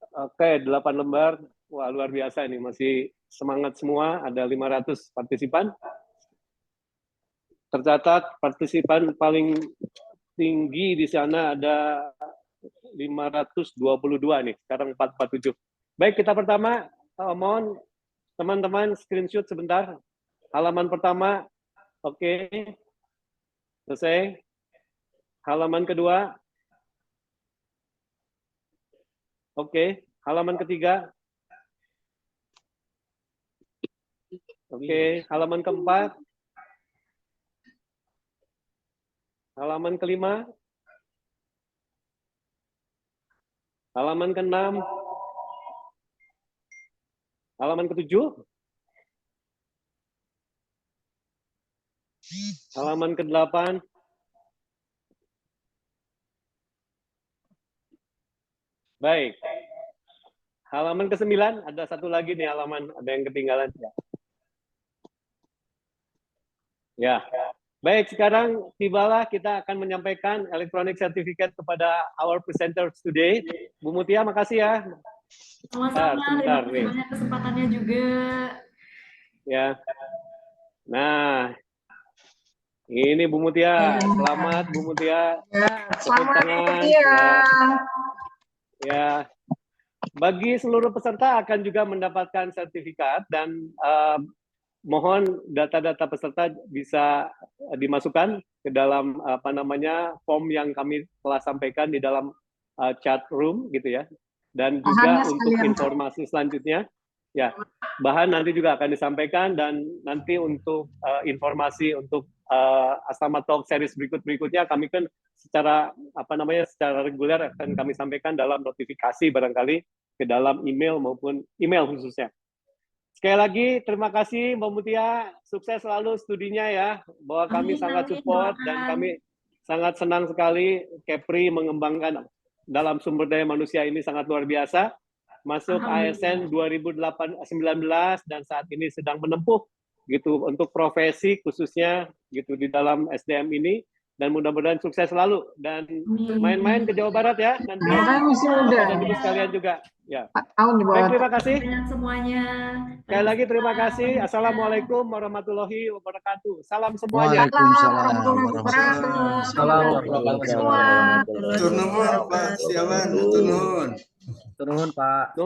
Speaker 1: Oke, 8 lembar. Wah, luar biasa ini. Masih semangat semua. Ada 500 partisipan. Tercatat partisipan paling tinggi di sana ada 522 nih. Sekarang 447. Baik, kita pertama. Mohon teman-teman screenshot sebentar. Halaman pertama. Oke. Selesai. Halaman kedua. Oke. Halaman ketiga. Oke. Halaman keempat. Halaman kelima. Halaman keenam. Halaman ketujuh. Halaman ke-8. Baik. Halaman ke-9, ada satu lagi nih halaman, ada yang ketinggalan. Ya. Baik, sekarang tibalah kita akan menyampaikan electronic certificate kepada our presenters today. Bu Mutia, makasih ya.
Speaker 2: Sama-sama,
Speaker 1: sebentar
Speaker 2: terima
Speaker 1: nih.
Speaker 2: kasih banyak kesempatannya juga.
Speaker 1: Ya. Nah, ini Bu Mutia. Selamat Bu Mutia.
Speaker 14: Selamat
Speaker 1: Tepuk tangan.
Speaker 14: ya.
Speaker 1: Ya. Bagi seluruh peserta akan juga mendapatkan sertifikat dan mohon data-data peserta bisa dimasukkan ke dalam form yang kami telah sampaikan di dalam chat room gitu ya. Dan juga untuk informasi selanjutnya ya, bahan nanti juga akan disampaikan dan nanti untuk informasi untuk Astama Talk series berikutnya kami kan secara secara reguler akan kami sampaikan dalam notifikasi barangkali ke dalam email maupun email khususnya. Sekali lagi terima kasih Mbak Mutia, sukses selalu studinya ya, bahwa kami sangat support dan kami sangat senang sekali Kepri mengembangkan dalam sumber daya manusia ini sangat luar biasa. Masuk ASN 2019 dan saat ini sedang menempuh gitu untuk profesi khususnya gitu di dalam SDM ini, dan mudah-mudahan sukses selalu dan main-main ke Jawa Barat ya nanti. Dan ibu sekalian juga ya. Baik, terima kasih
Speaker 2: semuanya.
Speaker 1: Sekali lagi terima kasih. Assalamualaikum warahmatullahi wabarakatuh. Salam semuanya.
Speaker 6: Waalaikumsalam
Speaker 14: warahmatullahi wabarakatuh.
Speaker 15: Turun Pak Setiawan, turun.
Speaker 6: Turun Pak.